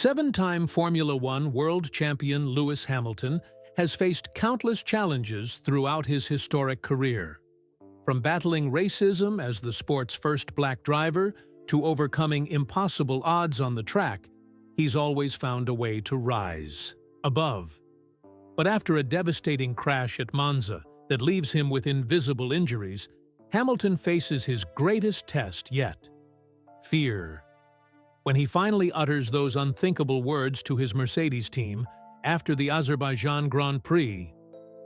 Seven-time Formula One world champion Lewis Hamilton has faced countless challenges throughout his historic career. From battling racism as the sport's first black driver to overcoming impossible odds on the track, he's always found a way to rise above. But after a devastating crash at Monza that leaves him with invisible injuries, Hamilton faces his greatest test yet: fear. When he finally utters those unthinkable words to his Mercedes team after the Azerbaijan Grand Prix,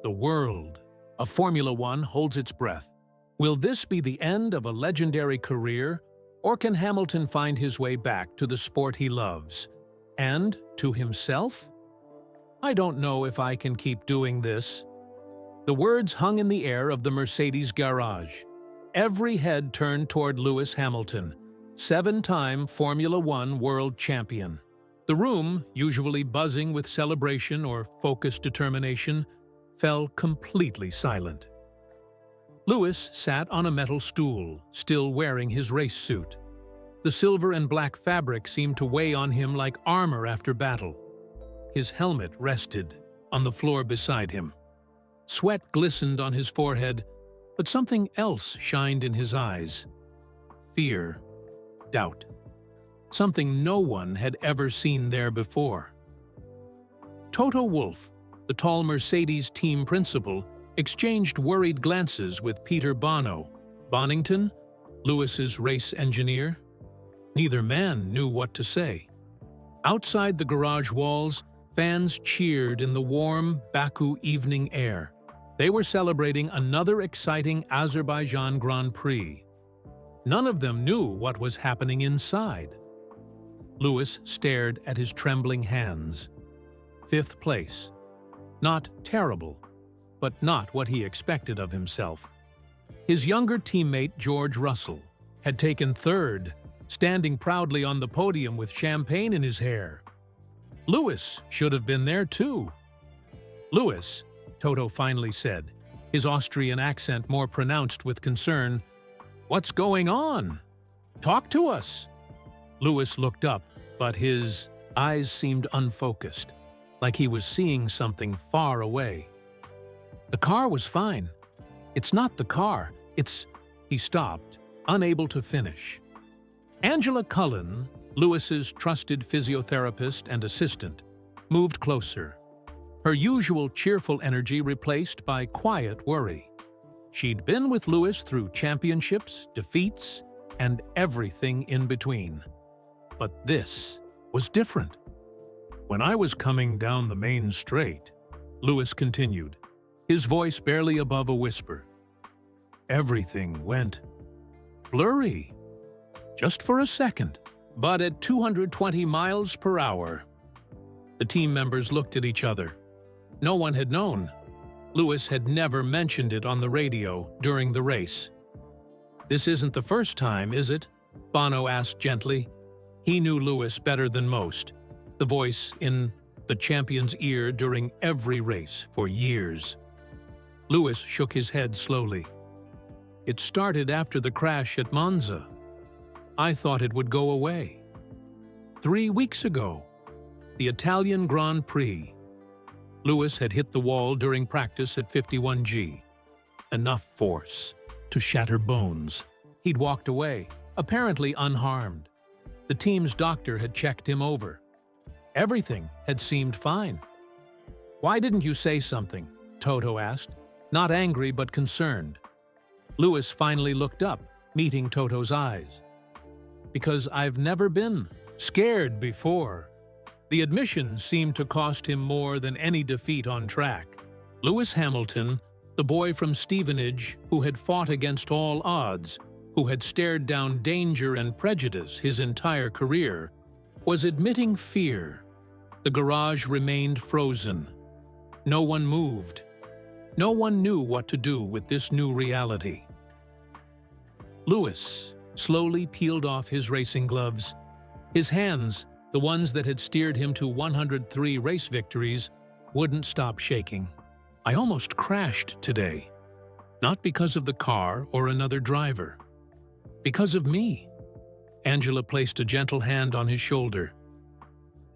the world of Formula One holds its breath. Will this be the end of a legendary career, or can Hamilton find his way back to the sport he loves and to himself? "I don't know if I can keep doing this." The words hung in the air of the Mercedes garage. Every head turned toward Lewis Hamilton, seven-time Formula One world champion. The room, usually buzzing with celebration or focused determination, fell completely silent. Lewis sat on a metal stool, still wearing his race suit. The silver and black fabric seemed to weigh on him like armor after battle. His helmet rested on the floor beside him. Sweat glistened on his forehead, but something else shined in his eyes. Fear. Doubt. Something no one had ever seen there before. Toto Wolff, the tall Mercedes team principal, exchanged worried glances with Peter Bonington, Lewis's race engineer. Neither man knew what to say. Outside the garage walls, fans cheered in the warm Baku evening air. They were celebrating another exciting Azerbaijan Grand Prix. None of them knew what was happening inside. Lewis stared at his trembling hands. Fifth place. Not terrible, but not what he expected of himself. His younger teammate George Russell had taken third, standing proudly on the podium with champagne in his hair. Lewis should have been there too. "Lewis," Toto finally said, his Austrian accent more pronounced with concern, "what's going on? Talk to us." Lewis looked up, but his eyes seemed unfocused, like he was seeing something far away. "The car was fine. It's not the car, it's—" He stopped, unable to finish. Angela Cullen, Lewis's trusted physiotherapist and assistant, moved closer, her usual cheerful energy replaced by quiet worry. She'd been with Lewis through championships, defeats, and everything in between. But this was different. "When I was coming down the main straight," Lewis continued, his voice barely above a whisper, "everything went blurry. Just for a second. But at 220 miles per hour. The team members looked at each other. No one had known. Lewis had never mentioned it on the radio during the race. "This isn't the first time, is it?" Bono asked gently. He knew Lewis better than most, the voice in the champion's ear during every race for years. Lewis shook his head slowly. "It started after the crash at Monza. I thought it would go away. 3 weeks ago, the Italian Grand Prix. Lewis had hit the wall during practice at 51G. Enough force to shatter bones. He'd walked away, apparently unharmed. The team's doctor had checked him over. Everything had seemed fine. "Why didn't you say something?" Toto asked, not angry but concerned. Lewis finally looked up, meeting Toto's eyes. "Because I've never been scared before." The admission seemed to cost him more than any defeat on track. Lewis Hamilton, the boy from Stevenage who had fought against all odds, who had stared down danger and prejudice his entire career, was admitting fear. The garage remained frozen. No one moved. No one knew what to do with this new reality. Lewis slowly peeled off his racing gloves. His hands, the ones that had steered him to 103 race victories, wouldn't stop shaking. "I almost crashed today. Not because of the car or another driver. Because of me." Angela placed a gentle hand on his shoulder.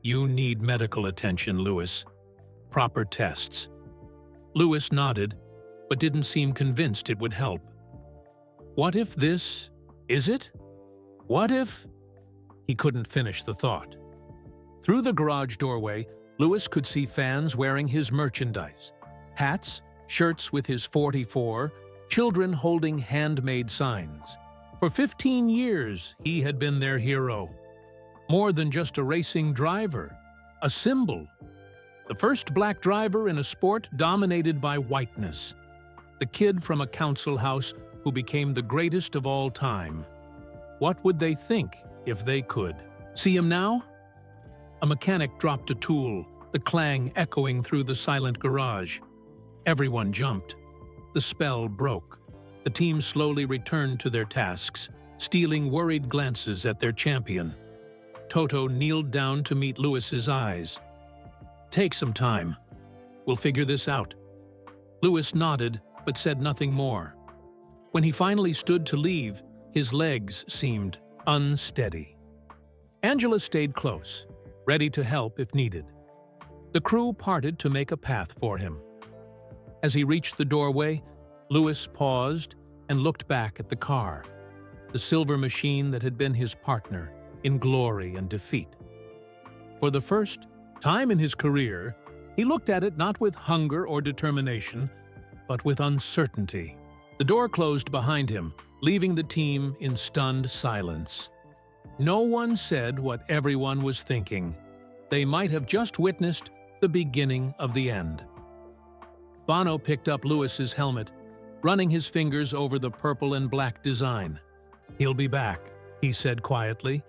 You need medical attention, Lewis. Proper tests. Lewis nodded, but didn't seem convinced it would help. What if this... is it? What if... He couldn't finish the thought. Through the garage doorway, Lewis could see fans wearing his merchandise. Hats, shirts with his 44, children holding handmade signs. For 15 years, he had been their hero. More than just a racing driver, a symbol. The first black driver in a sport dominated by whiteness. The kid from a council house who became the greatest of all time. What would they think if they could? See him now? A mechanic dropped a tool, the clang echoing through the silent garage. Everyone jumped. The spell broke. The team slowly returned to their tasks, stealing worried glances at their champion. Toto kneeled down to meet Lewis's eyes. "Take some time. We'll figure this out." Lewis nodded, but said nothing more. When he finally stood to leave, his legs seemed unsteady. Angela stayed close, ready to help if needed. The crew parted to make a path for him. As he reached the doorway, Lewis paused and looked back at the car, the silver machine that had been his partner in glory and defeat. For the first time in his career, he looked at it not with hunger or determination, but with uncertainty. The door closed behind him, leaving the team in stunned silence. No one said what everyone was thinking. They might have just witnessed the beginning of the end. Bono picked up Lewis's helmet, running his fingers over the purple and black design. "He'll be back," he said quietly,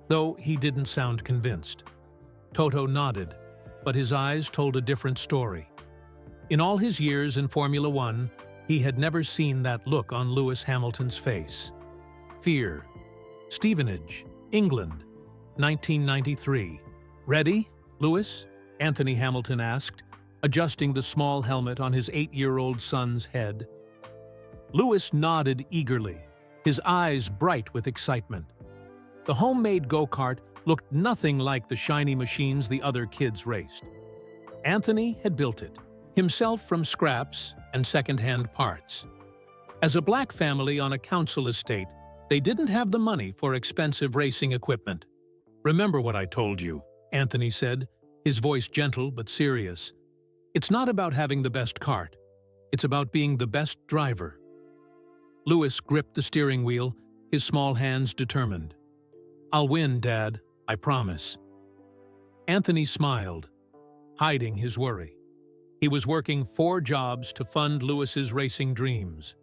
though he didn't sound convinced. Toto nodded, but his eyes told a different story. In all his years in Formula One, he had never seen that look on Lewis Hamilton's face. Fear. Stevenage, England, 1993. "Ready, Lewis?" Anthony Hamilton asked, adjusting the small helmet on his 8-year-old son's head. Lewis nodded eagerly, his eyes bright with excitement. The homemade go-kart looked nothing like the shiny machines the other kids raced. Anthony had built it, himself from scraps and second-hand parts. As a black family on a council estate, they didn't have the money for expensive racing equipment. "Remember what I told you," Anthony said, his voice gentle but serious. "It's not about having the best kart. It's about being the best driver." Lewis gripped the steering wheel, his small hands determined. "I'll win, Dad, I promise." Anthony smiled, hiding his worry. He was working 4 jobs to fund Lewis's racing dreams.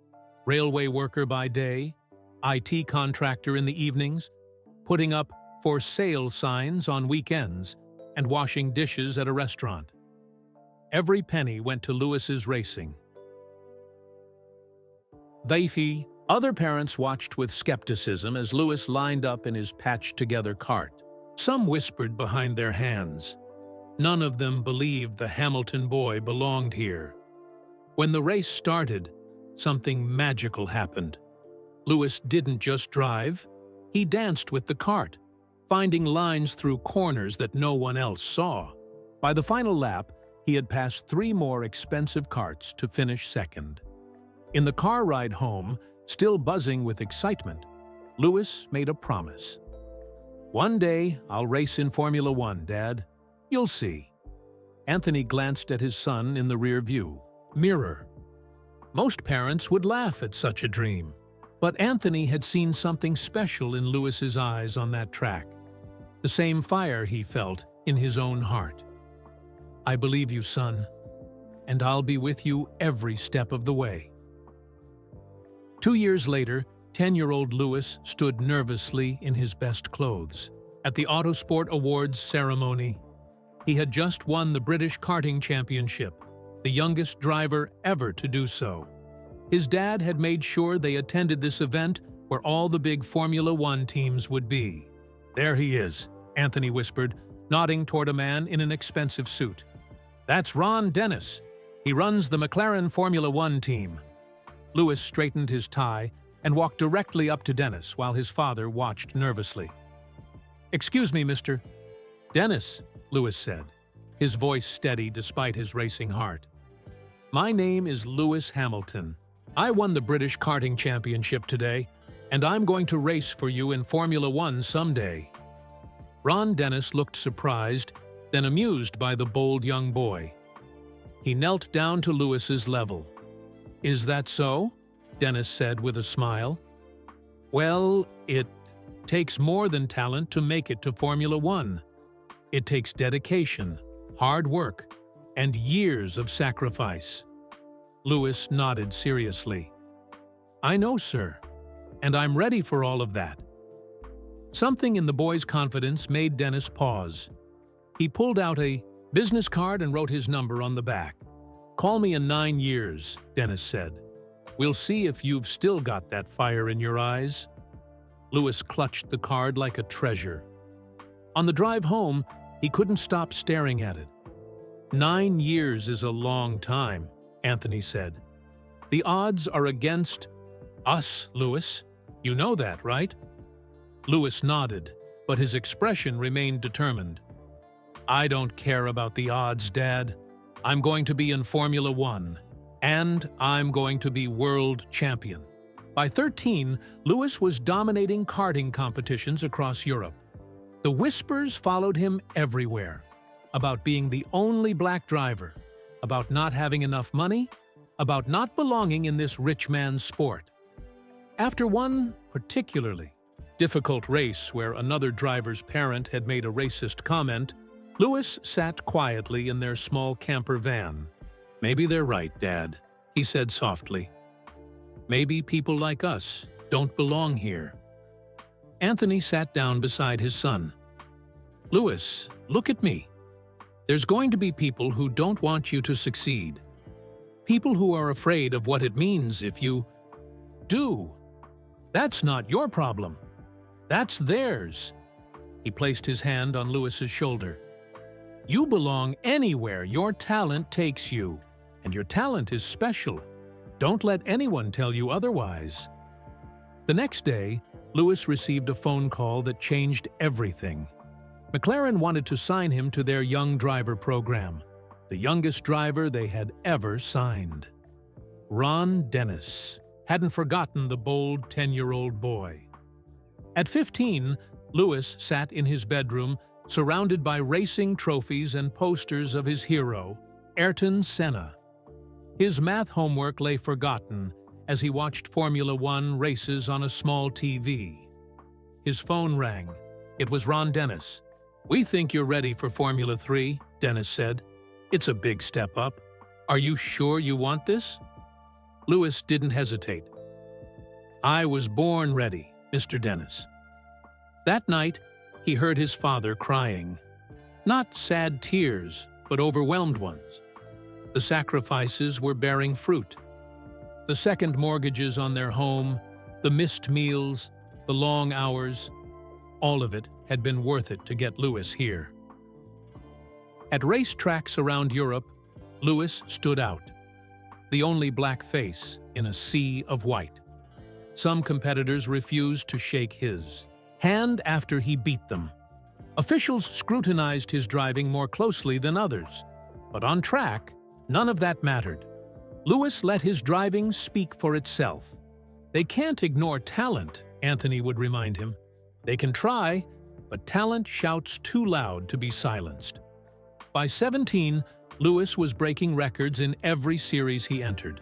Railway worker by day, IT contractor in the evenings, putting up for sale signs on weekends, and washing dishes at a restaurant. Every penny went to Lewis's racing. Other parents watched with skepticism as Lewis lined up in his patched-together cart. Some whispered behind their hands. None of them believed the Hamilton boy belonged here. When the race started, something magical happened. Lewis didn't just drive, he danced with the cart, finding lines through corners that no one else saw. By the final lap, he had passed 3 more expensive carts to finish second. In the car ride home, still buzzing with excitement, Lewis made a promise. "One day, I'll race in Formula One, Dad. You'll see." Anthony glanced at his son in the rear-view mirror. Most parents would laugh at such a dream, but Anthony had seen something special in Lewis's eyes on that track. The same fire he felt in his own heart. "I believe you, son, and I'll be with you every step of the way." 2 years later, 10-year-old Lewis stood nervously in his best clothes. At the Autosport Awards ceremony, he had just won the British Karting Championship, the youngest driver ever to do so. His dad had made sure they attended this event where all the big Formula One teams would be. "There he is," Anthony whispered, nodding toward a man in an expensive suit. "That's Ron Dennis. He runs the McLaren Formula One team." Lewis straightened his tie and walked directly up to Dennis while his father watched nervously. "Excuse me, mister. "Dennis," Lewis said, his voice steady despite his racing heart. "My name is Lewis Hamilton. I won the British karting championship today, and I'm going to race for you in Formula One someday." Ron Dennis looked surprised, then amused by the bold young boy. He knelt down to Lewis's level. "Is that so?" Dennis said with a smile. "Well, it takes more than talent to make it to Formula One. It takes dedication, hard work, and years of sacrifice." Lewis nodded seriously. "I know, sir, and I'm ready for all of that." Something in the boy's confidence made Dennis pause. He pulled out a business card and wrote his number on the back. "Call me in 9 years," Dennis said. "We'll see if you've still got that fire in your eyes." Lewis clutched the card like a treasure. On the drive home, he couldn't stop staring at it. 9 years is a long time, Anthony said. "The odds are against us, Lewis. You know that, right?" Lewis nodded, but his expression remained determined. "I don't care about the odds, Dad. I'm going to be in Formula One, and I'm going to be world champion." By 13, Lewis was dominating karting competitions across Europe. The whispers followed him everywhere, about being the only black driver, about not having enough money, about not belonging in this rich man's sport. After one particularly difficult race where another driver's parent had made a racist comment, Lewis sat quietly in their small camper van. "Maybe they're right, Dad," he said softly. "Maybe people like us don't belong here." Anthony sat down beside his son. "Lewis, look at me. There's going to be people who don't want you to succeed. People who are afraid of what it means if you do. That's not your problem. That's theirs." He placed his hand on Lewis's shoulder. "You belong anywhere your talent takes you, and your talent is special. Don't let anyone tell you otherwise." The next day, Lewis received a phone call that changed everything. McLaren wanted to sign him to their young driver program, the youngest driver they had ever signed. Ron Dennis hadn't forgotten the bold 10-year-old boy. At 15, Lewis sat in his bedroom, surrounded by racing trophies and posters of his hero, Ayrton Senna. His math homework lay forgotten as he watched Formula One races on a small TV. His phone rang. It was Ron Dennis. "We think you're ready for Formula 3, Dennis said. "It's a big step up. Are you sure you want this?" Lewis didn't hesitate. "I was born ready, Mr. Dennis." That night, he heard his father crying. Not sad tears, but overwhelmed ones. The sacrifices were bearing fruit. The second mortgages on their home, the missed meals, the long hours, all of it had been worth it to get Lewis here. At racetracks around Europe, Lewis stood out, the only black face in a sea of white. Some competitors refused to shake his hand after he beat them. Officials scrutinized his driving more closely than others, but on track, none of that mattered. Lewis let his driving speak for itself. "They can't ignore talent," Anthony would remind him. "They can try, but talent shouts too loud to be silenced." By 17, Lewis was breaking records in every series he entered.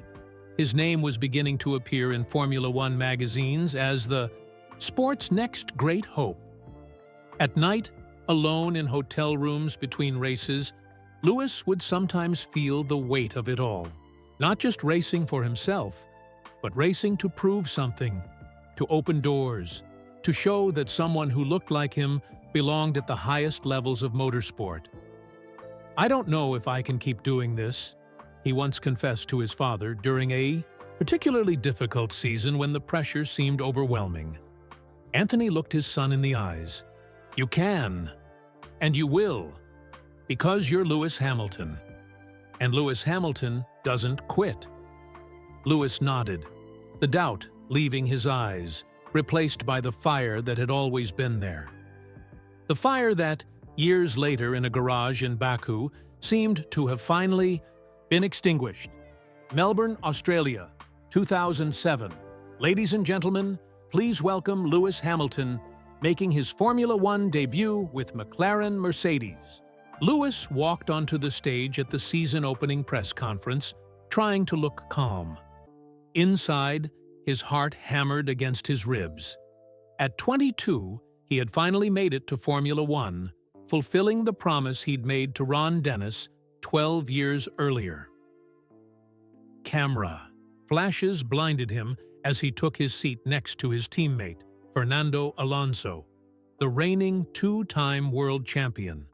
His name was beginning to appear in Formula One magazines as the sport's next great hope. At night, alone in hotel rooms between races, Lewis would sometimes feel the weight of it all. Not just racing for himself, but racing to prove something, to open doors, to show that someone who looked like him belonged at the highest levels of motorsport. "I don't know if I can keep doing this," he once confessed to his father during a particularly difficult season when the pressure seemed overwhelming. Anthony looked his son in the eyes. "You can, and you will, because you're Lewis Hamilton. And Lewis Hamilton doesn't quit." Lewis nodded, the doubt leaving his eyes, replaced by the fire that had always been there. The fire that, years later in a garage in Baku, seemed to have finally been extinguished. Melbourne, Australia, 2007. Ladies and gentlemen, please welcome Lewis Hamilton, making his Formula One debut with McLaren Mercedes. Lewis walked onto the stage at the season-opening press conference, trying to look calm. Inside, his heart hammered against his ribs. At 22, he had finally made it to Formula One, fulfilling the promise he'd made to Ron Dennis 12 years earlier. Camera. Flashes blinded him as he took his seat next to his teammate, Fernando Alonso, the reigning two-time world champion.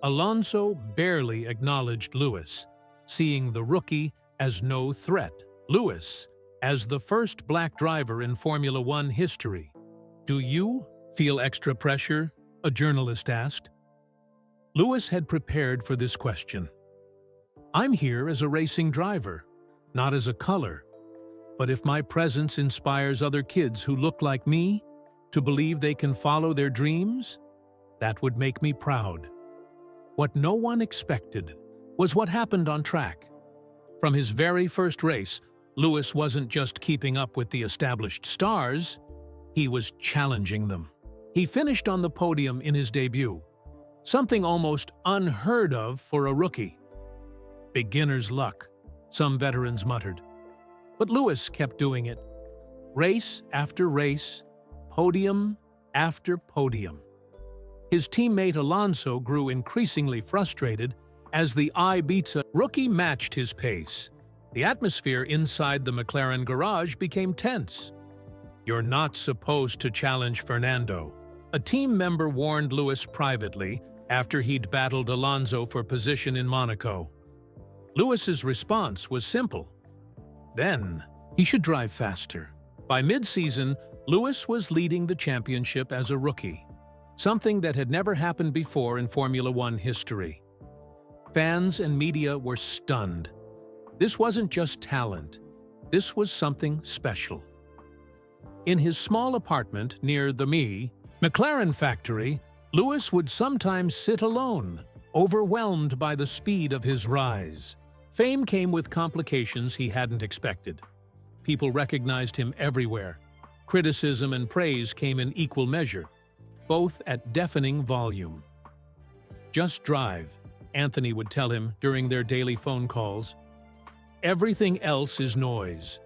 Alonso barely acknowledged Lewis, seeing the rookie as no threat. Lewis, as the first black driver in Formula One history. "Do you feel extra pressure?" a journalist asked. Lewis had prepared for this question. "I'm here as a racing driver, not as a color. But if my presence inspires other kids who look like me to believe they can follow their dreams, that would make me proud." What no one expected was what happened on track. From his very first race, Lewis wasn't just keeping up with the established stars, he was challenging them. He finished on the podium in his debut, something almost unheard of for a rookie. "Beginner's luck," some veterans muttered. But Lewis kept doing it. Race after race, podium after podium. His teammate Alonso grew increasingly frustrated as the Ibiza rookie matched his pace. The atmosphere inside the McLaren garage became tense. "You're not supposed to challenge Fernando," a team member warned Lewis privately after he'd battled Alonso for position in Monaco. Lewis's response was simple. Then, he should drive faster. By mid-season, Lewis was leading the championship as a rookie, something that had never happened before in Formula One history. Fans and media were stunned. This wasn't just talent. This was something special. In his small apartment near the McLaren factory, Lewis would sometimes sit alone, overwhelmed by the speed of his rise. Fame came with complications he hadn't expected. People recognized him everywhere. Criticism and praise came in equal measure, both at deafening volume. "Just drive," Anthony would tell him during their daily phone calls. "Everything else is noise."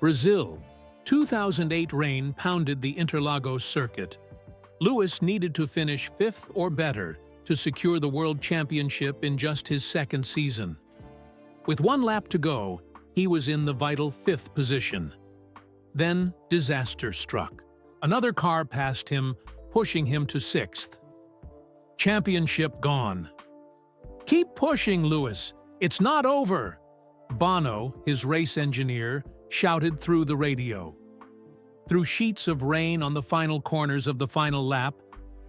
Brazil, 2008 rain pounded the Interlagos circuit. Lewis needed to finish fifth or better to secure the World Championship in just his second season. With one lap to go, he was in the vital fifth position. Then disaster struck. Another car passed him, pushing him to sixth. Championship gone. "Keep pushing, Lewis. It's not over," Bono, his race engineer, shouted through the radio. Through sheets of rain on the final corners of the final lap,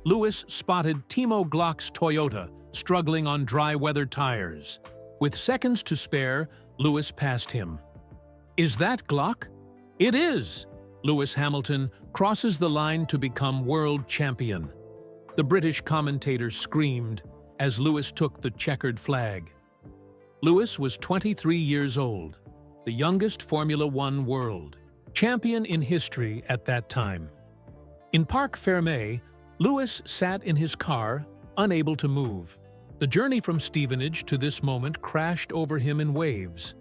Lewis spotted Timo Glock's Toyota struggling on dry-weather tires. With seconds to spare, Lewis passed him. "Is that Glock?" "It is!" Lewis Hamilton crosses the line to become world champion. The British commentator screamed as Lewis took the checkered flag. Lewis was 23 years old, the youngest Formula One world champion in history at that time. In Parc Fermé, Lewis sat in his car, unable to move. The journey from Stevenage to this moment crashed over him in waves.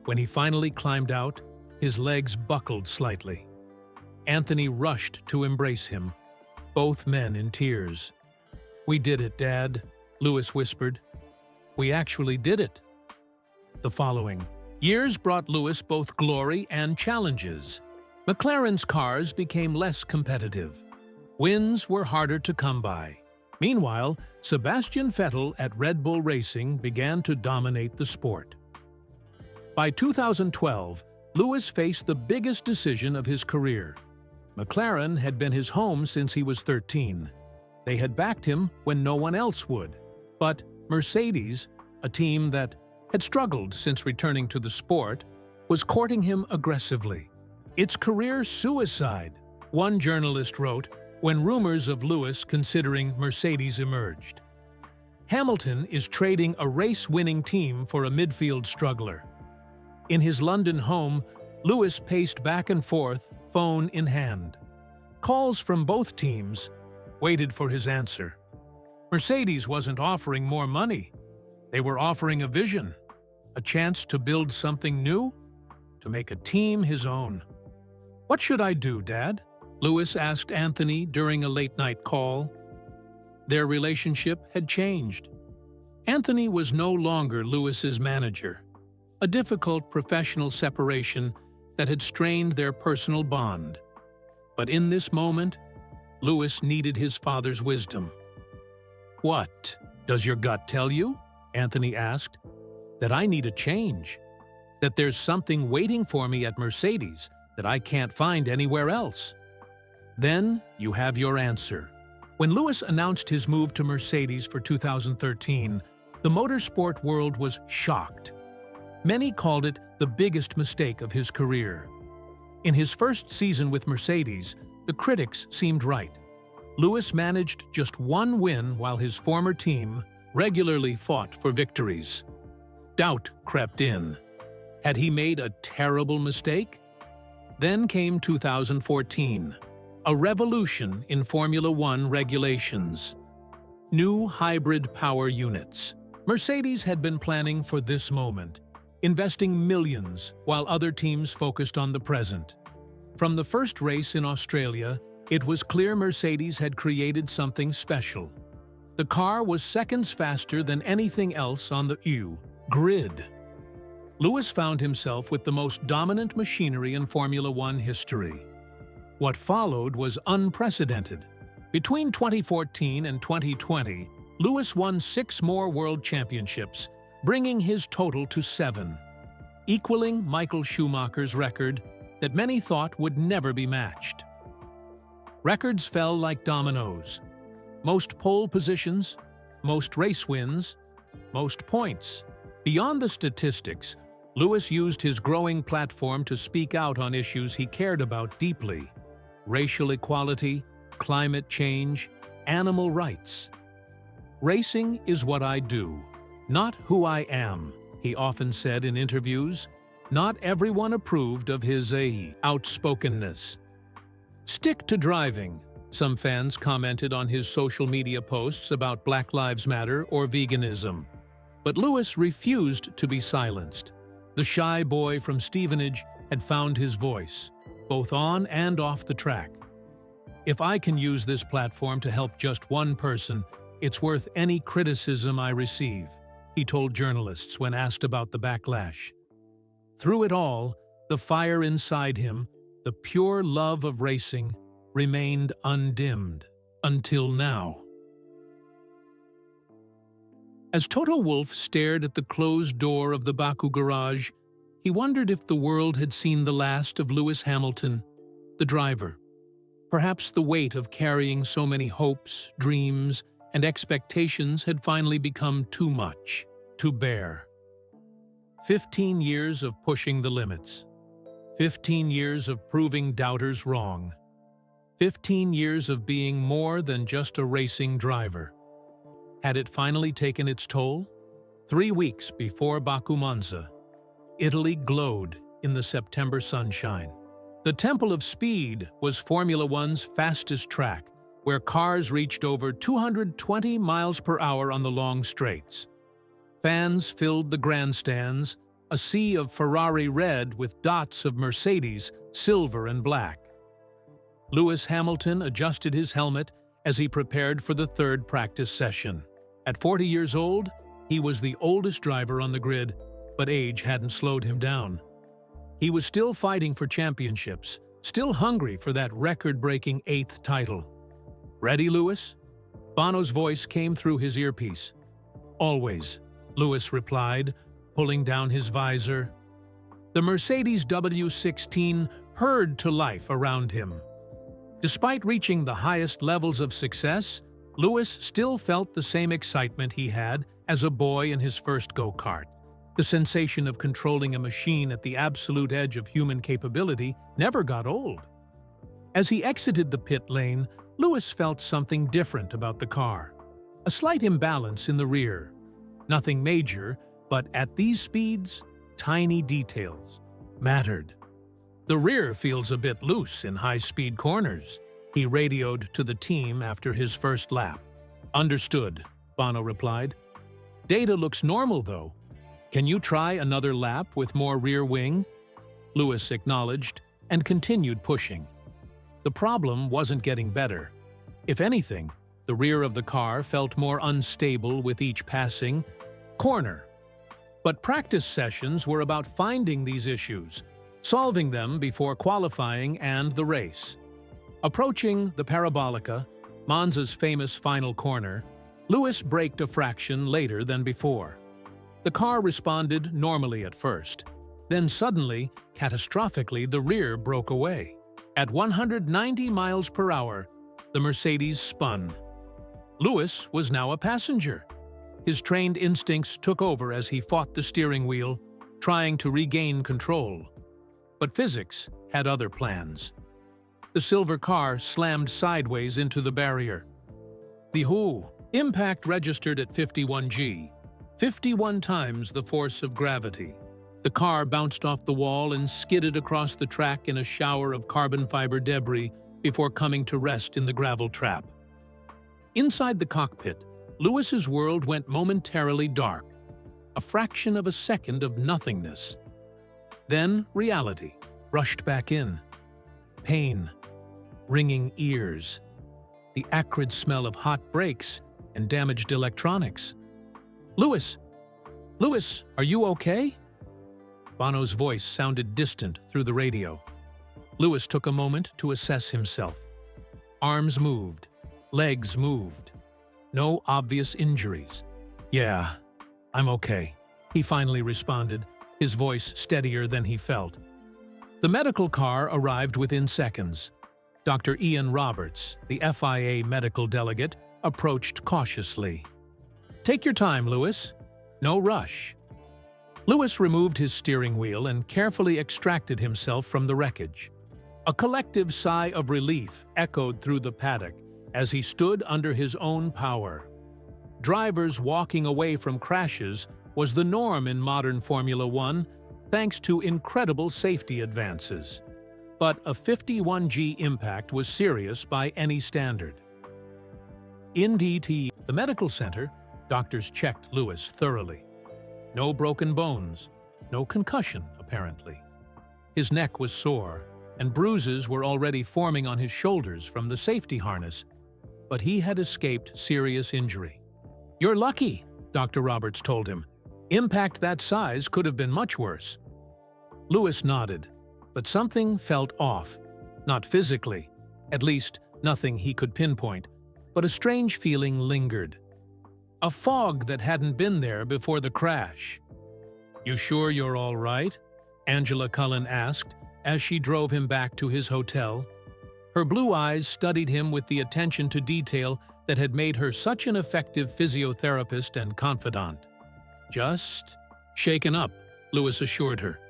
When he finally climbed out, his legs buckled slightly. Anthony rushed to embrace him, both men in tears. "We did it, Dad," Lewis whispered. "We actually did it." The following years brought Lewis both glory and challenges. McLaren's cars became less competitive. Wins were harder to come by. Meanwhile, Sebastian Vettel at Red Bull Racing began to dominate the sport. By 2012, Lewis faced the biggest decision of his career. McLaren had been his home since he was 13. They had backed him when no one else would. But Mercedes, a team that had struggled since returning to the sport, was courting him aggressively. "It's career suicide," one journalist wrote, when rumors of Lewis considering Mercedes emerged. Hamilton is trading a race-winning team for a midfield struggler. In his London home, Lewis paced back and forth, phone in hand. Calls from both teams waited for his answer. Mercedes wasn't offering more money. They were offering a vision, a chance to build something new, to make a team his own. "What should I do, Dad?" Lewis asked Anthony during a late-night call. Their relationship had changed. Anthony was no longer Lewis's manager, a difficult professional separation that had strained their personal bond. But in this moment, Lewis needed his father's wisdom. "What does your gut tell you?" Anthony asked. "That I need a change. That there's something waiting for me at Mercedes that I can't find anywhere else." Then you have your answer. When Lewis announced his move to Mercedes for 2013, the motorsport world was shocked. Many called it the biggest mistake of his career. In his first season with Mercedes, the critics seemed right. Lewis managed just one win while his former team regularly fought for victories. Doubt crept in. Had he made a terrible mistake? Then came 2014, a revolution in Formula One regulations. New hybrid power units. Mercedes had been planning for this moment, investing millions while other teams focused on the present. From the first race in Australia, it was clear Mercedes had created something special. The car was seconds faster than anything else on the EU grid. Lewis found himself with the most dominant machinery in Formula One history. What followed was unprecedented. Between 2014 and 2020, Lewis won 6 more world championships, bringing his total to 7, equaling Michael Schumacher's record that many thought would never be matched. Records fell like dominoes. Most pole positions, most race wins, most points. Beyond the statistics, Lewis used his growing platform to speak out on issues he cared about deeply: racial equality, climate change, animal rights. "Racing is what I do, not who I am," he often said in interviews. Not everyone approved of his outspokenness. "Stick to driving," some fans commented on his social media posts about Black Lives Matter or veganism. But Lewis refused to be silenced. The shy boy from Stevenage had found his voice, both on and off the track. "If I can use this platform to help just one person, it's worth any criticism I receive," he told journalists when asked about the backlash. Through it all, the fire inside him, the pure love of racing, remained undimmed until now. As Toto Wolff stared at the closed door of the Baku garage, he wondered if the world had seen the last of Lewis Hamilton, the driver. Perhaps the weight of carrying so many hopes, dreams, and expectations had finally become too much to bear. 15 years of pushing the limits. 15 years of proving doubters wrong. 15 years of being more than just a racing driver. Had it finally taken its toll? 3 weeks before Baku Monza, Italy glowed in the September sunshine. The Temple of Speed was Formula One's fastest track, where cars reached over 220 miles per hour on the long straights. Fans filled the grandstands, a sea of Ferrari red with dots of Mercedes, silver and black. Lewis Hamilton adjusted his helmet as he prepared for the third practice session. At 40 years old, he was the oldest driver on the grid, but age hadn't slowed him down. He was still fighting for championships, still hungry for that record-breaking 8th title. "Ready, Lewis?" Bono's voice came through his earpiece. "Always," Lewis replied, pulling down his visor. The Mercedes W16 purred to life around him. Despite reaching the highest levels of success, Lewis still felt the same excitement he had as a boy in his first go-kart. The sensation of controlling a machine at the absolute edge of human capability never got old. As he exited the pit lane, Lewis felt something different about the car. A slight imbalance in the rear. Nothing major, but at these speeds, tiny details mattered. "The rear feels a bit loose in high-speed corners," he radioed to the team after his first lap. "Understood," Bono replied. "Data looks normal, though. Can you try another lap with more rear wing?" Lewis acknowledged and continued pushing. The problem wasn't getting better. If anything, the rear of the car felt more unstable with each passing corner. But practice sessions were about finding these issues, solving them before qualifying and the race. Approaching the Parabolica, Monza's famous final corner, Lewis braked a fraction later than before. The car responded normally at first. Then suddenly, catastrophically, the rear broke away. At 190 miles per hour, the Mercedes spun. Lewis was now a passenger. His trained instincts took over as he fought the steering wheel, trying to regain control. But physics had other plans. The silver car slammed sideways into the barrier. The impact registered at 51 G, 51 times the force of gravity. The car bounced off the wall and skidded across the track in a shower of carbon fiber debris before coming to rest in the gravel trap. Inside the cockpit, Lewis's world went momentarily dark, a fraction of a second of nothingness. Then reality rushed back in. Pain, ringing ears, the acrid smell of hot brakes and damaged electronics. "Lewis! Lewis, are you okay?" Bono's voice sounded distant through the radio. Lewis took a moment to assess himself. Arms moved, legs moved. No obvious injuries. "Yeah, I'm okay," he finally responded, his voice steadier than he felt. The medical car arrived within seconds. Dr. Ian Roberts, the FIA medical delegate, approached cautiously. "Take your time, Lewis. No rush." Lewis removed his steering wheel and carefully extracted himself from the wreckage. A collective sigh of relief echoed through the paddock as he stood under his own power. Drivers walking away from crashes was the norm in modern Formula One, thanks to incredible safety advances. But a 51 G impact was serious by any standard. In the medical center, doctors checked Lewis thoroughly. No broken bones, no concussion, apparently. His neck was sore, and bruises were already forming on his shoulders from the safety harness, but he had escaped serious injury. "You're lucky," Dr. Roberts told him. "Impact that size could have been much worse." Lewis nodded, but something felt off. Not physically, at least nothing he could pinpoint, but a strange feeling lingered. A fog that hadn't been there before the crash. "You sure you're all right?" Angela Cullen asked as she drove him back to his hotel. Her blue eyes studied him with the attention to detail that had made her such an effective physiotherapist and confidant. "Just shaken up," Lewis assured her.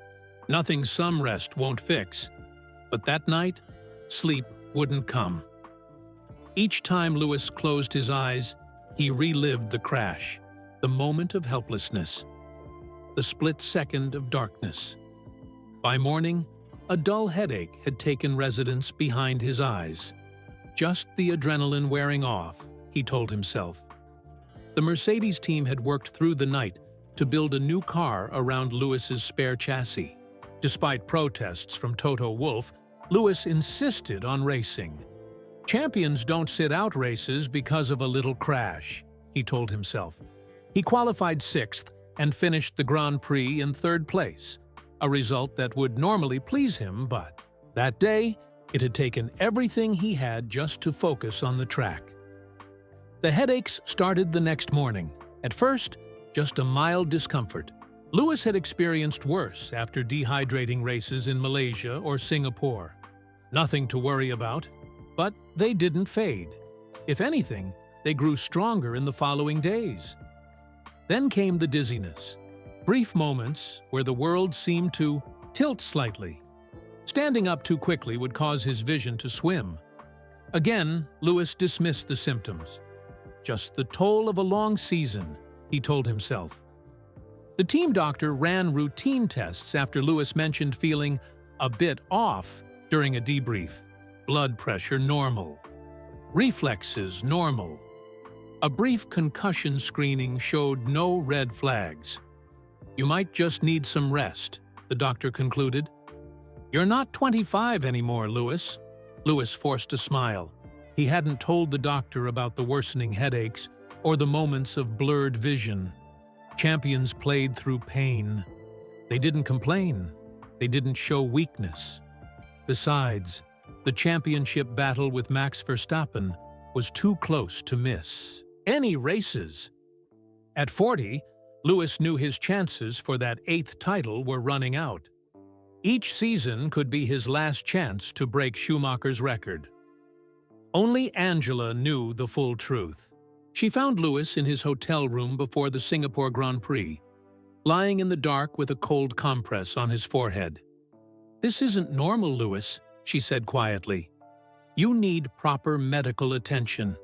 "Nothing some rest won't fix." But that night, sleep wouldn't come. Each time Lewis closed his eyes, he relived the crash, the moment of helplessness, the split second of darkness. By morning, a dull headache had taken residence behind his eyes. Just the adrenaline wearing off, he told himself. The Mercedes team had worked through the night to build a new car around Lewis's spare chassis. Despite protests from Toto Wolff, Lewis insisted on racing. "Champions don't sit out races because of a little crash," he told himself. He qualified 6th and finished the Grand Prix in 3rd place, a result that would normally please him, but that day, it had taken everything he had just to focus on the track. The headaches started the next morning. At first, just a mild discomfort. Lewis had experienced worse after dehydrating races in Malaysia or Singapore. Nothing to worry about, but they didn't fade. If anything, they grew stronger in the following days. Then came the dizziness. Brief moments where the world seemed to tilt slightly. Standing up too quickly would cause his vision to swim. Again, Lewis dismissed the symptoms. Just the toll of a long season, he told himself. The team doctor ran routine tests after Lewis mentioned feeling a bit off during a debrief. Blood pressure normal. Reflexes normal. A brief concussion screening showed no red flags. You might just need some rest, the doctor concluded. You're not 25 anymore, Lewis. Lewis forced a smile. He hadn't told the doctor about the worsening headaches or the moments of blurred vision. Champions played through pain. They didn't complain. They didn't show weakness. Besides, the championship battle with Max Verstappen was too close to miss any races. At 40, Lewis knew his chances for that 8th title were running out. Each season could be his last chance to break Schumacher's record. Only Angela knew the full truth. She found Lewis in his hotel room before the Singapore Grand Prix, lying in the dark with a cold compress on his forehead. "This isn't normal, Lewis," she said quietly. "You need proper medical attention."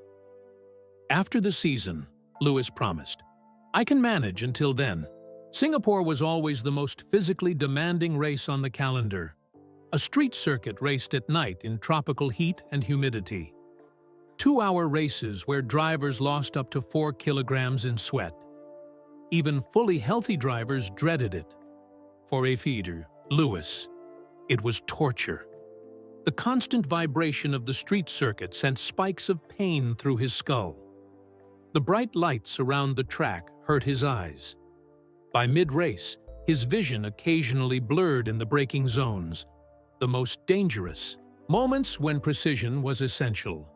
After the season, Lewis promised, "I can manage until then." Singapore was always the most physically demanding race on the calendar. A street circuit raced at night in tropical heat and humidity. 2-hour races where drivers lost up to 4 kilograms in sweat. Even fully healthy drivers dreaded it. For a feeder, Lewis, it was torture. The constant vibration of the street circuit sent spikes of pain through his skull. The bright lights around the track hurt his eyes. By mid-race, his vision occasionally blurred in the braking zones, the most dangerous, moments when precision was essential.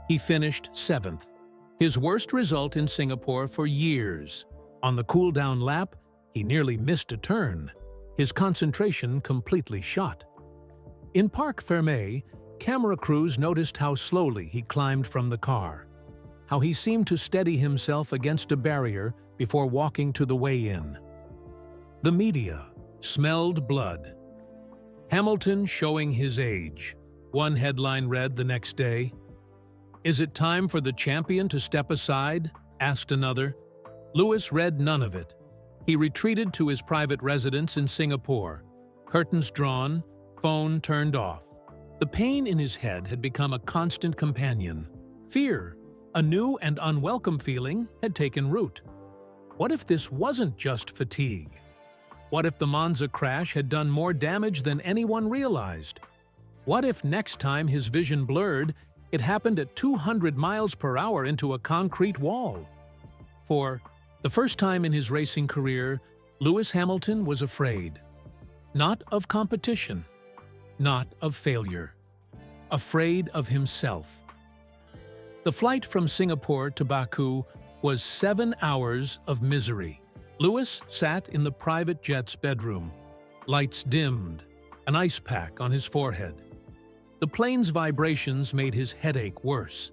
He finished 7th, his worst result in Singapore for years. On the cool-down lap, he nearly missed a turn, his concentration completely shot. In Parc Fermé, camera crews noticed how slowly he climbed from the car, how he seemed to steady himself against a barrier before walking to the weigh-in. The media smelled blood. Hamilton showing his age. One headline read the next day, "Is it time for the champion to step aside?" asked another. Lewis read none of it. He retreated to his private residence in Singapore. Curtains drawn, phone turned off. The pain in his head had become a constant companion. Fear, a new and unwelcome feeling, had taken root. What if this wasn't just fatigue? What if the Monza crash had done more damage than anyone realized? What if next time his vision blurred, it happened at 200 miles per hour into a concrete wall? For the first time in his racing career, Lewis Hamilton was afraid. Not of competition, not of failure. Afraid of himself. The flight from Singapore to Baku was 7 hours of misery. Lewis sat in the private jet's bedroom. Lights dimmed, an ice pack on his forehead. The plane's vibrations made his headache worse.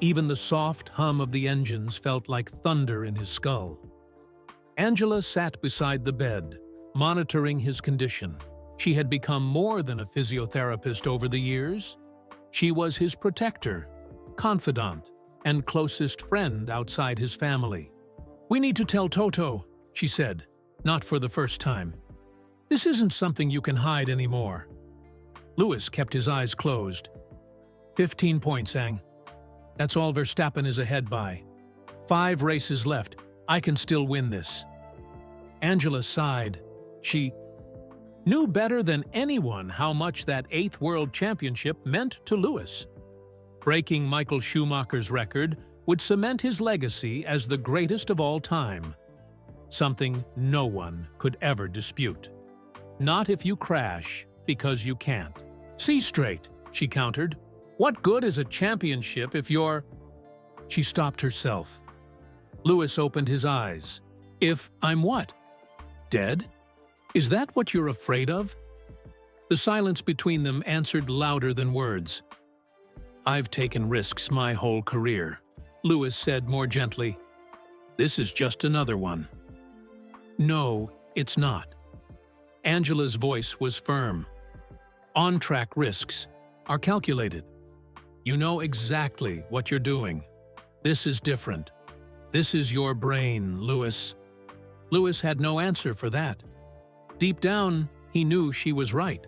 Even the soft hum of the engines felt like thunder in his skull. Angela sat beside the bed, monitoring his condition. She had become more than a physiotherapist over the years. She was his protector, confidant, and closest friend outside his family. "We need to tell Toto," she said, not for the first time. "This isn't something you can hide anymore." Lewis kept his eyes closed. 15 points, Ang. That's all Verstappen is ahead by. 5 races left. I can still win this. Angela sighed. She knew better than anyone how much that 8th World Championship meant to Lewis. Breaking Michael Schumacher's record would cement his legacy as the greatest of all time. Something no one could ever dispute. Not if you crash, because you can't. "See straight," she countered. "What good is a championship if you're—" She stopped herself. Lewis opened his eyes. "If I'm what? Dead? Is that what you're afraid of?" The silence between them answered louder than words. "I've taken risks my whole career," Lewis said more gently. "This is just another one." "No, it's not." Angela's voice was firm. "On-track risks are calculated. You know exactly what you're doing. This is different. This is your brain, Lewis." Lewis had no answer for that. Deep down, he knew she was right,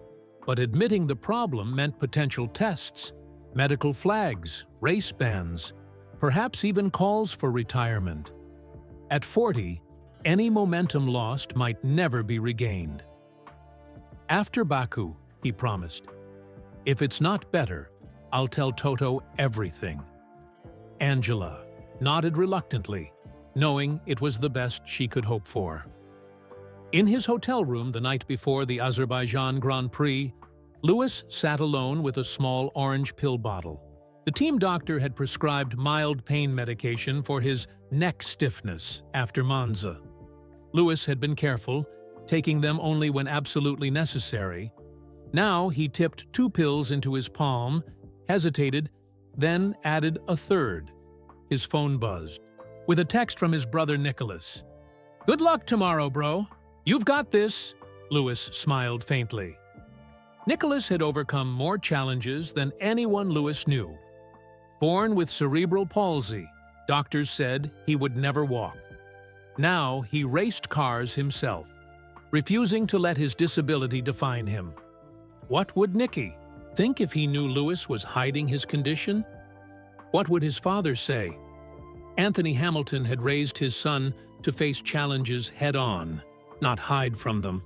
but admitting the problem meant potential tests, medical flags, race bans, perhaps even calls for retirement. At 40, any momentum lost might never be regained. "After Baku," he promised, "if it's not better, I'll tell Toto everything." Angela nodded reluctantly, knowing it was the best she could hope for. In his hotel room the night before the Azerbaijan Grand Prix, Lewis sat alone with a small orange pill bottle. The team doctor had prescribed mild pain medication for his neck stiffness after Monza. Lewis had been careful, taking them only when absolutely necessary. Now he tipped 2 pills into his palm, hesitated, then added a third. His phone buzzed, with a text from his brother Nicholas. "Good luck tomorrow, bro. You've got this," Lewis smiled faintly. Nicholas had overcome more challenges than anyone Lewis knew. Born with cerebral palsy, doctors said he would never walk. Now he raced cars himself, refusing to let his disability define him. What would Nicky think if he knew Lewis was hiding his condition? What would his father say? Anthony Hamilton had raised his son to face challenges head-on, not hide from them.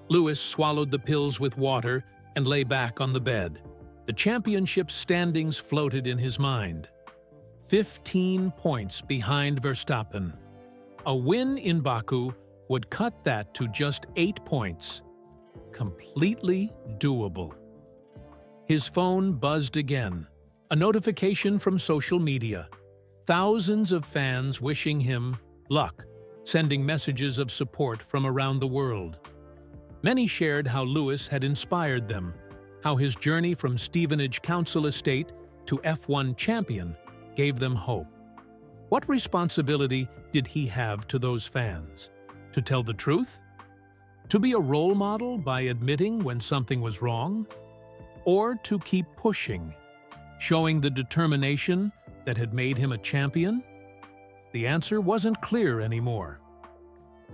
Lewis swallowed the pills with water and lay back on the bed. The championship standings floated in his mind. 15 points behind Verstappen. A win in Baku would cut that to just 8 points. Completely doable. His phone buzzed again. A notification from social media. Thousands of fans wishing him luck, sending messages of support from around the world. Many shared how Lewis had inspired them, how his journey from Stevenage Council Estate to F1 champion gave them hope. What responsibility did he have to those fans? To tell the truth? To be a role model by admitting when something was wrong? Or to keep pushing, showing the determination that had made him a champion? The answer wasn't clear anymore.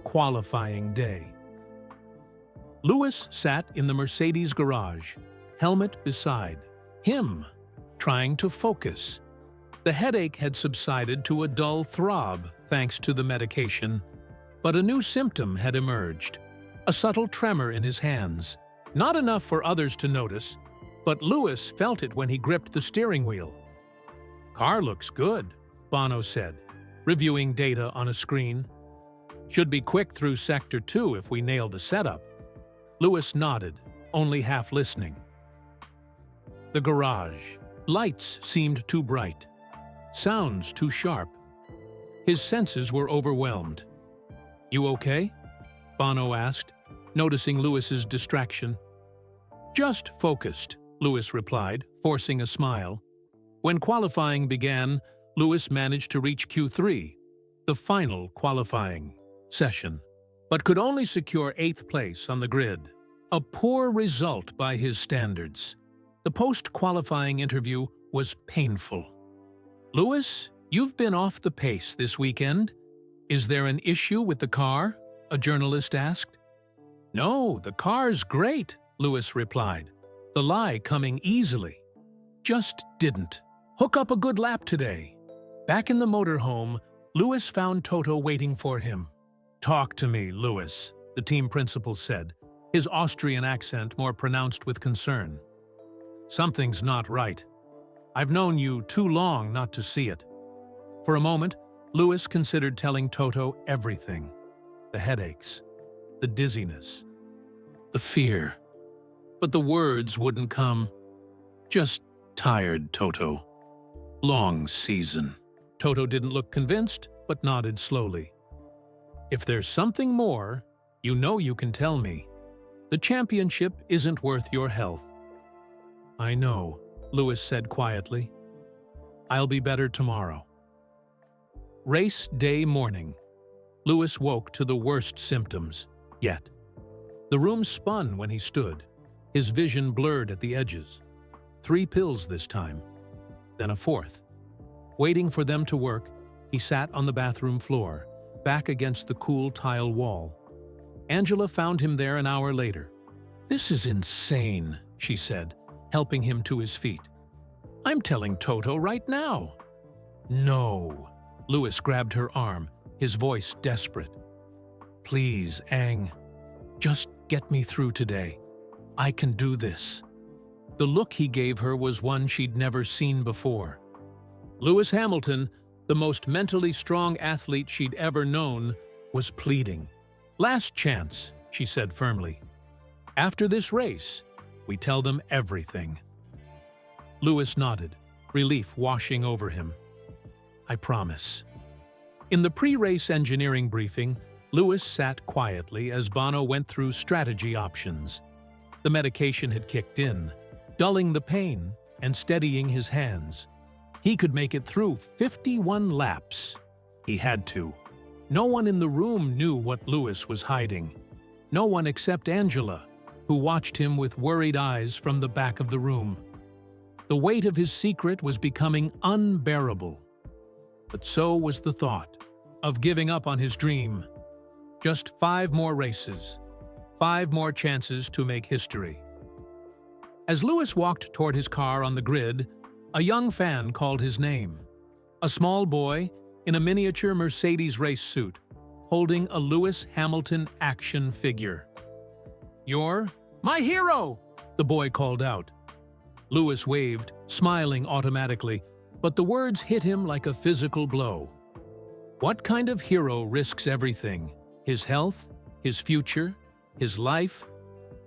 Qualifying day. Lewis sat in the Mercedes garage, helmet beside him, trying to focus. The headache had subsided to a dull throb thanks to the medication, but a new symptom had emerged, a subtle tremor in his hands. Not enough for others to notice, but Lewis felt it when he gripped the steering wheel. "Car looks good," Bono said, reviewing data on a screen. "Should be quick through Sector 2 if we nail the setup." Lewis nodded, only half listening. The garage. Lights seemed too bright. Sounds too sharp. His senses were overwhelmed. "You okay?" Bono asked, noticing Lewis's distraction. "Just focused," Lewis replied, forcing a smile. When qualifying began, Lewis managed to reach Q3, the final qualifying session, but could only secure 8th place on the grid. A poor result by his standards. The post-qualifying interview was painful. "Lewis, you've been off the pace this weekend. Is there an issue with the car?" a journalist asked. "No, the car's great," Lewis replied, the lie coming easily. "Just didn't hook up a good lap today." Back in the motorhome, Lewis found Toto waiting for him. "Talk to me, Lewis," the team principal said, his Austrian accent more pronounced with concern. "Something's not right. I've known you too long not to see it." For a moment, Lewis considered telling Toto everything. The headaches, the dizziness, the fear. But the words wouldn't come. "Just tired, Toto. Long season." Toto didn't look convinced, but nodded slowly. "If there's something more, you know you can tell me. The championship isn't worth your health." "I know," Lewis said quietly. "I'll be better tomorrow." Race day morning. Lewis woke to the worst symptoms yet. The room spun when he stood, his vision blurred at the edges. 3 pills this time, then a fourth. Waiting for them to work, he sat on the bathroom floor, back against the cool tile wall. Angela found him there an hour later. "This is insane," she said, helping him to his feet. "I'm telling Toto right now." "No." Louis grabbed her arm, his voice desperate. "Please, Ang. Just get me through today. I can do this." The look he gave her was one she'd never seen before. Lewis Hamilton, the most mentally strong athlete she'd ever known, was pleading. "Last chance," she said firmly. "After this race, we tell them everything." Lewis nodded, relief washing over him. "I promise." In the pre-race engineering briefing, Lewis sat quietly as Bono went through strategy options. The medication had kicked in, dulling the pain and steadying his hands. He could make it through 51 laps. He had to. No one in the room knew what Lewis was hiding. No one except Angela, who watched him with worried eyes from the back of the room. The weight of his secret was becoming unbearable. But so was the thought of giving up on his dream. Just 5 more races, 5 more chances to make history. As Lewis walked toward his car on the grid, a young fan called his name. A small boy in a miniature Mercedes race suit, holding a Lewis Hamilton action figure. "You're my hero!" the boy called out. Lewis waved, smiling automatically, but the words hit him like a physical blow. What kind of hero risks everything, his health, his future, his life,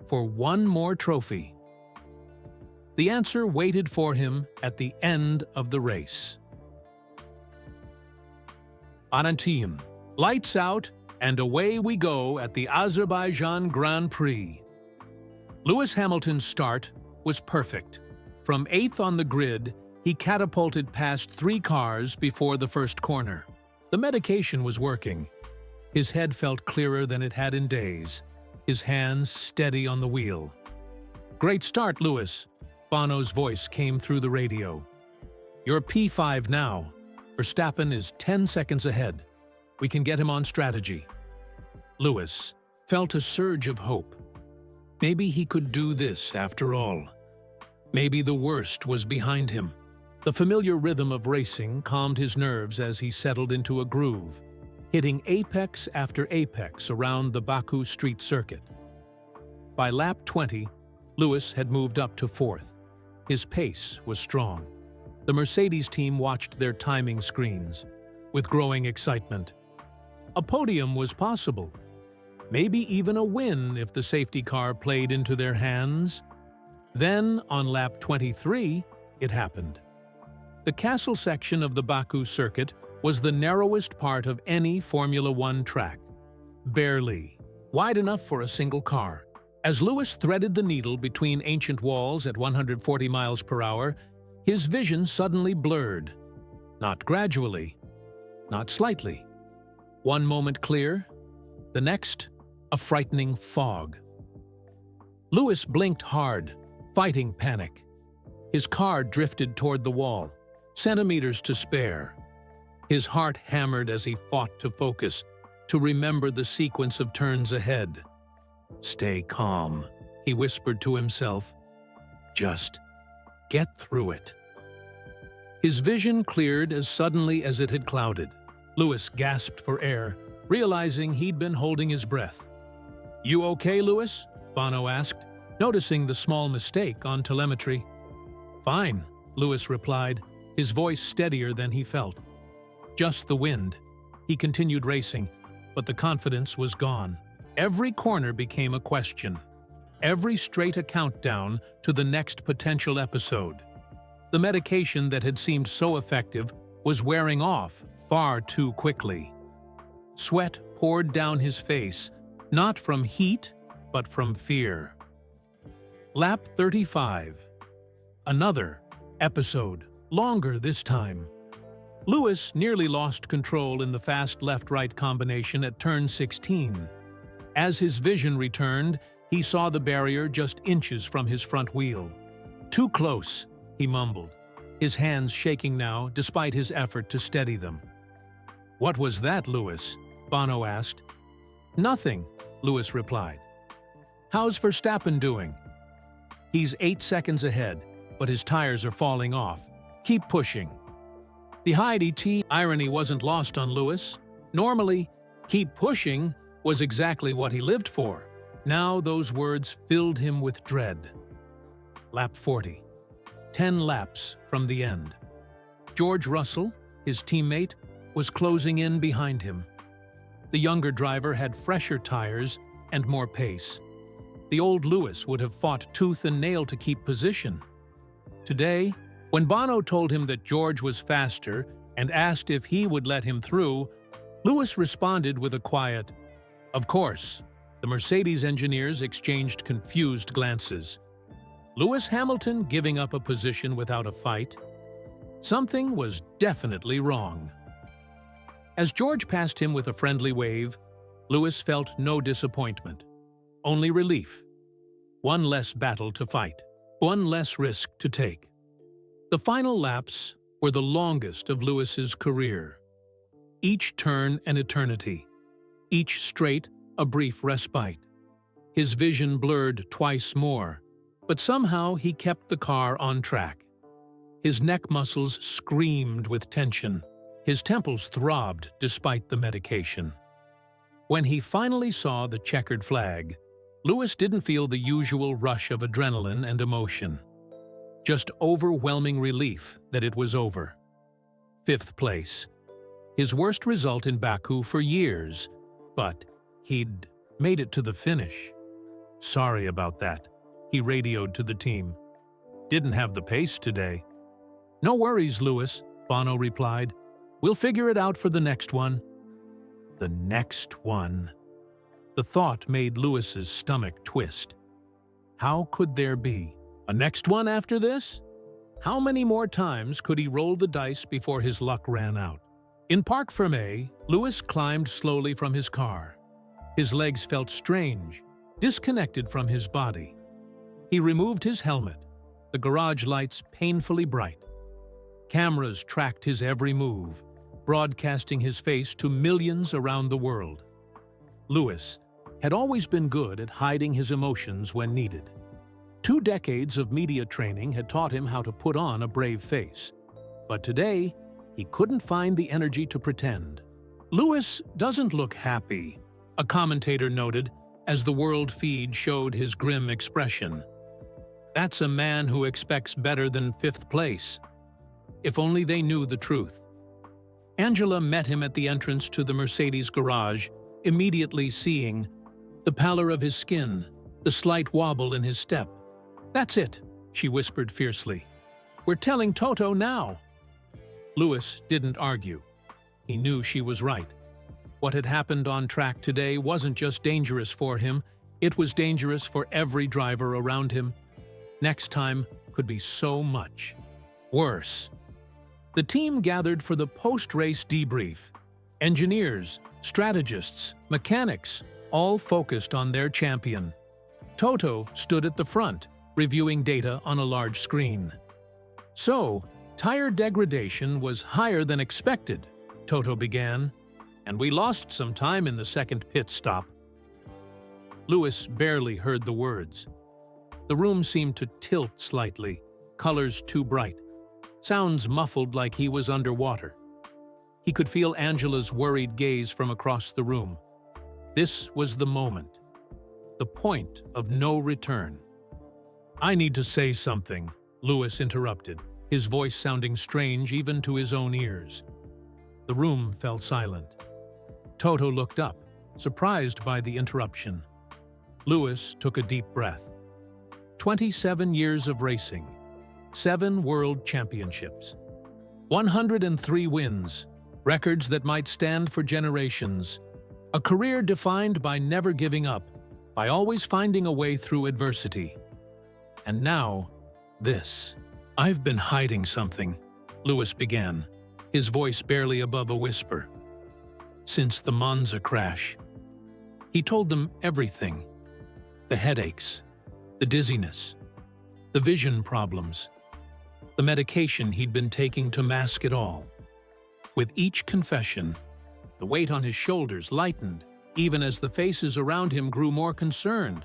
for one more trophy? The answer waited for him at the end of the race. Anantiem, lights out, and away we go at the Azerbaijan Grand Prix. Lewis Hamilton's start was perfect. From 8th on the grid, he catapulted past 3 cars before the first corner. The medication was working. His head felt clearer than it had in days, his hands steady on the wheel. "Great start, Lewis," Bono's voice came through the radio. "You're P5 now. Verstappen is 10 seconds ahead. We can get him on strategy." Lewis felt a surge of hope. Maybe he could do this after all. Maybe the worst was behind him. The familiar rhythm of racing calmed his nerves as he settled into a groove, hitting apex after apex around the Baku street circuit. By lap 20, Lewis had moved up to 4th. His pace was strong. The Mercedes team watched their timing screens, with growing excitement. A podium was possible. Maybe even a win if the safety car played into their hands. Then, on lap 23, it happened. The castle section of the Baku circuit was the narrowest part of any Formula One track. Barely wide enough for a single car. As Lewis threaded the needle between ancient walls at 140 miles per hour, his vision suddenly blurred. Not gradually, not slightly. One moment clear, the next, a frightening fog. Lewis blinked hard, fighting panic. His car drifted toward the wall, centimeters to spare. His heart hammered as he fought to focus, to remember the sequence of turns ahead. "Stay calm," he whispered to himself. "Just get through it." His vision cleared as suddenly as it had clouded. Lewis gasped for air, realizing he'd been holding his breath. "You okay, Lewis?" Bono asked, noticing the small mistake on telemetry. "Fine," Lewis replied, his voice steadier than he felt. "Just the wind." He continued racing, but the confidence was gone. Every corner became a question. Every straight a countdown to the next potential episode. The medication that had seemed so effective was wearing off far too quickly. Sweat poured down his face, not from heat, but from fear. Lap 35. Another episode, longer this time. Lewis nearly lost control in the fast left-right combination at turn 16. As his vision returned, he saw the barrier just inches from his front wheel. "Too close," he mumbled. his hands shaking now despite his effort to steady them. "What was that, Lewis?" Bono asked. "Nothing," Lewis replied. "How's Verstappen doing?" "He's 8 seconds ahead, but his tires are falling off. Keep pushing." The high-DT irony wasn't lost on Lewis. Normally, "keep pushing" was exactly what he lived for. Now those words filled him with dread. Lap 40. 10 laps from the end. George Russell, his teammate, was closing in behind him. The younger driver had fresher tires and more pace. The old Lewis would have fought tooth and nail to keep position. Today, when Bono told him that George was faster and asked if he would let him through, Lewis responded with a quiet, "Of course." The Mercedes engineers exchanged confused glances. Lewis Hamilton giving up a position without a fight? Something was definitely wrong. As George passed him with a friendly wave, Lewis felt no disappointment, only relief. One less battle to fight, one less risk to take. The final laps were the longest of Lewis's career. Each turn an eternity, each straight a brief respite. His vision blurred twice more, but somehow he kept the car on track. His neck muscles screamed with tension. His temples throbbed despite the medication. When he finally saw the checkered flag, Lewis didn't feel the usual rush of adrenaline and emotion. Just overwhelming relief that it was over. 5th place. His worst result in Baku for years, but he'd made it to the finish. "Sorry about that," he radioed to the team. "Didn't have the pace today." "No worries, Lewis," Bono replied. "We'll figure it out for the next one." The next one. The thought made Lewis's stomach twist. How could there be a next one after this? How many more times could he roll the dice before his luck ran out? In Parc Fermé, Lewis climbed slowly from his car. His legs felt strange, disconnected from his body. He removed his helmet, the garage lights painfully bright. Cameras tracked his every move, broadcasting his face to millions around the world. Lewis had always been good at hiding his emotions when needed. 2 decades of media training had taught him how to put on a brave face. But today, he couldn't find the energy to pretend. "Lewis doesn't look happy," a commentator noted as the world feed showed his grim expression. "That's a man who expects better than 5th place." If only they knew the truth. Angela met him at the entrance to the Mercedes garage, immediately seeing the pallor of his skin, the slight wobble in his step. "That's it," she whispered fiercely. "We're telling Toto now." Lewis didn't argue. He knew she was right. What had happened on track today wasn't just dangerous for him, it was dangerous for every driver around him. Next time could be so much worse. The team gathered for the post-race debrief. Engineers, strategists, mechanics, all focused on their champion. Toto stood at the front, reviewing data on a large screen. "So, tire degradation was higher than expected," Toto began, "and we lost some time in the second pit stop." Lewis barely heard the words. The room seemed to tilt slightly, colors too bright, sounds muffled like he was underwater. He could feel Angela's worried gaze from across the room. This was the moment, the point of no return. "I need to say something," Lewis interrupted, his voice sounding strange even to his own ears. The room fell silent. Toto looked up, surprised by the interruption. Lewis took a deep breath. 27 years of racing, 7 world championships, 103 wins, records that might stand for generations, a career defined by never giving up, by always finding a way through adversity. And now, this. "I've been hiding something," Lewis began, his voice barely above a whisper. "Since the Monza crash." He told them everything. The headaches, the dizziness, the vision problems, the medication he'd been taking to mask it all. With each confession, the weight on his shoulders lightened, even as the faces around him grew more concerned.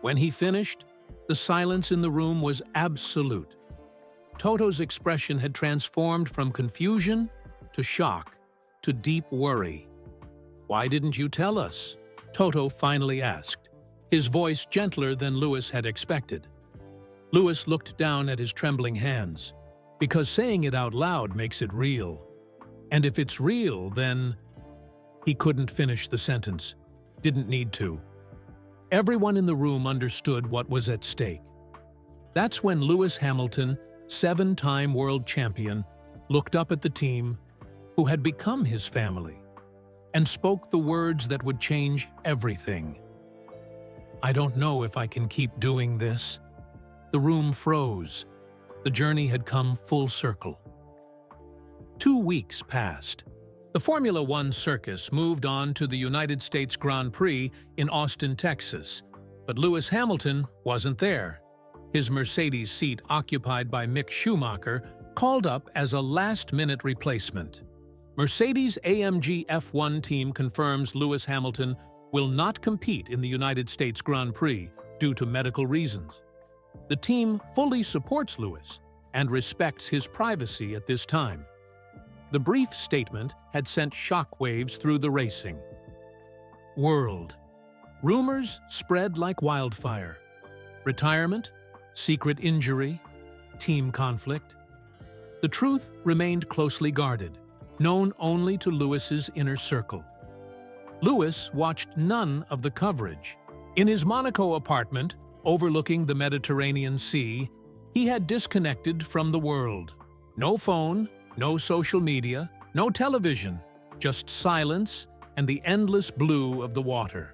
When he finished, the silence in the room was absolute. Toto's expression had transformed from confusion to shock to deep worry. "Why didn't you tell us?" Toto finally asked, his voice gentler than Lewis had expected. Lewis looked down at his trembling hands. "Because saying it out loud makes it real. And if it's real, then—" He couldn't finish the sentence. Didn't need to. Everyone in the room understood what was at stake. That's when Lewis Hamilton, 7-time world champion, looked up at the team, who had become his family, and spoke the words that would change everything. "I don't know if I can keep doing this." The room froze. The journey had come full circle. 2 weeks passed. The Formula One circus moved on to the United States Grand Prix in Austin, Texas, but Lewis Hamilton wasn't there. His Mercedes seat, occupied by Mick Schumacher, called up as a last-minute replacement. Mercedes-AMG F1 team confirms Lewis Hamilton will not compete in the United States Grand Prix due to medical reasons. The team fully supports Lewis and respects his privacy at this time. The brief statement had sent shockwaves through the racing world. Rumors spread like wildfire. Retirement, secret injury, team conflict. The truth remained closely guarded, known only to Lewis's inner circle. Lewis watched none of the coverage. In his Monaco apartment, overlooking the Mediterranean Sea, he had disconnected from the world. No phone, no social media, no television, just silence and the endless blue of the water.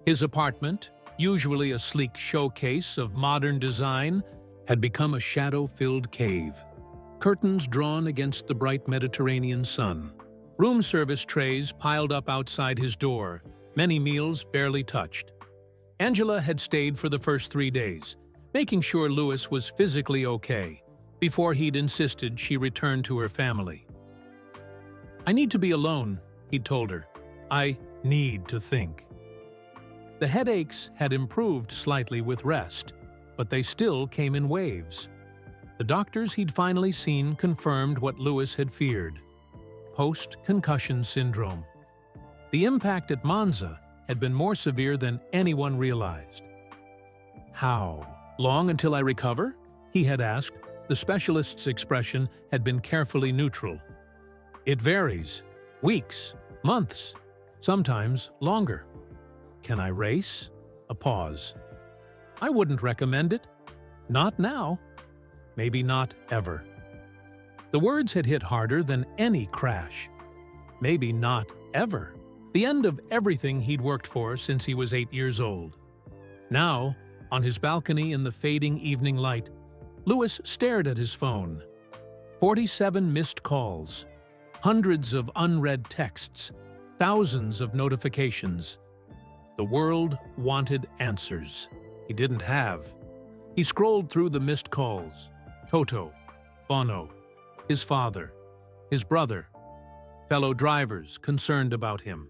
His apartment, usually a sleek showcase of modern design, had become a shadow-filled cave. Curtains drawn against the bright Mediterranean sun. Room service trays piled up outside his door, many meals barely touched. Angela had stayed for the first 3 days, making sure Lewis was physically okay, before he'd insisted she return to her family. "I need to be alone," he'd told her. "I need to think." The headaches had improved slightly with rest, but they still came in waves. The doctors he'd finally seen confirmed what Lewis had feared: post-concussion syndrome. The impact at Monza had been more severe than anyone realized. "How long until I recover?" he had asked. The specialist's expression had been carefully neutral. "It varies. Weeks, months, sometimes longer." "Can I race?" A pause. "I wouldn't recommend it. Not now. Maybe not ever." The words had hit harder than any crash. Maybe not ever. The end of everything he'd worked for since he was 8 years old. Now, on his balcony in the fading evening light, Lewis stared at his phone. 47 missed calls, hundreds of unread texts, thousands of notifications. The world wanted answers. He didn't have. He scrolled through the missed calls. Toto, Bono, his father, his brother, fellow drivers concerned about him.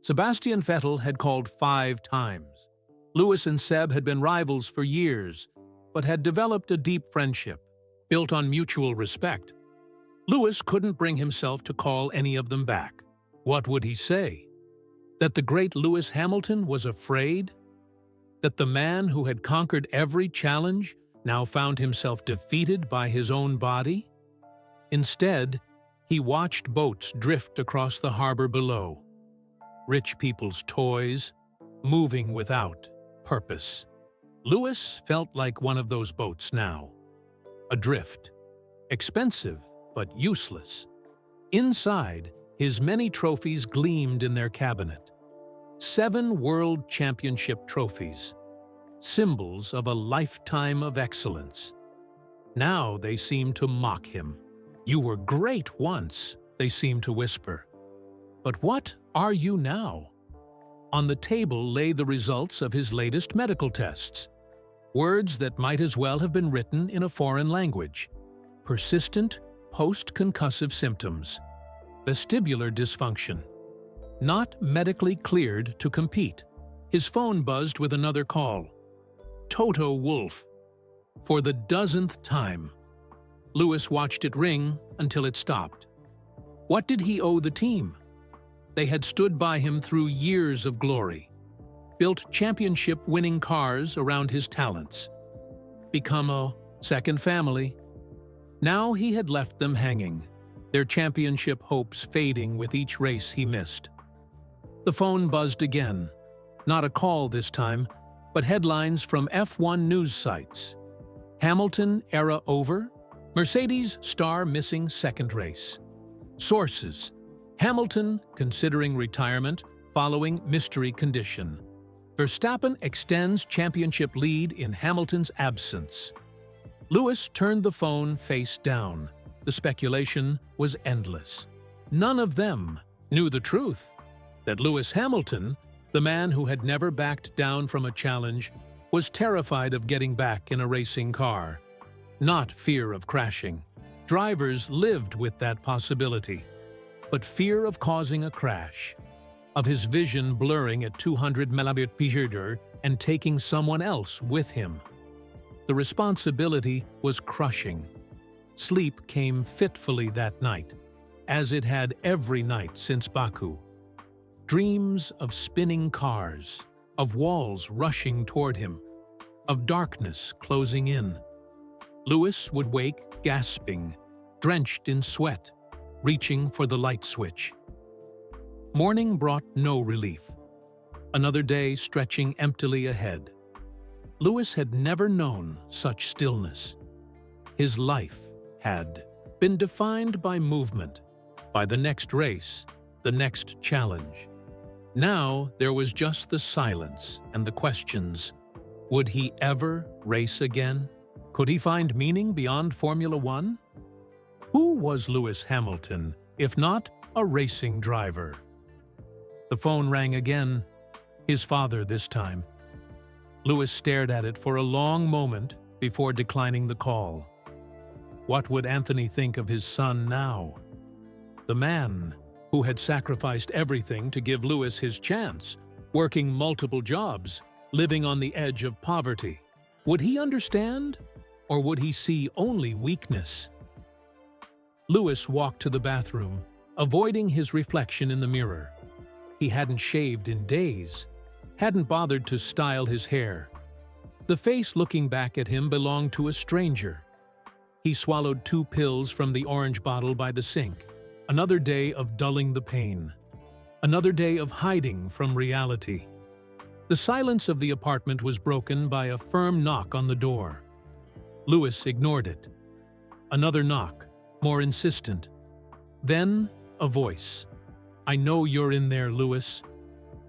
Sebastian Vettel had called 5 times. Lewis and Seb had been rivals for years, but had developed a deep friendship, built on mutual respect. Lewis couldn't bring himself to call any of them back. What would he say? That the great Lewis Hamilton was afraid? That the man who had conquered every challenge now found himself defeated by his own body? Instead, he watched boats drift across the harbor below. Rich people's toys, moving without purpose. Lewis felt like one of those boats now. Adrift. Expensive, but useless. Inside, his many trophies gleamed in their cabinet. 7 World Championship trophies. Symbols of a lifetime of excellence. Now they seemed to mock him. "You were great once," they seemed to whisper. "But what are you now?" On the table lay the results of his latest medical tests. Words that might as well have been written in a foreign language. persistent post-concussive symptoms, vestibular dysfunction. Not medically cleared to compete. His phone buzzed with another call. Toto Wolff. For the dozenth time. Lewis watched it ring until it stopped. What did he owe the team? They had stood by him through years of glory, built championship-winning cars around his talents, become a second family. Now he had left them hanging, their championship hopes fading with each race he missed. The phone buzzed again. Not a call this time, but headlines from F1 news sites. Hamilton era over? Mercedes star missing second race. Sources: Hamilton considering retirement following mystery condition. Verstappen extends championship lead in Hamilton's absence. Lewis turned the phone face down. The speculation was endless. None of them knew the truth, that Lewis Hamilton, the man who had never backed down from a challenge, was terrified of getting back in a racing car. Not fear of crashing. Drivers lived with that possibility. But fear of causing a crash, of his vision blurring at 200 km/h and taking someone else with him. The responsibility was crushing. Sleep came fitfully that night, as it had every night since Baku. Dreams of spinning cars, of walls rushing toward him, of darkness closing in. Lewis would wake gasping, drenched in sweat, reaching for the light switch. Morning brought no relief. Another day stretching emptily ahead. Lewis had never known such stillness. His life had been defined by movement, by the next race, the next challenge. Now there was just the silence and the questions. Would he ever race again? Could he find meaning beyond Formula One? Who was Lewis Hamilton, if not a racing driver? The phone rang again, his father this time. Lewis stared at it for a long moment before declining the call. What would Anthony think of his son now? The man who had sacrificed everything to give Lewis his chance, working multiple jobs, living on the edge of poverty. Would he understand, or would he see only weakness? Lewis walked to the bathroom, avoiding his reflection in the mirror. He hadn't shaved in days, hadn't bothered to style his hair. The face looking back at him belonged to a stranger. He swallowed 2 pills from the orange bottle by the sink. Another day of dulling the pain. Another day of hiding from reality. The silence of the apartment was broken by a firm knock on the door. Lewis ignored it. Another knock, more insistent. Then, a voice. "I know you're in there, Lewis.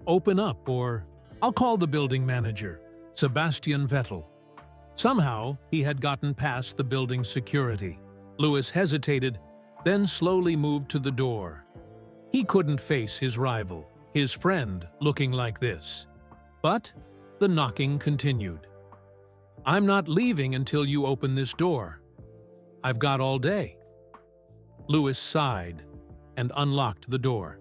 Open up, or I'll call the building manager, Sebastian Vettel." Somehow, he had gotten past the building security. Lewis hesitated, then slowly moved to the door. He couldn't face his rival, his friend, looking like this. But the knocking continued. "I'm not leaving until you open this door. I've got all day." Lewis sighed and unlocked the door.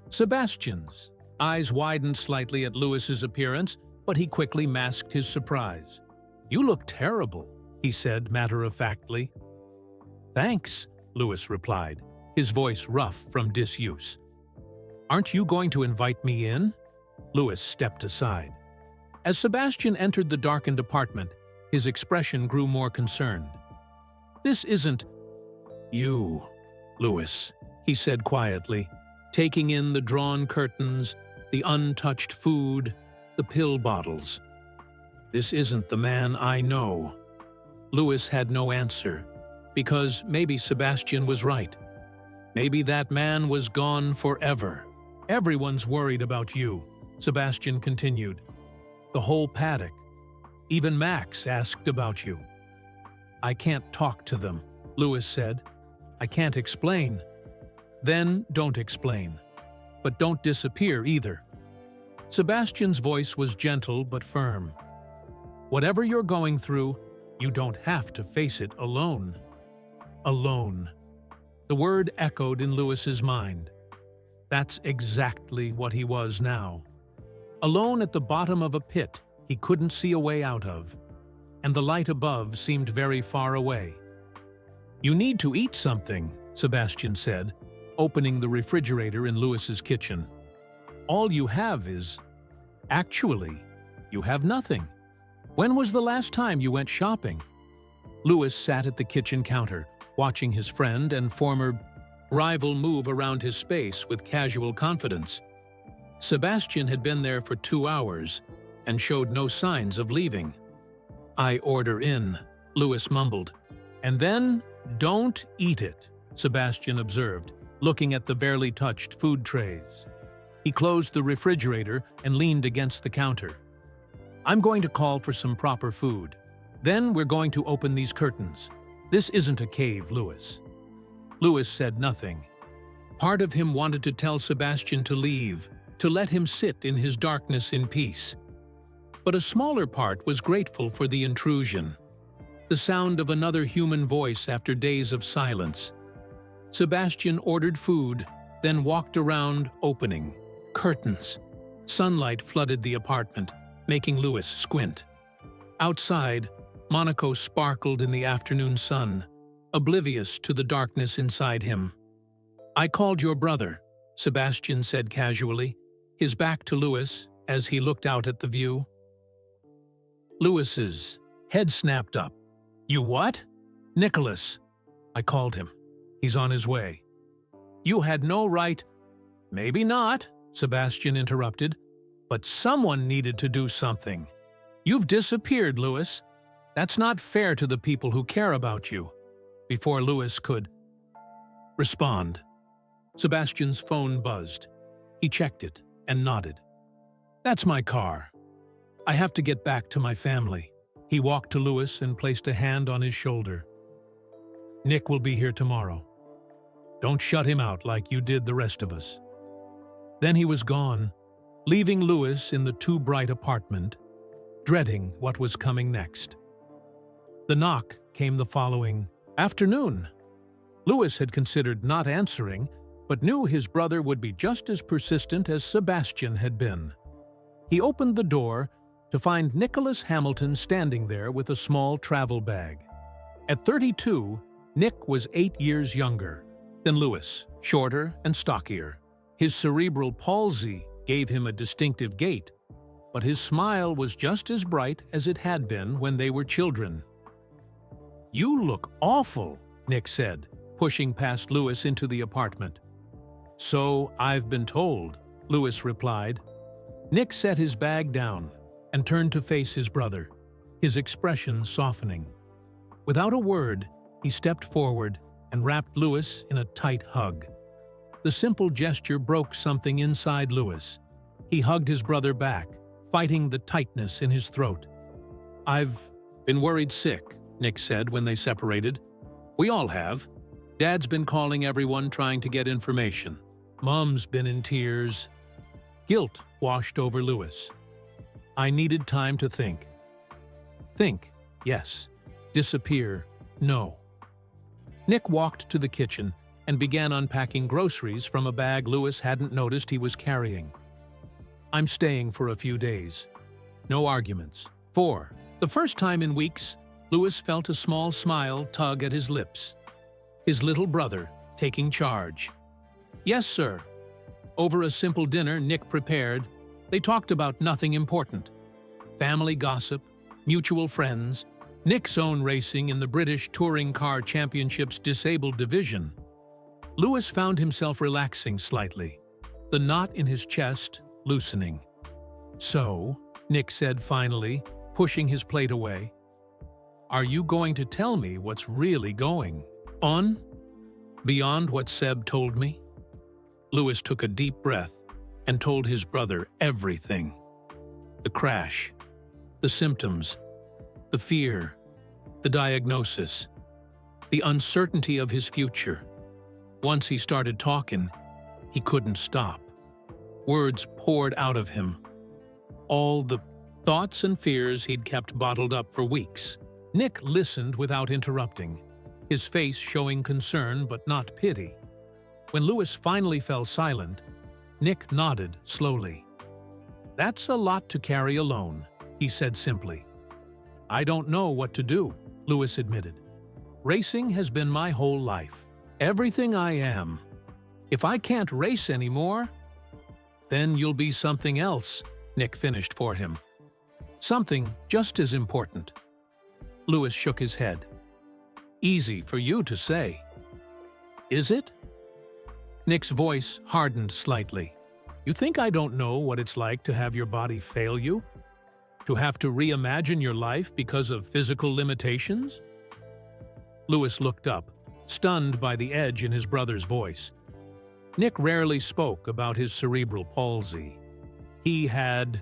Sebastian's eyes widened slightly at Lewis's appearance, but he quickly masked his surprise. "You look terrible," he said matter-of-factly. "Thanks," Lewis replied, his voice rough from disuse. "Aren't you going to invite me in?" Lewis stepped aside. As Sebastian entered the darkened apartment, his expression grew more concerned. "This isn't you, Lewis," he said quietly, taking in the drawn curtains, the untouched food, the pill bottles. "This isn't the man I know." Lewis had no answer, because maybe Sebastian was right. Maybe that man was gone forever. "Everyone's worried about you," Sebastian continued. "The whole paddock. Even Max asked about you." "I can't talk to them," Lewis said. "I can't explain." "Then don't explain. But don't disappear either." Sebastian's voice was gentle but firm. "Whatever you're going through, you don't have to face it alone." Alone. The word echoed in Lewis's mind. That's exactly what he was now. Alone at the bottom of a pit he couldn't see a way out of, and the light above seemed very far away. "You need to eat something," Sebastian said, opening the refrigerator in Lewis's kitchen. "All you have is... Actually, you have nothing. When was the last time you went shopping?" Lewis sat at the kitchen counter, watching his friend and former rival move around his space with casual confidence. Sebastian had been there for 2 hours and showed no signs of leaving. "I order in," Lewis mumbled. "And then, don't eat it," Sebastian observed, looking at the barely touched food trays. He closed the refrigerator and leaned against the counter. "I'm going to call for some proper food. Then we're going to open these curtains. This isn't a cave, Lewis." Lewis said nothing. Part of him wanted to tell Sebastian to leave, to let him sit in his darkness in peace. But a smaller part was grateful for the intrusion, the sound of another human voice after days of silence. Sebastian ordered food, then walked around, opening curtains. Sunlight flooded the apartment, making Lewis squint. Outside, Monaco sparkled in the afternoon sun, oblivious to the darkness inside him. "I called your brother," Sebastian said casually, his back to Lewis as he looked out at the view. Lewis's head snapped up. "You what?" "Nicholas. I called him. He's on his way." "You had no right—" "Maybe not," Sebastian interrupted, "but someone needed to do something. You've disappeared, Lewis. That's not fair to the people who care about you." Before Lewis could respond, Sebastian's phone buzzed. He checked it and nodded. "That's my car. I have to get back to my family." He walked to Lewis and placed a hand on his shoulder. "Nick will be here tomorrow. Don't shut him out like you did the rest of us." Then he was gone, leaving Lewis in the too bright apartment, dreading what was coming next. The knock came the following afternoon. Lewis had considered not answering, but knew his brother would be just as persistent as Sebastian had been. He opened the door to find Nicholas Hamilton standing there with a small travel bag. At 32, Nick was 8 years younger than Lewis, shorter and stockier. His cerebral palsy gave him a distinctive gait, but his smile was just as bright as it had been when they were children. "You look awful," Nick said, pushing past Lewis into the apartment. "So I've been told," Lewis replied. Nick set his bag down and turned to face his brother, his expression softening. Without a word, he stepped forward and wrapped Lewis in a tight hug. The simple gesture broke something inside Lewis. He hugged his brother back, fighting the tightness in his throat. "I've been worried sick," Nick said when they separated. "We all have. Dad's been calling everyone trying to get information. Mom's been in tears." Guilt washed over Lewis. "I needed time to think." Think, yes. Disappear, no. Nick walked to the kitchen and began unpacking groceries from a bag Lewis hadn't noticed he was carrying. "I'm staying for a few days." No arguments. For the first time in weeks, Lewis felt a small smile tug at his lips. His little brother taking charge. "Yes, sir." Over a simple dinner Nick prepared, they talked about nothing important. Family gossip, mutual friends, Nick's own racing in the British Touring Car Championship's disabled division. Lewis found himself relaxing slightly, the knot in his chest loosening. "So," Nick said finally, pushing his plate away, "are you going to tell me what's really going on? Beyond what Seb told me?" Lewis took a deep breath and told his brother everything. The crash, the symptoms, the fear, the diagnosis, the uncertainty of his future. Once he started talking, he couldn't stop. Words poured out of him. All the thoughts and fears he'd kept bottled up for weeks. Nick listened without interrupting, his face showing concern but not pity. When Lewis finally fell silent, Nick nodded slowly. "That's a lot to carry alone," he said simply. "I don't know what to do," Lewis admitted. "Racing has been my whole life, everything I am. If I can't race anymore, then you'll be something else," Nick finished for him. "Something just as important." Lewis shook his head. "Easy for you to say." "Is it?" Nick's voice hardened slightly. "You think I don't know what it's like to have your body fail you? To have to reimagine your life because of physical limitations?" Lewis looked up, stunned by the edge in his brother's voice. Nick rarely spoke about his cerebral palsy. He had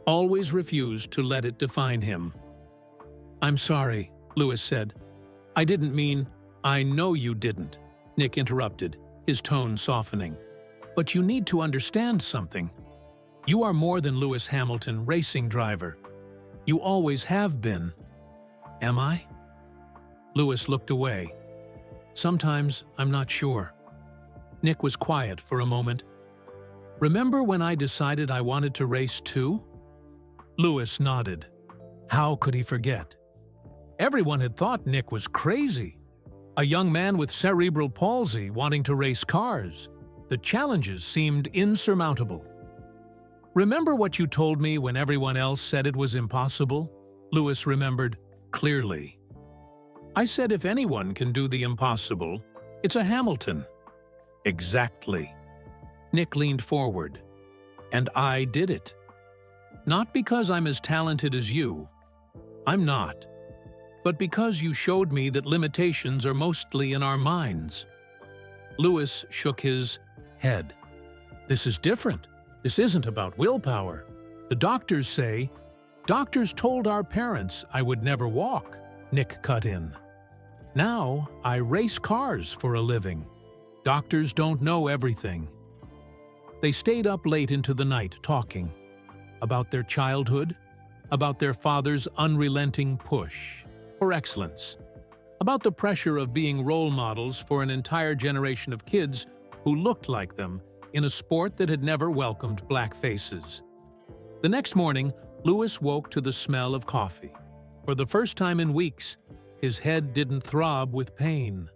always refused to let it define him. "I'm sorry," Lewis said. "I didn't mean—" "I know you didn't," Nick interrupted, his tone softening. "But you need to understand something. You are more than Lewis Hamilton, racing driver. You always have been." "Am I?" Lewis looked away. "Sometimes I'm not sure." Nick was quiet for a moment. "Remember when I decided I wanted to race too?" Lewis nodded. How could he forget? Everyone had thought Nick was crazy. A young man with cerebral palsy wanting to race cars. The challenges seemed insurmountable. "Remember what you told me when everyone else said it was impossible?" Lewis remembered clearly. "I said if anyone can do the impossible, it's a Hamilton." "Exactly." Nick leaned forward. "And I did it. Not because I'm as talented as you. I'm not. But because you showed me that limitations are mostly in our minds." Lewis shook his head. "This is different. This isn't about willpower. The doctors say—" "Doctors told our parents I would never walk," Nick cut in. "Now I race cars for a living. Doctors don't know everything." They stayed up late into the night talking about their childhood, about their father's unrelenting push for excellence, about the pressure of being role models for an entire generation of kids who looked like them in a sport that had never welcomed black faces. The next morning, Lewis woke to the smell of coffee. For the first time in weeks, his head didn't throb with pain.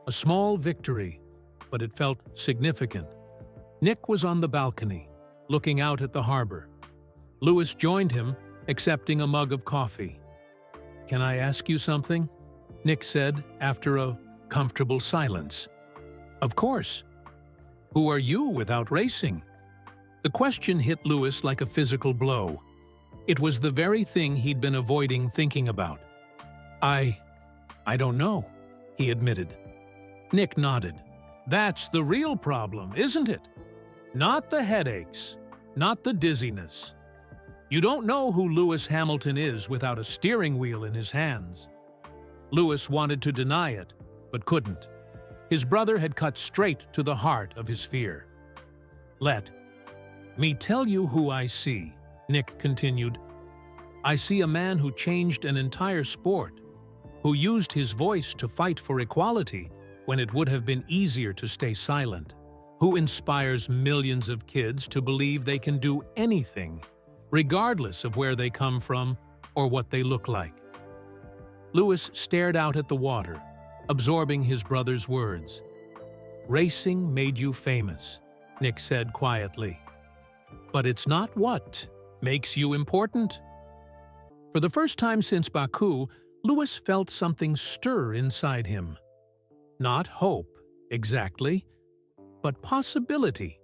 A small victory, but it felt significant. Nick was on the balcony, looking out at the harbor. Lewis joined him, accepting a mug of coffee. "Can I ask you something?" Nick said after a comfortable silence. "Of course. Who are you without racing?" The question hit Lewis like a physical blow. It was the very thing he'd been avoiding thinking about. I don't know," he admitted. Nick nodded. "That's the real problem, isn't it? Not the headaches, not the dizziness. You don't know who Lewis Hamilton is without a steering wheel in his hands." Lewis wanted to deny it, but couldn't. His brother had cut straight to the heart of his fear. "Let me tell you who I see," Nick continued. "I see a man who changed an entire sport, who used his voice to fight for equality when it would have been easier to stay silent, who inspires millions of kids to believe they can do anything, regardless of where they come from or what they look like." Lewis stared out at the water, absorbing his brother's words. "Racing made you famous," Nick said quietly. "But it's not what makes you important." For the first time since Baku, Lewis felt something stir inside him. Not hope, exactly, but possibility.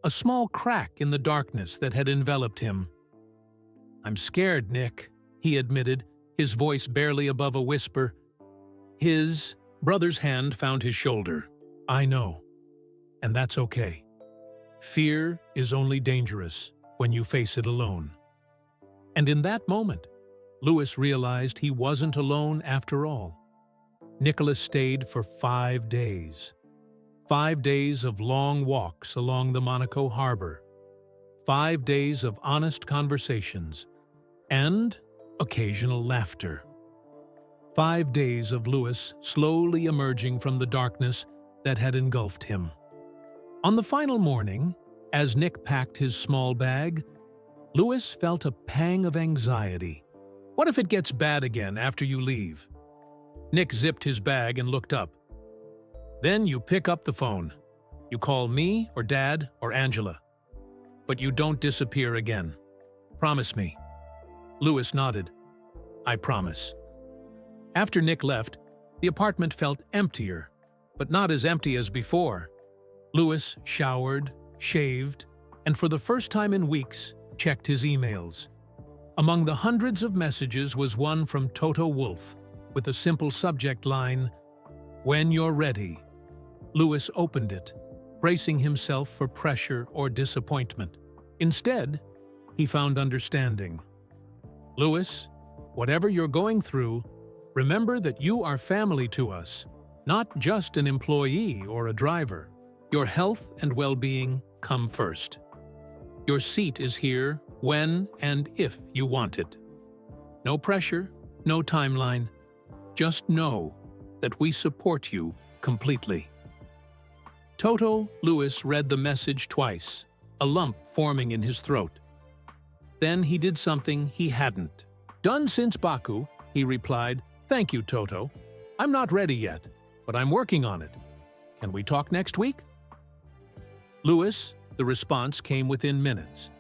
A small crack in the darkness that had enveloped him. "I'm scared, Nick," he admitted, his voice barely above a whisper. His brother's hand found his shoulder. "I know, and that's okay. Fear is only dangerous when you face it alone." And in that moment, Lewis realized he wasn't alone after all. Nicholas stayed for 5 days. 5 days of long walks along the Monaco harbor. 5 days of honest conversations and occasional laughter. 5 days of Louis slowly emerging from the darkness that had engulfed him. On the final morning, as Nick packed his small bag, Louis felt a pang of anxiety. What if it gets bad again after you leave? Nick zipped his bag and looked up. Then you pick up the phone. You call me or Dad or Angela. But you don't disappear again. Promise me. Louis nodded. I promise. After Nick left, the apartment felt emptier, but not as empty as before. Louis showered, shaved, and for the first time in weeks, checked his emails. Among the hundreds of messages was one from Toto Wolff, with a simple subject line, "When you're ready." Louis opened it, bracing himself for pressure or disappointment. Instead, he found understanding. Louis, whatever you're going through, remember that you are family to us, not just an employee or a driver. Your health and well-being come first. Your seat is here when and if you want it. No pressure, no timeline. Just know that we support you completely. Toto Louis read the message twice, a lump forming in his throat. Then he did something he hadn't done since Baku. He replied, "Thank you, Toto. I'm not ready yet, but I'm working on it. Can we talk next week?" Louis, the response came within minutes.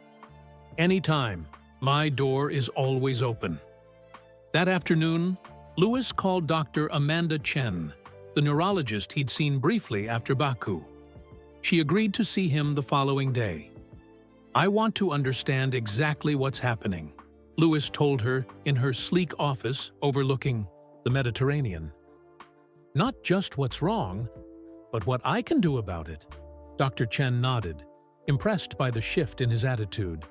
"Anytime. My door is always open." That afternoon, Louis called Dr. Amanda Chen, the neurologist he'd seen briefly after Baku. She agreed to see him the following day. "I want to understand exactly what's happening," Louis told her in her sleek office overlooking the Mediterranean. "Not just what's wrong, but what I can do about it." Dr. Chen nodded, impressed by the shift in his attitude.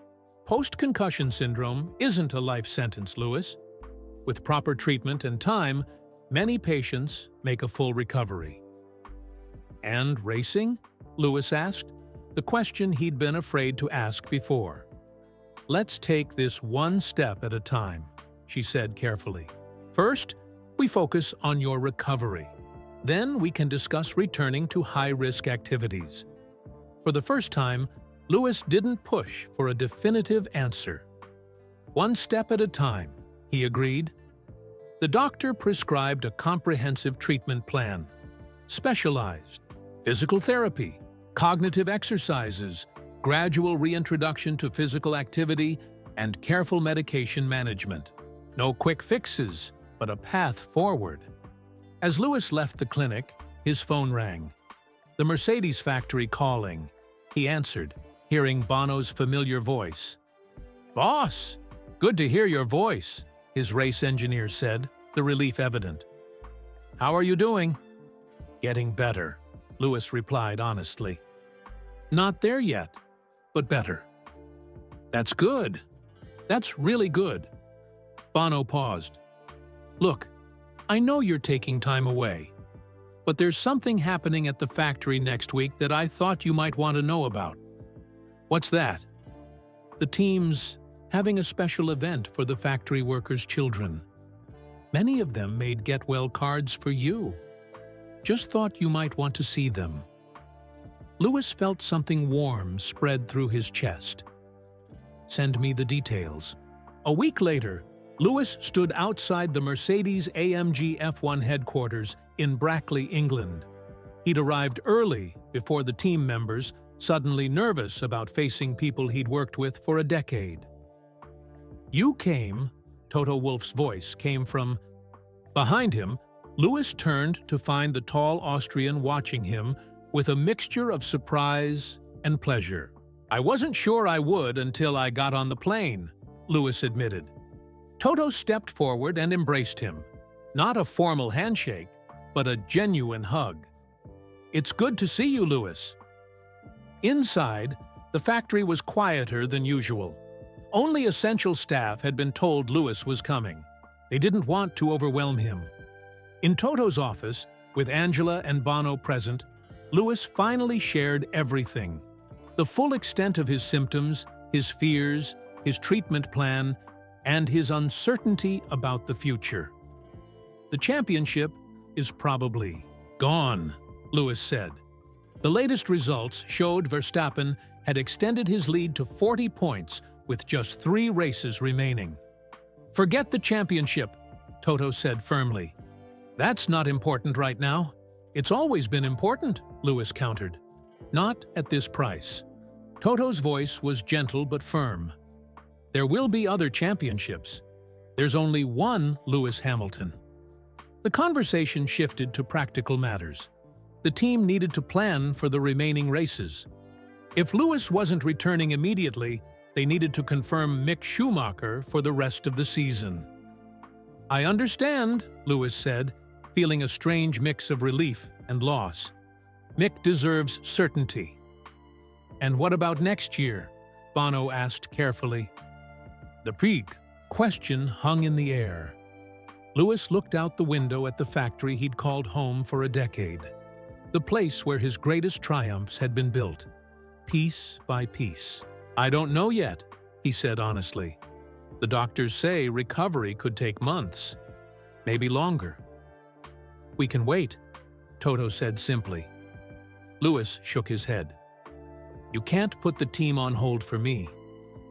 Post-concussion syndrome isn't a life sentence, Louis. With proper treatment and time, many patients make a full recovery. "And racing?" Louis asked, the question he'd been afraid to ask before. "Let's take this one step at a time," she said carefully. "First, we focus on your recovery. Then we can discuss returning to high-risk activities." For the first time, Louis didn't push for a definitive answer. "One step at a time," he agreed. The doctor prescribed a comprehensive treatment plan. Specialized physical therapy, cognitive exercises, gradual reintroduction to physical activity, and careful medication management. No quick fixes, but a path forward. As Louis left the clinic, his phone rang. The Mercedes factory calling. He answered, hearing Bono's familiar voice. "Boss, good to hear your voice," his race engineer said, the relief evident. "How are you doing?" "Getting better," Louis replied honestly. "Not there yet, but better." "That's good. That's really good." Bono paused. "Look, I know you're taking time away, but there's something happening at the factory next week that I thought you might want to know about." "What's that?" "The team's having a special event for the factory workers' children. Many of them made get-well cards for you. Just thought you might want to see them." Louis felt something warm spread through his chest. "Send me the details." A week later, Louis stood outside the Mercedes-AMG F1 headquarters in Brackley, England. He'd arrived early before the team members, suddenly nervous about facing people he'd worked with for a decade. "You came," Toto Wolff's voice came from behind him. Louis turned to find the tall Austrian watching him with a mixture of surprise and pleasure. "I wasn't sure I would until I got on the plane," Louis admitted. Toto stepped forward and embraced him. Not a formal handshake, but a genuine hug. "It's good to see you, Louis." Inside, the factory was quieter than usual. Only essential staff had been told Louis was coming. They didn't want to overwhelm him. In Toto's office, with Angela and Bono present, Louis finally shared everything. The full extent of his symptoms, his fears, his treatment plan, and his uncertainty about the future. The championship is probably gone, Lewis said. The latest results showed Verstappen had extended his lead to 40 points with just 3 races remaining. Forget the championship, Toto said firmly. That's not important right now. It's always been important, Lewis countered. Not at this price. Toto's voice was gentle but firm. There will be other championships. There's only one Lewis Hamilton. The conversation shifted to practical matters. The team needed to plan for the remaining races. If Lewis wasn't returning immediately, they needed to confirm Mick Schumacher for the rest of the season. I understand, Lewis said, feeling a strange mix of relief and loss. Mick deserves certainty. And what about next year? Bono asked carefully. The question hung in the air. Lewis looked out the window at the factory he'd called home for a decade. The place where his greatest triumphs had been built, piece by piece. I don't know yet, he said honestly. The doctors say recovery could take months, maybe longer. We can wait, Toto said simply. Lewis shook his head. You can't put the team on hold for me.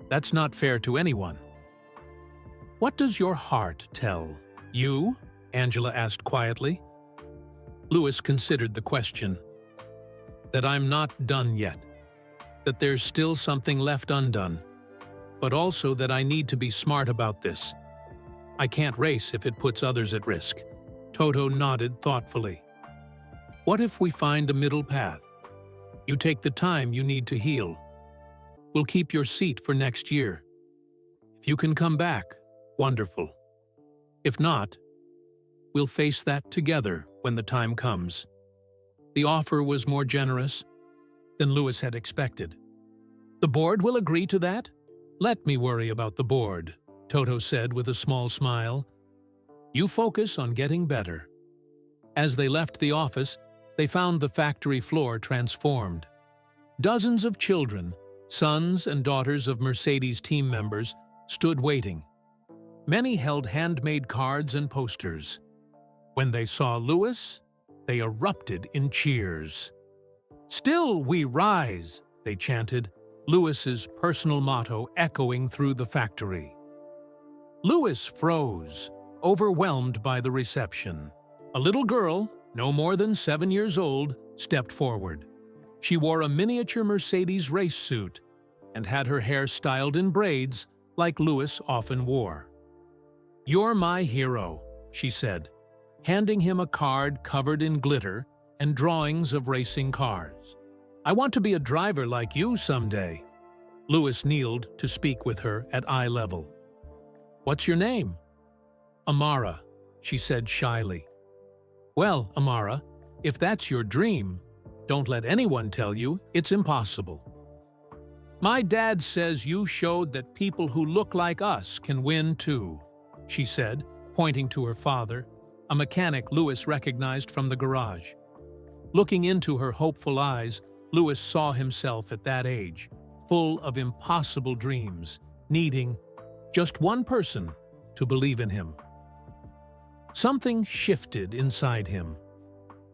That's not fair to anyone. What does your heart tell you? Angela asked quietly. Lewis considered the question. That I'm not done yet. That there's still something left undone. But also that I need to be smart about this. I can't race if it puts others at risk. Toto nodded thoughtfully. What if we find a middle path? You take the time you need to heal. We'll keep your seat for next year. If you can come back, wonderful. If not, we'll face that together when the time comes. The offer was more generous than Lewis had expected. The board will agree to that? Let me worry about the board, Toto said with a small smile. You focus on getting better. As they left the office, they found the factory floor transformed. Dozens of children, sons and daughters of Mercedes team members, stood waiting. Many held handmade cards and posters. When they saw Lewis, they erupted in cheers. Still we rise, they chanted, Lewis's personal motto echoing through the factory. Lewis froze, overwhelmed by the reception. A little girl, no more than 7 years old, stepped forward. She wore a miniature Mercedes race suit and had her hair styled in braids like Lewis often wore. You're my hero, she said, handing him a card covered in glitter and drawings of racing cars. I want to be a driver like you someday. Lewis kneeled to speak with her at eye level. What's your name? Amara, she said shyly. Well, Amara, if that's your dream, don't let anyone tell you it's impossible. My dad says you showed that people who look like us can win too, she said, pointing to her father, a mechanic Lewis recognized from the garage. Looking into her hopeful eyes, Lewis saw himself at that age, full of impossible dreams, needing just one person to believe in him. Something shifted inside him,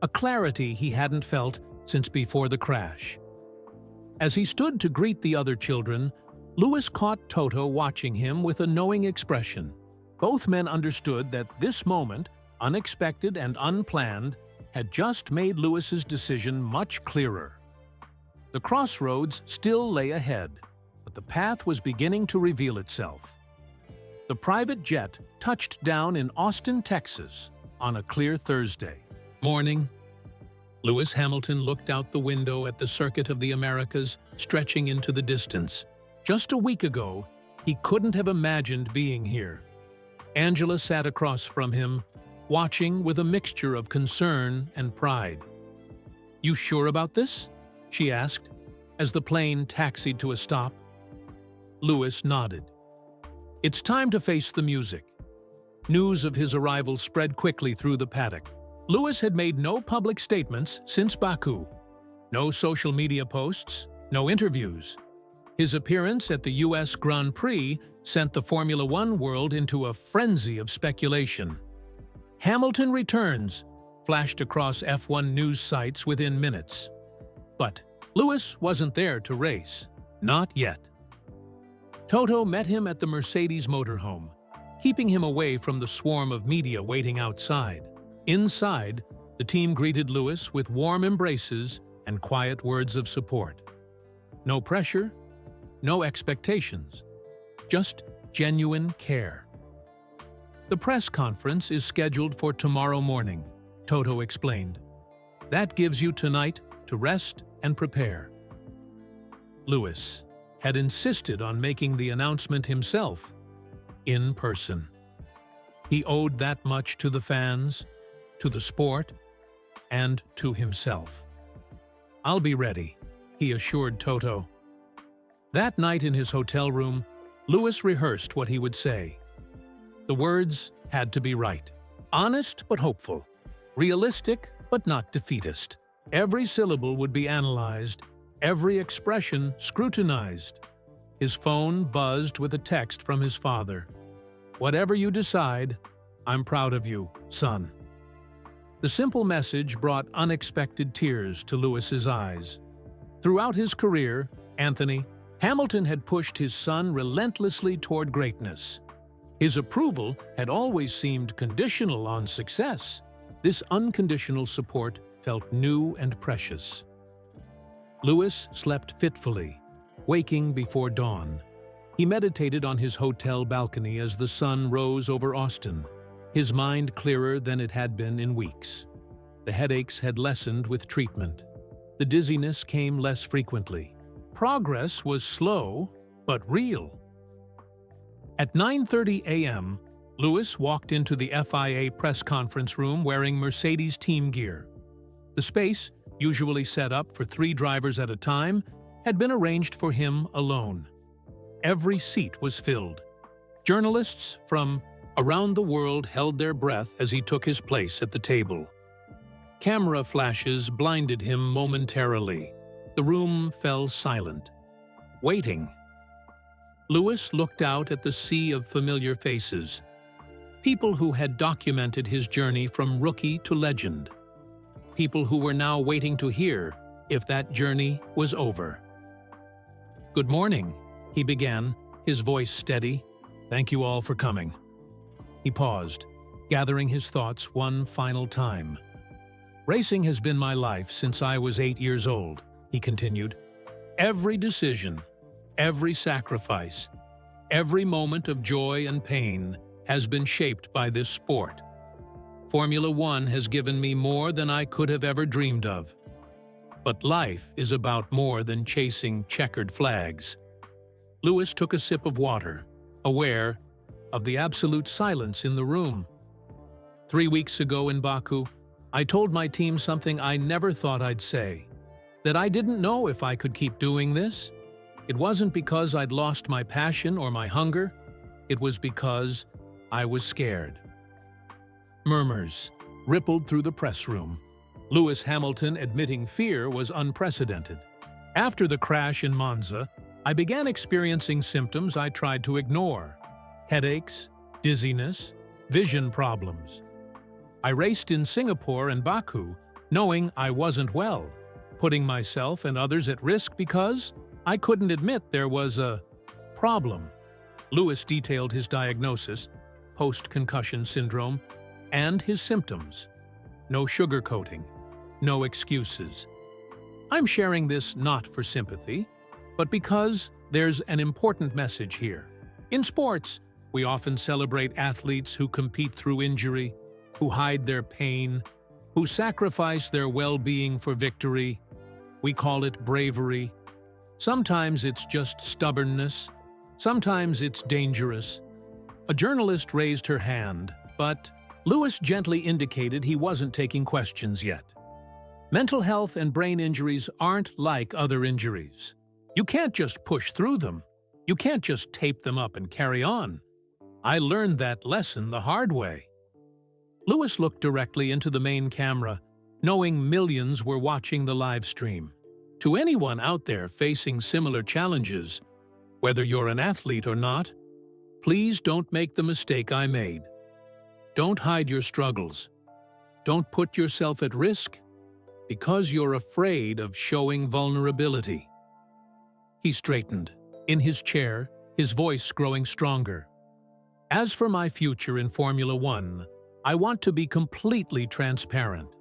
a clarity he hadn't felt since before the crash. As he stood to greet the other children, Lewis caught Toto watching him with a knowing expression. Both men understood that this moment, unexpected and unplanned, had just made Lewis's decision much clearer. The crossroads still lay ahead, but the path was beginning to reveal itself. The private jet touched down in Austin, Texas, on a clear Thursday morning. Lewis Hamilton looked out the window at the Circuit of the Americas stretching into the distance. Just a week ago, he couldn't have imagined being here. Angela sat across from him, watching with a mixture of concern and pride. You sure about this? She asked, as the plane taxied to a stop. Lewis nodded. It's time to face the music. News of his arrival spread quickly through the paddock. Lewis had made no public statements since Baku. No social media posts, no interviews. His appearance at the U.S. Grand Prix sent the Formula One world into a frenzy of speculation. "Hamilton returns," flashed across F1 news sites within minutes. But Lewis wasn't there to race. Not yet. Toto met him at the Mercedes motorhome, keeping him away from the swarm of media waiting outside. Inside, the team greeted Lewis with warm embraces and quiet words of support. No pressure, no expectations, just genuine care. "The press conference is scheduled for tomorrow morning," Toto explained. "That gives you tonight to rest and prepare." Lewis had insisted on making the announcement himself, in person. He owed that much to the fans, to the sport, and to himself. "I'll be ready," he assured Toto. That night in his hotel room, Lewis rehearsed what he would say. The words had to be right. Honest but hopeful. Realistic but not defeatist. Every syllable would be analyzed, every expression scrutinized. His phone buzzed with a text from his father. "Whatever you decide, I'm proud of you, son." The simple message brought unexpected tears to Lewis's eyes. Throughout his career, Hamilton had pushed his son relentlessly toward greatness. His approval had always seemed conditional on success. This unconditional support felt new and precious. Lewis slept fitfully, waking before dawn. He meditated on his hotel balcony as the sun rose over Austin, his mind clearer than it had been in weeks. The headaches had lessened with treatment. The dizziness came less frequently. Progress was slow, but real. At 9:30 a.m., Lewis walked into the FIA press conference room wearing Mercedes team gear. The space, usually set up for 3 drivers at a time, had been arranged for him alone. Every seat was filled. Journalists from around the world held their breath as he took his place at the table. Camera flashes blinded him momentarily. The room fell silent, waiting. Lewis looked out at the sea of familiar faces, people who had documented his journey from rookie to legend, people who were now waiting to hear if that journey was over. "Good morning," he began, his voice steady. "Thank you all for coming." He paused, gathering his thoughts one final time. "Racing has been my life since I was 8 years old," he continued. "Every decision, every sacrifice, every moment of joy and pain has been shaped by this sport. Formula One has given me more than I could have ever dreamed of. But life is about more than chasing checkered flags." Lewis took a sip of water, aware of the absolute silence in the room. 3 weeks ago in Baku, I told my team something I never thought I'd say, that I didn't know if I could keep doing this. It wasn't because I'd lost my passion or my hunger. It was because I was scared. Murmurs rippled through the press room. Lewis Hamilton admitting fear was unprecedented. "After the crash in Monza, I began experiencing symptoms I tried to ignore. Headaches, dizziness, vision problems. I raced in Singapore and Baku, knowing I wasn't well, putting myself and others at risk because I couldn't admit there was a problem." Lewis detailed his diagnosis, post-concussion syndrome, and his symptoms. No sugarcoating, no excuses. I'm sharing this not for sympathy, but because there's an important message here. In sports, we often celebrate athletes who compete through injury, who hide their pain, who sacrifice their well-being for victory. We call it bravery. Sometimes it's just stubbornness. Sometimes it's dangerous. A journalist raised her hand, but Lewis gently indicated he wasn't taking questions yet. Mental health and brain injuries aren't like other injuries. You can't just push through them. You can't just tape them up and carry on. I learned that lesson the hard way. Lewis looked directly into the main camera, knowing millions were watching the live stream. To anyone out there facing similar challenges, whether you're an athlete or not, please don't make the mistake I made. Don't hide your struggles. Don't put yourself at risk because you're afraid of showing vulnerability. He straightened, in his chair, his voice growing stronger. As for my future in Formula One, I want to be completely transparent.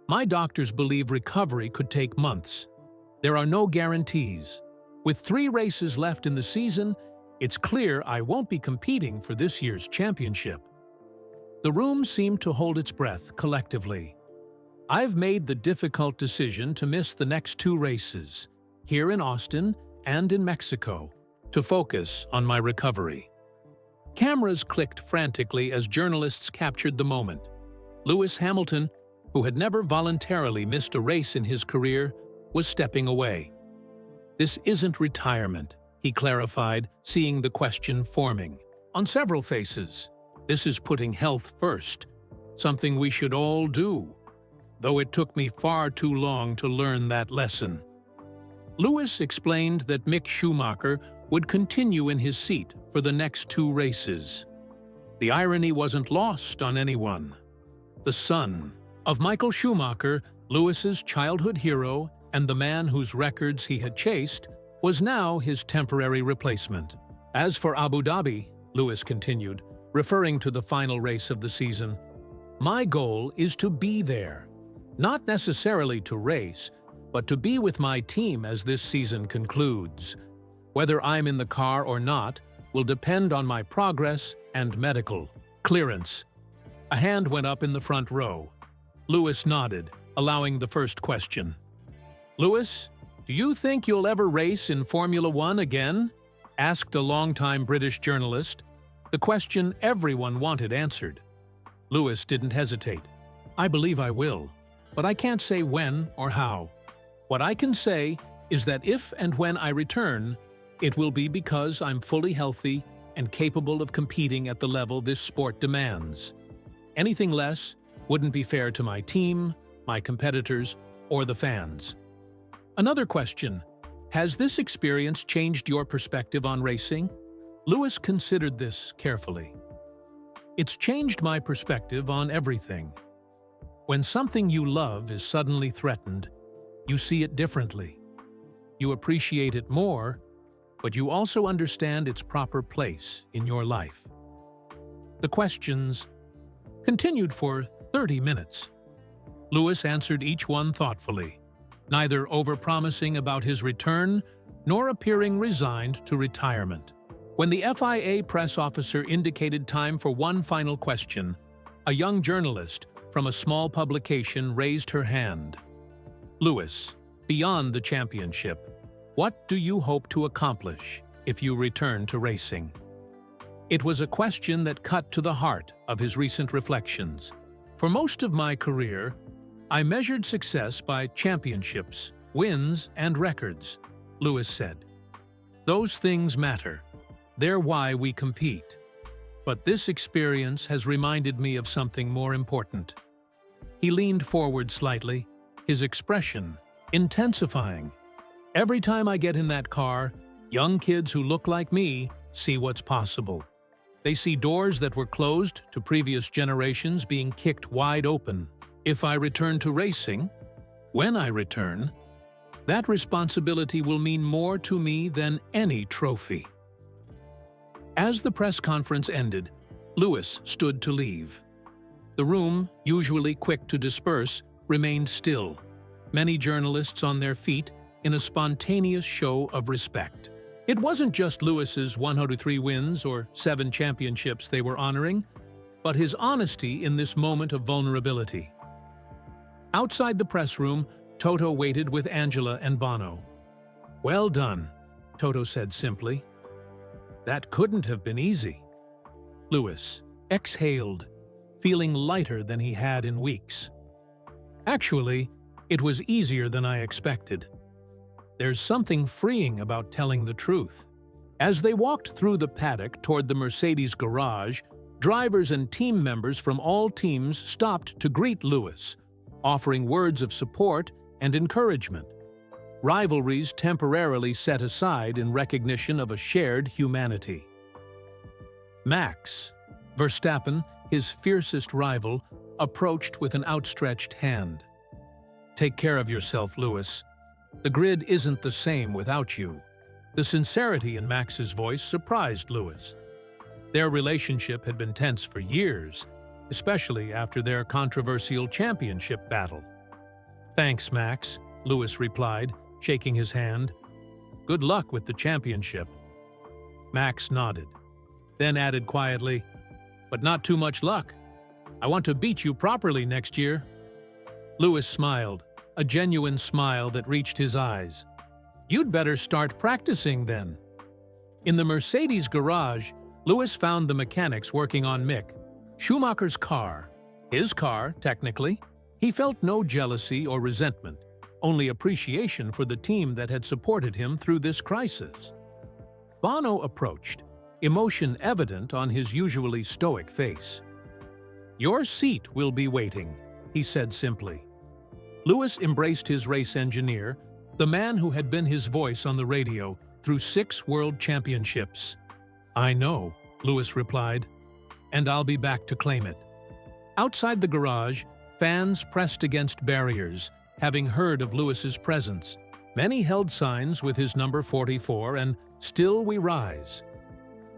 My doctors believe recovery could take months. There are no guarantees. With 3 races left in the season, it's clear I won't be competing for this year's championship. The room seemed to hold its breath collectively. I've made the difficult decision to miss the next 2 races, here in Austin and in Mexico, to focus on my recovery. Cameras clicked frantically as journalists captured the moment. Lewis Hamilton, who had never voluntarily missed a race in his career, was stepping away. This isn't retirement, he clarified, seeing the question forming. On several faces, this is putting health first, something we should all do, though it took me far too long to learn that lesson. Lewis explained that Mick Schumacher would continue in his seat for the next 2 races. The irony wasn't lost on anyone. The son of Michael Schumacher, Lewis's childhood hero and the man whose records he had chased, was now his temporary replacement. As for Abu Dhabi, Lewis continued, referring to the final race of the season, my goal is to be there, not necessarily to race, but to be with my team as this season concludes. Whether I'm in the car or not will depend on my progress and medical clearance. A hand went up in the front row. Lewis nodded, allowing the first question. Lewis, do you think you'll ever race in Formula One again? Asked a longtime British journalist, the question everyone wanted answered. Lewis didn't hesitate. I believe I will, but I can't say when or how. What I can say is that if and when I return, it will be because I'm fully healthy and capable of competing at the level this sport demands. Anything less wouldn't be fair to my team, my competitors, or the fans. Another question, has this experience changed your perspective on racing? Lewis considered this carefully. It's changed my perspective on everything. When something you love is suddenly threatened, you see it differently. You appreciate it more, but you also understand its proper place in your life. The questions continued for 30 minutes. Lewis answered each one thoughtfully, neither overpromising about his return nor appearing resigned to retirement. When the FIA press officer indicated time for one final question, a young journalist from a small publication raised her hand. Lewis, beyond the championship, what do you hope to accomplish if you return to racing? It was a question that cut to the heart of his recent reflections. For most of my career, I measured success by championships, wins, and records, Lewis said. Those things matter. They're why we compete. But this experience has reminded me of something more important. He leaned forward slightly, his expression intensifying. Every time I get in that car, young kids who look like me see what's possible. They see doors that were closed to previous generations being kicked wide open. If I return to racing, when I return, that responsibility will mean more to me than any trophy. As the press conference ended, Lewis stood to leave. The room, usually quick to disperse, remained still, many journalists on their feet in a spontaneous show of respect. It wasn't just Lewis's 103 wins or 7 championships they were honoring, but his honesty in this moment of vulnerability. Outside the press room, Toto waited with Angela and Bono. Well done, Toto said simply. That couldn't have been easy. Lewis exhaled, feeling lighter than he had in weeks. Actually, it was easier than I expected. There's something freeing about telling the truth. As they walked through the paddock toward the Mercedes garage, drivers and team members from all teams stopped to greet Lewis, offering words of support and encouragement. Rivalries temporarily set aside in recognition of a shared humanity. Max Verstappen, his fiercest rival, approached with an outstretched hand. "Take care of yourself, Lewis. The grid isn't the same without you." The sincerity in Max's voice surprised Lewis. Their relationship had been tense for years, especially after their controversial championship battle. "Thanks, Max," Lewis replied, shaking his hand. "Good luck with the championship." Max nodded, then added quietly, "But not too much luck. I want to beat you properly next year." Lewis smiled, a genuine smile that reached his eyes. "You'd better start practicing then." In the Mercedes garage, Lewis found the mechanics working on Mick Schumacher's car. His car, technically. He felt no jealousy or resentment, only appreciation for the team that had supported him through this crisis. Bono approached, emotion evident on his usually stoic face. "Your seat will be waiting," he said simply. Lewis embraced his race engineer, the man who had been his voice on the radio through 6 world championships. "I know," Lewis replied, "and I'll be back to claim it." Outside the garage, fans pressed against barriers, having heard of Lewis's presence. Many held signs with his number 44 and "Still We Rise."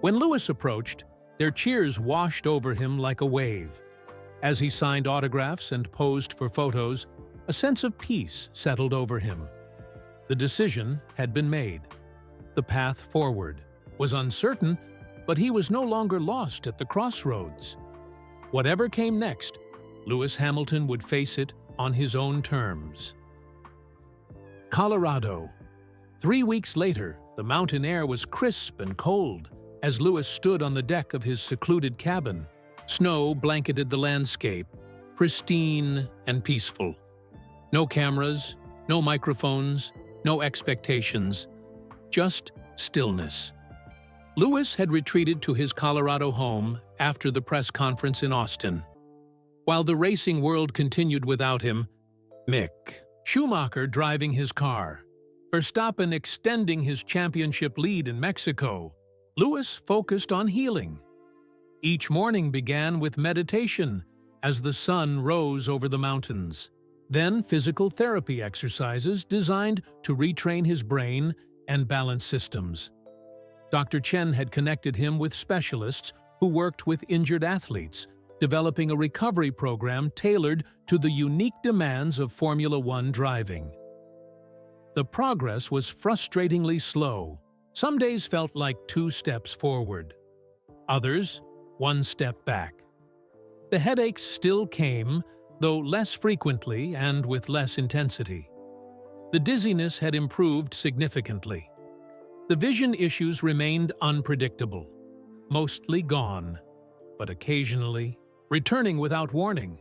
When Lewis approached, their cheers washed over him like a wave. As he signed autographs and posed for photos, a sense of peace settled over him. The decision had been made. The path forward was uncertain, but he was no longer lost at the crossroads. Whatever came next, Lewis Hamilton would face it on his own terms. Colorado. 3 weeks later, the mountain air was crisp and cold as Lewis stood on the deck of his secluded cabin. Snow blanketed the landscape, pristine and peaceful. No cameras, no microphones, no expectations, just stillness. Lewis had retreated to his Colorado home after the press conference in Austin. While the racing world continued without him, Mick Schumacher driving his car, Verstappen extending his championship lead in Mexico, Lewis focused on healing. Each morning began with meditation as the sun rose over the mountains. Then physical therapy exercises designed to retrain his brain and balance systems. Dr. Chen had connected him with specialists who worked with injured athletes, developing a recovery program tailored to the unique demands of Formula One driving. The progress was frustratingly slow. Some days felt like 2 steps forward. Others, 1 step back. The headaches still came, though less frequently and with less intensity. The dizziness had improved significantly. The vision issues remained unpredictable, mostly gone, but occasionally returning without warning.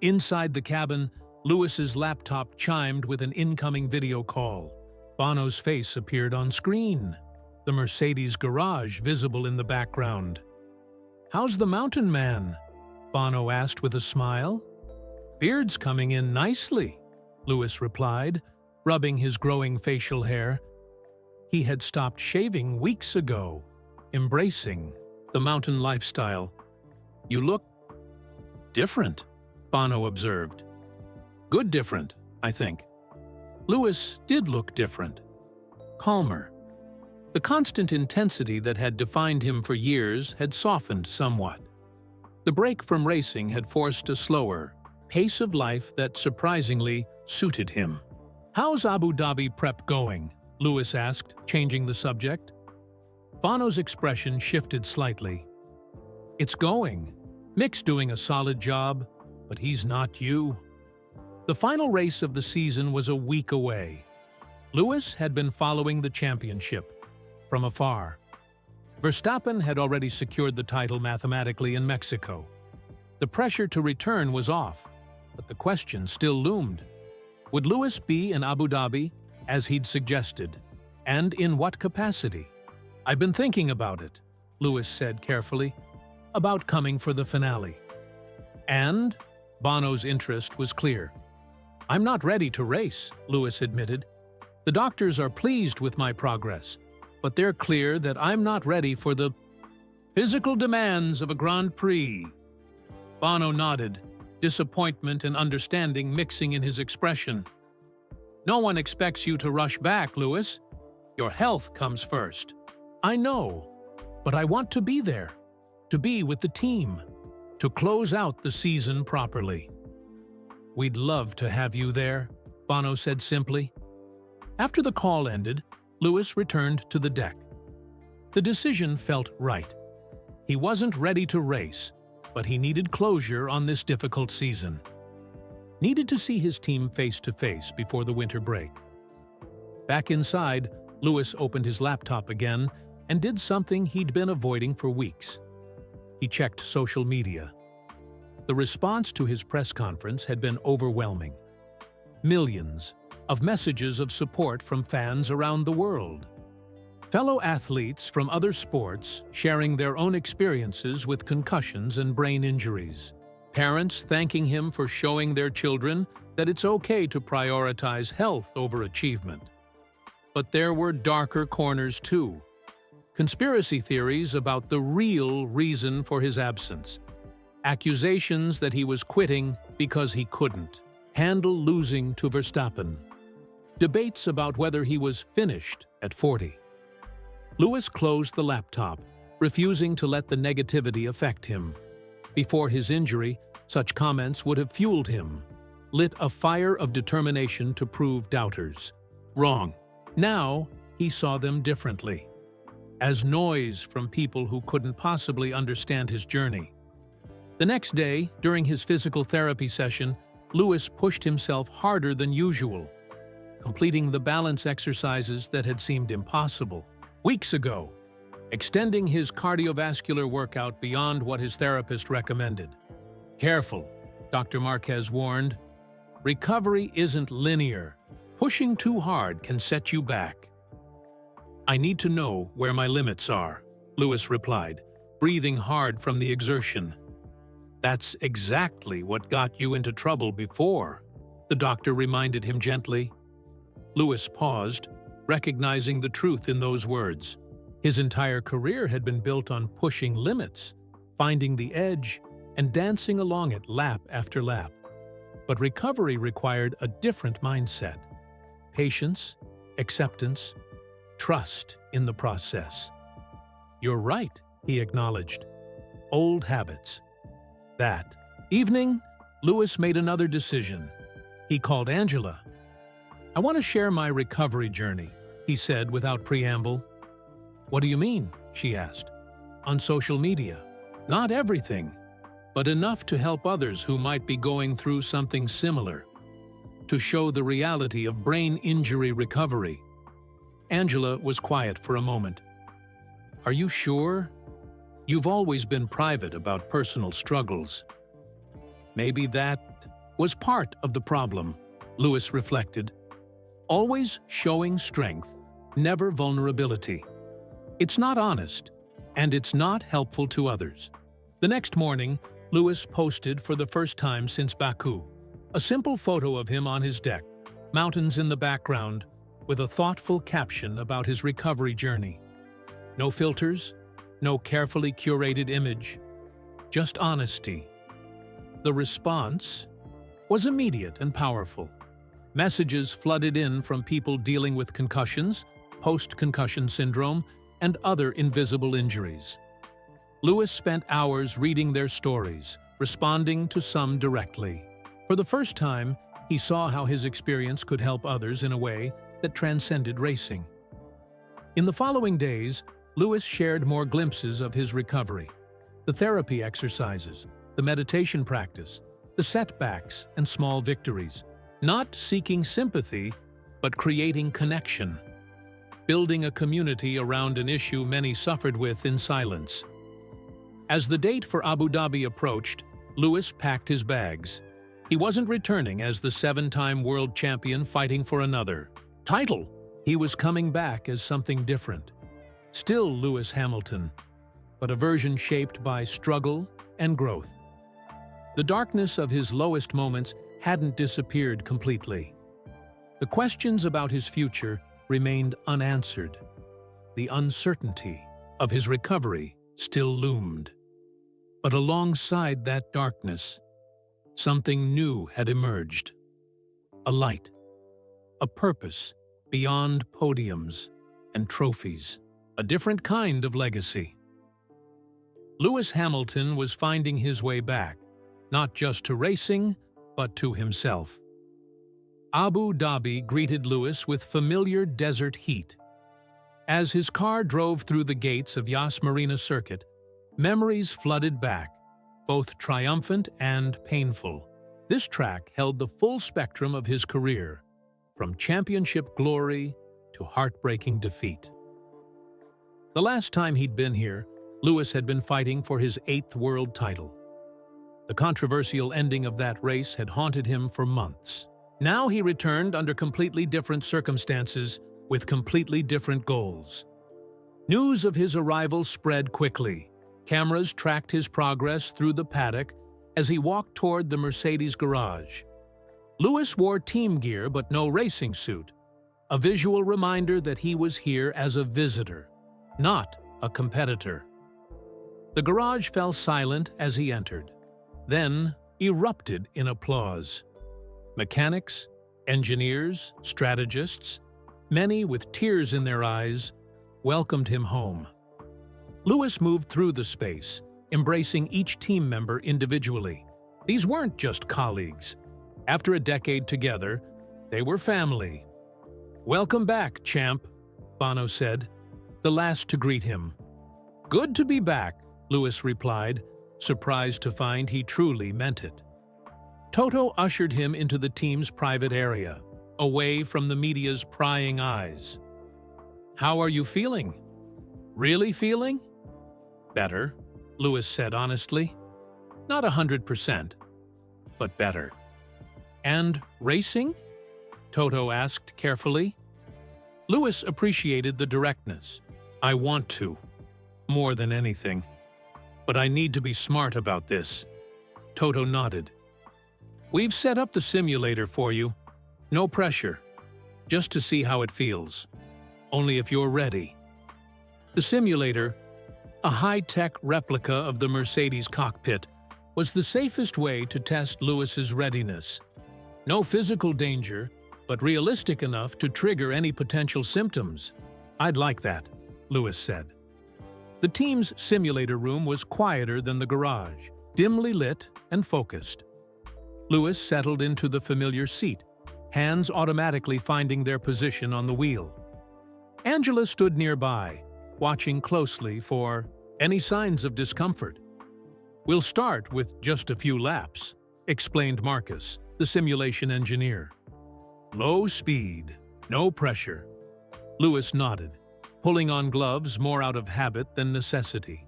Inside the cabin, Lewis's laptop chimed with an incoming video call. Bono's face appeared on screen, the Mercedes garage visible in the background. "How's the mountain man?" Bono asked with a smile. "Beard's coming in nicely," Lewis replied, rubbing his growing facial hair. He had stopped shaving weeks ago, embracing the mountain lifestyle. "You look different," Bono observed. "Good different, I think." Lewis did look different, calmer. The constant intensity that had defined him for years had softened somewhat. The break from racing had forced a slower pace of life that surprisingly suited him. "How's Abu Dhabi prep going?" Lewis asked, changing the subject. Bono's expression shifted slightly. "It's going. Mick's doing a solid job, but he's not you." The final race of the season was a week away. Lewis had been following the championship from afar. Verstappen had already secured the title mathematically in Mexico. The pressure to return was off, but the question still loomed. Would Lewis be in Abu Dhabi, as he'd suggested, and in what capacity? "I've been thinking about it," Lewis said carefully, "about coming for the finale." And Bono's interest was clear. "I'm not ready to race," Lewis admitted. "The doctors are pleased with my progress, but they're clear that I'm not ready for the physical demands of a Grand Prix." Bono nodded, disappointment and understanding mixing in his expression. "No one expects you to rush back, Lewis. Your health comes first." "I know, but I want to be there, to be with the team, to close out the season properly." "We'd love to have you there," Bono said simply. After the call ended, Lewis returned to the deck. The decision felt right. He wasn't ready to race, but he needed closure on this difficult season. Needed to see his team face to face before the winter break. Back inside, Lewis opened his laptop again and did something he'd been avoiding for weeks. He checked social media. The response to his press conference had been overwhelming. Millions of messages of support from fans around the world. Fellow athletes from other sports sharing their own experiences with concussions and brain injuries. Parents thanking him for showing their children that it's okay to prioritize health over achievement. But there were darker corners too. Conspiracy theories about the real reason for his absence. Accusations that he was quitting because he couldn't handle losing to Verstappen. Debates about whether he was finished at 40. Lewis closed the laptop, refusing to let the negativity affect him. Before his injury, such comments would have fueled him, lit a fire of determination to prove doubters wrong. Now, he saw them differently, as noise from people who couldn't possibly understand his journey. The next day, during his physical therapy session, Lewis pushed himself harder than usual, completing the balance exercises that had seemed impossible weeks ago, extending his cardiovascular workout beyond what his therapist recommended. "Careful," Dr. Marquez warned. "Recovery isn't linear. Pushing too hard can set you back." "I need to know where my limits are," Lewis replied, breathing hard from the exertion. "That's exactly what got you into trouble before," the doctor reminded him gently. Lewis paused, recognizing the truth in those words. His entire career had been built on pushing limits, finding the edge, and dancing along it lap after lap. But recovery required a different mindset. Patience, acceptance, trust in the process. "You're right," he acknowledged. "Old habits." That evening, Lewis made another decision. He called Angela. "I want to share my recovery journey," he said without preamble. "What do you mean?" she asked. "On social media. Not everything, but enough to help others who might be going through something similar. To show the reality of brain injury recovery." Angela was quiet for a moment. "Are you sure? You've always been private about personal struggles." "Maybe that was part of the problem," Lewis reflected. "Always showing strength, never vulnerability. It's not honest, and it's not helpful to others." The next morning, Lewis posted for the first time since Baku, a simple photo of him on his deck, mountains in the background, with a thoughtful caption about his recovery journey. No filters, no carefully curated image, just honesty. The response was immediate and powerful. Messages flooded in from people dealing with concussions, post-concussion syndrome, and other invisible injuries. Lewis spent hours reading their stories, responding to some directly. For the first time, he saw how his experience could help others in a way that transcended racing. In the following days, Lewis shared more glimpses of his recovery. The therapy exercises, the meditation practice, the setbacks and small victories. Not seeking sympathy, but creating connection. Building a community around an issue many suffered with in silence. As the date for Abu Dhabi approached, Lewis packed his bags. He wasn't returning as the 7-time world champion fighting for another title. He was coming back as something different. Still Lewis Hamilton, but a version shaped by struggle and growth. The darkness of his lowest moments hadn't disappeared completely. The questions about his future remained unanswered. The uncertainty of his recovery still loomed. But alongside that darkness, something new had emerged. A light, a purpose beyond podiums and trophies, a different kind of legacy. Lewis Hamilton was finding his way back, not just to racing, but to himself. Abu Dhabi greeted Lewis with familiar desert heat. As his car drove through the gates of Yas Marina Circuit, memories flooded back, both triumphant and painful. This track held the full spectrum of his career, from championship glory to heartbreaking defeat. The last time he'd been here, Lewis had been fighting for his 8th world title. The controversial ending of that race had haunted him for months. Now he returned under completely different circumstances with completely different goals. News of his arrival spread quickly. Cameras tracked his progress through the paddock as he walked toward the Mercedes garage. Lewis wore team gear but no racing suit, a visual reminder that he was here as a visitor, not a competitor. The garage fell silent as he entered, then erupted in applause. Mechanics, engineers, strategists, many with tears in their eyes, welcomed him home. Lewis moved through the space, embracing each team member individually. These weren't just colleagues. After a decade together, they were family. "Welcome back, champ," Bono said, the last to greet him. "Good to be back," Lewis replied, surprised to find he truly meant it. Toto ushered him into the team's private area, away from the media's prying eyes. "How are you feeling? Really feeling?" "Better," Lewis said honestly. "Not 100%, but better." "And racing?" Toto asked carefully. Lewis appreciated the directness. "I want to, more than anything. But I need to be smart about this." Toto nodded. "We've set up the simulator for you. No pressure. Just to see how it feels. Only if you're ready." The simulator, a high-tech replica of the Mercedes cockpit, was the safest way to test Lewis's readiness. No physical danger, but realistic enough to trigger any potential symptoms. "I'd like that," Lewis said. The team's simulator room was quieter than the garage, dimly lit and focused. Lewis settled into the familiar seat, hands automatically finding their position on the wheel. Angela stood nearby, watching closely for any signs of discomfort. "We'll start with just a few laps," explained Marcus, the simulation engineer. "Low speed, no pressure." Lewis nodded, pulling on gloves more out of habit than necessity.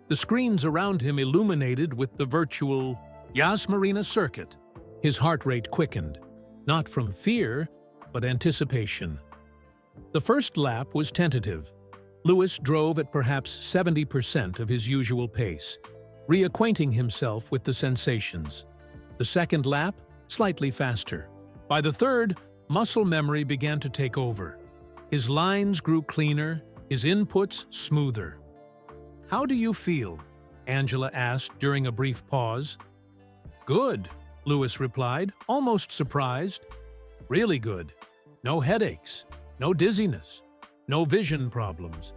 The screens around him illuminated with the virtual Yas Marina Circuit. His heart rate quickened, not from fear, but anticipation. The first lap was tentative. Lewis drove at perhaps 70% of his usual pace, reacquainting himself with the sensations. The second lap, slightly faster. By the third, muscle memory began to take over. His lines grew cleaner, his inputs smoother. "How do you feel?" Angela asked during a brief pause. "Good," Lewis replied, almost surprised. "Really good. No headaches, no dizziness, no vision problems."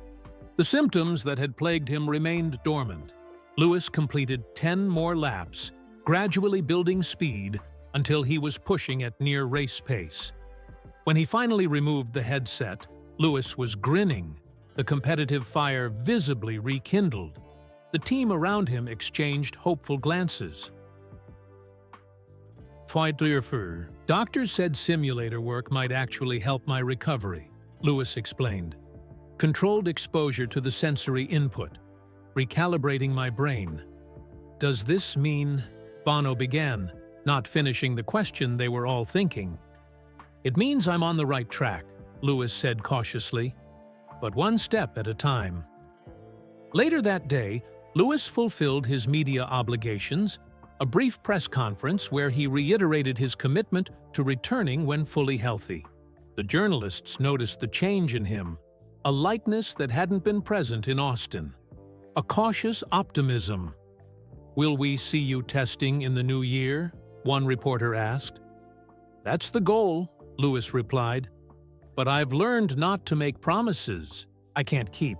The symptoms that had plagued him remained dormant. Lewis completed 10 more laps, gradually building speed until he was pushing at near race pace. When he finally removed the headset, Lewis was grinning, the competitive fire visibly rekindled. The team around him exchanged hopeful glances. "Doctors said simulator work might actually help my recovery," Lewis explained. "Controlled exposure to the sensory input, recalibrating my brain." "Does this mean—" Bono began, not finishing the question they were all thinking. "It means I'm on the right track," Lewis said cautiously, "but one step at a time." Later that day, Lewis fulfilled his media obligations, a brief press conference where he reiterated his commitment to returning when fully healthy. The journalists noticed the change in him, a lightness that hadn't been present in Austin, a cautious optimism. "Will we see you testing in the new year?" one reporter asked. "That's the goal," Lewis replied. "But I've learned not to make promises I can't keep."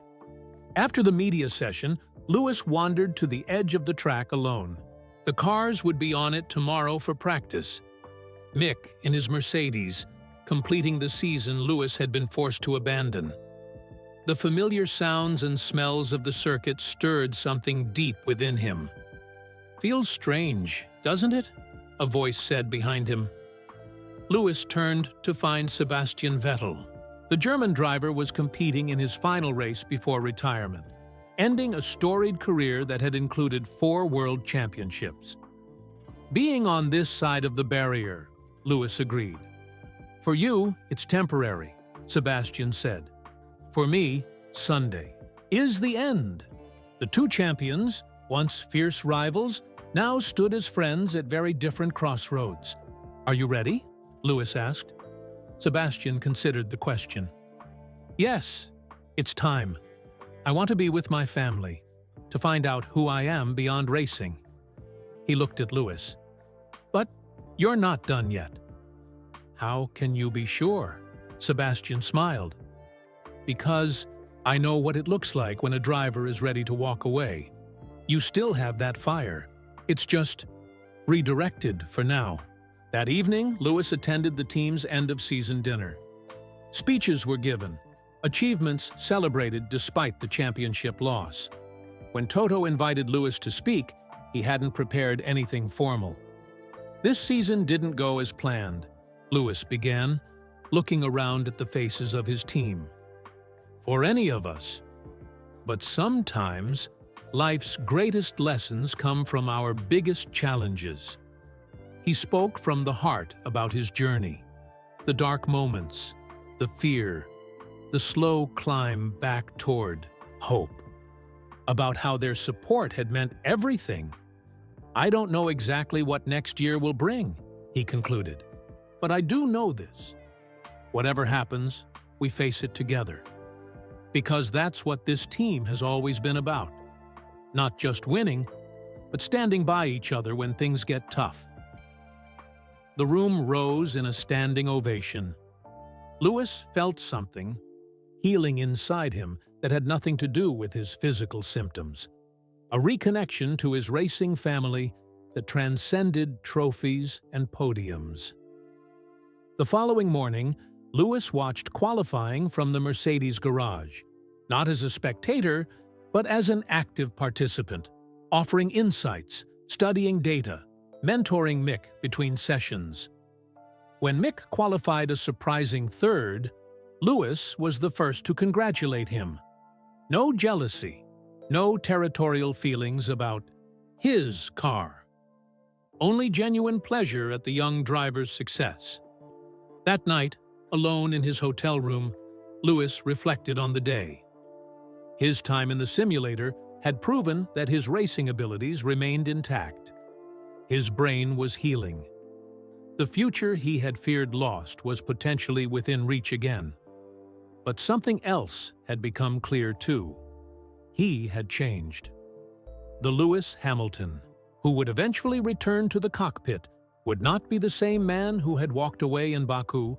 After the media session, Lewis wandered to the edge of the track alone. The cars would be on it tomorrow for practice. Mick, in his Mercedes, completing the season Lewis had been forced to abandon. The familiar sounds and smells of the circuit stirred something deep within him. "Feels strange, doesn't it?" a voice said behind him. Lewis turned to find Sebastian Vettel. The German driver was competing in his final race before retirement, ending a storied career that had included 4 world championships. "Being on this side of the barrier," Lewis agreed. "For you, it's temporary," Sebastian said. "For me, Sunday is the end." The 2 champions, once fierce rivals, now stood as friends at very different crossroads. "Are you ready?" Lewis asked. Sebastian considered the question. "Yes, it's time. I want to be with my family, to find out who I am beyond racing." He looked at Lewis. "But you're not done yet." "How can you be sure?" Sebastian smiled. "Because I know what it looks like when a driver is ready to walk away. You still have that fire. It's just redirected for now." That evening, Lewis attended the team's end-of-season dinner. Speeches were given, achievements celebrated despite the championship loss. When Toto invited Lewis to speak, he hadn't prepared anything formal. "This season didn't go as planned," Lewis began, looking around at the faces of his team. "For any of us. But sometimes, life's greatest lessons come from our biggest challenges." He spoke from the heart about his journey, the dark moments, the fear, the slow climb back toward hope, about how their support had meant everything. "I don't know exactly what next year will bring," he concluded, "but I do know this. Whatever happens, we face it together. Because that's what this team has always been about. Not just winning, but standing by each other when things get tough." The room rose in a standing ovation. Lewis felt something healing inside him that had nothing to do with his physical symptoms. A reconnection to his racing family that transcended trophies and podiums. The following morning, Lewis watched qualifying from the Mercedes garage, not as a spectator, but as an active participant, offering insights, studying data, mentoring Mick between sessions. When Mick qualified a surprising 3rd, Lewis was the first to congratulate him. No jealousy, no territorial feelings about his car. Only genuine pleasure at the young driver's success. That night, alone in his hotel room, Lewis reflected on the day. His time in the simulator had proven that his racing abilities remained intact. His brain was healing. The future he had feared lost was potentially within reach again. But something else had become clear too. He had changed. The Lewis Hamilton, who would eventually return to the cockpit, would not be the same man who had walked away in Baku.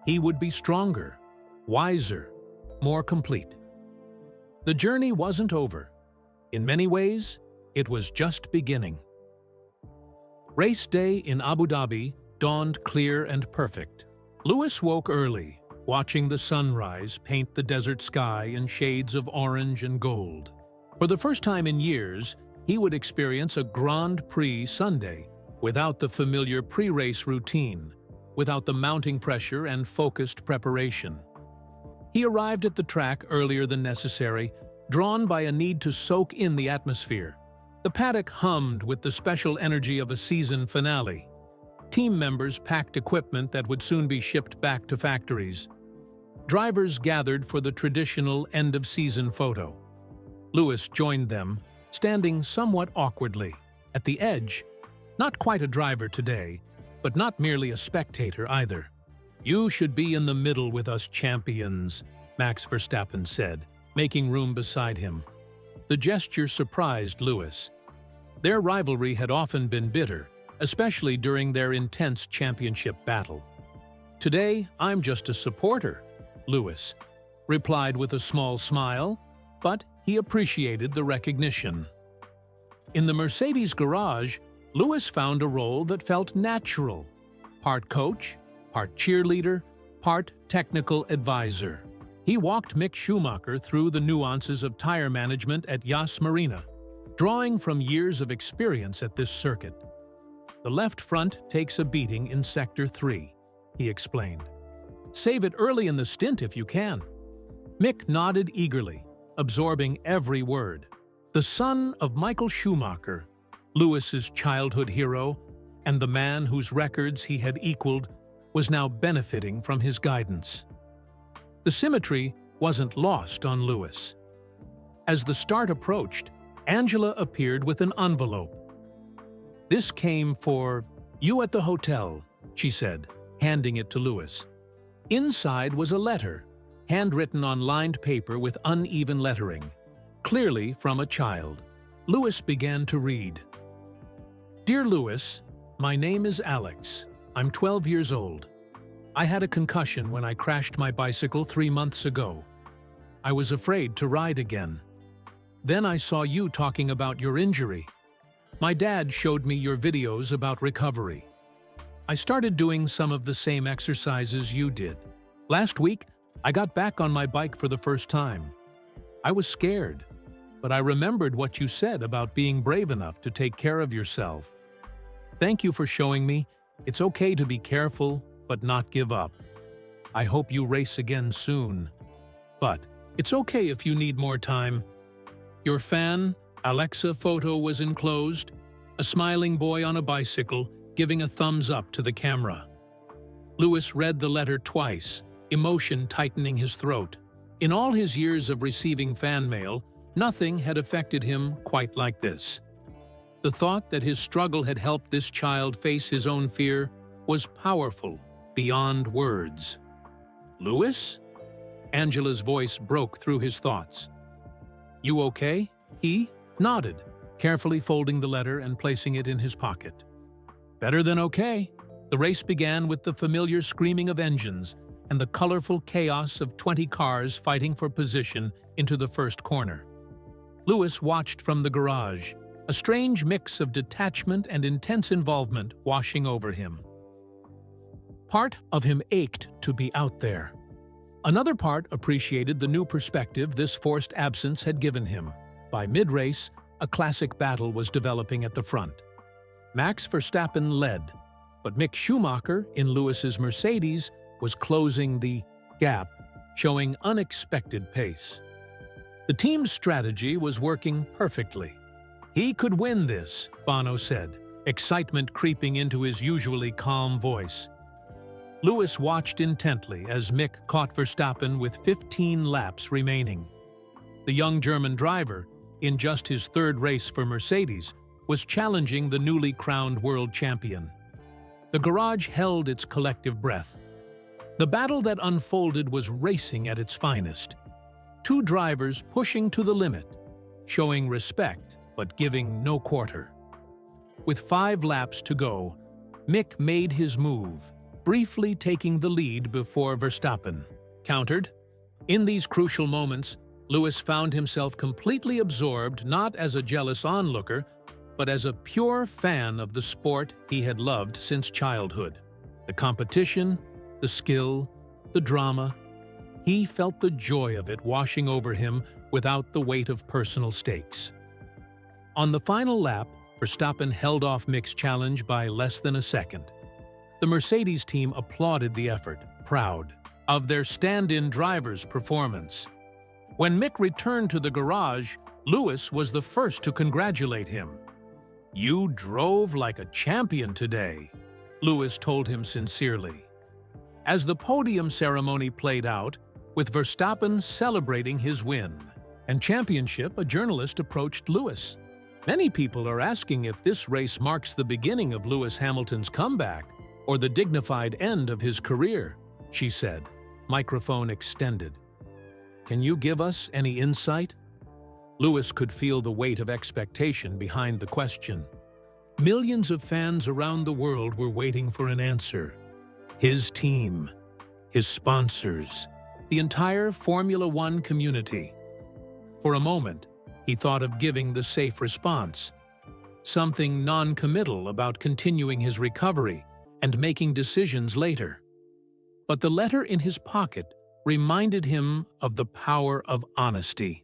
He would be stronger, wiser, more complete. The journey wasn't over. In many ways, it was just beginning. Race day in Abu Dhabi dawned clear and perfect. Lewis woke early, watching the sunrise paint the desert sky in shades of orange and gold. For the first time in years, he would experience a Grand Prix Sunday without the familiar pre-race routine, without the mounting pressure and focused preparation. He arrived at the track earlier than necessary, drawn by a need to soak in the atmosphere. The paddock hummed with the special energy of a season finale. Team members packed equipment that would soon be shipped back to factories. Drivers gathered for the traditional end-of-season photo. Lewis joined them, standing somewhat awkwardly. At the edge, not quite a driver today, but not merely a spectator either. "You should be in the middle with us champions," Max Verstappen said, making room beside him. The gesture surprised Lewis. Their rivalry had often been bitter, especially during their intense championship battle. "Today, I'm just a supporter," Lewis replied with a small smile, but he appreciated the recognition. In the Mercedes garage, Lewis found a role that felt natural: part coach, part cheerleader, part technical advisor. He walked Mick Schumacher through the nuances of tire management at Yas Marina, drawing from years of experience at this circuit. "The left front takes a beating in Sector 3, he explained. "Save it early in the stint if you can." Mick nodded eagerly, absorbing every word. The son of Michael Schumacher, Lewis's childhood hero, and the man whose records he had equaled, was now benefiting from his guidance. The symmetry wasn't lost on Lewis. As the start approached, Angela appeared with an envelope. "This came for you at the hotel," she said, handing it to Lewis. Inside was a letter, handwritten on lined paper with uneven lettering, clearly from a child. Lewis began to read. "Dear Lewis, my name is Alex. I'm 12 years old. I had a concussion when I crashed my bicycle 3 months ago. I was afraid to ride again. Then I saw you talking about your injury. My dad showed me your videos about recovery. I started doing some of the same exercises you did. Last week, I got back on my bike for the first time. I was scared, but I remembered what you said about being brave enough to take care of yourself. Thank you for showing me it's okay to be careful, but not give up. I hope you race again soon. But it's okay if you need more time. Your fan, Alexa photo was enclosed, a smiling boy on a bicycle giving a thumbs up to the camera." Lewis read the letter twice, emotion tightening his throat. In all his years of receiving fan mail, nothing had affected him quite like this. The thought that his struggle had helped this child face his own fear was powerful, beyond words. "Lewis?" Angela's voice broke through his thoughts. "You okay?" He nodded, carefully folding the letter and placing it in his pocket. "Better than okay." The race began with the familiar screaming of engines and the colorful chaos of 20 cars fighting for position into the first corner. Lewis watched from the garage, a strange mix of detachment and intense involvement washing over him. Part of him ached to be out there. Another part appreciated the new perspective this forced absence had given him. By mid-race, a classic battle was developing at the front. Max Verstappen led, but Mick Schumacher, in Lewis's Mercedes, was closing the gap, showing unexpected pace. The team's strategy was working perfectly. "He could win this," Bono said, excitement creeping into his usually calm voice. Lewis watched intently as Mick caught Verstappen with 15 laps remaining. The young German driver, in just his third race for Mercedes, was challenging the newly crowned world champion. The garage held its collective breath. The battle that unfolded was racing at its finest. Two drivers pushing to the limit, showing respect but giving no quarter. With 5 laps to go, Mick made his move, briefly taking the lead before Verstappen countered. In these crucial moments, Lewis found himself completely absorbed not as a jealous onlooker, but as a pure fan of the sport he had loved since childhood. The competition, the skill, the drama. He felt the joy of it washing over him without the weight of personal stakes. On the final lap, Verstappen held off Mick's challenge by less than a second. The Mercedes team applauded the effort, proud of their stand-in driver's performance. When Mick returned to the garage, Lewis was the first to congratulate him. "You drove like a champion today," Lewis told him sincerely. As the podium ceremony played out, with Verstappen celebrating his win and championship, a journalist approached Lewis. "Many people are asking if this race marks the beginning of Lewis Hamilton's comeback or the dignified end of his career," she said, microphone extended. "Can you give us any insight?" Lewis could feel the weight of expectation behind the question. Millions of fans around the world were waiting for an answer. His team, his sponsors, the entire Formula One community. For a moment, he thought of giving the safe response, something non-committal about continuing his recovery and making decisions later. But the letter in his pocket reminded him of the power of honesty.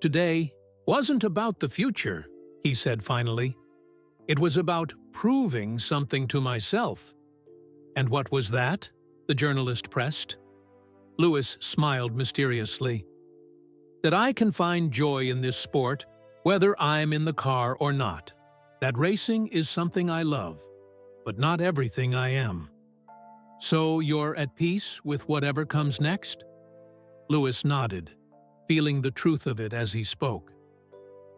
Today wasn't about the future, he said finally. It was about proving something to myself. And what was that? The journalist pressed. Lewis smiled mysteriously. That I can find joy in this sport, whether I'm in the car or not. That racing is something I love, but not everything I am. So you're at peace with whatever comes next? Lewis nodded, feeling the truth of it as he spoke.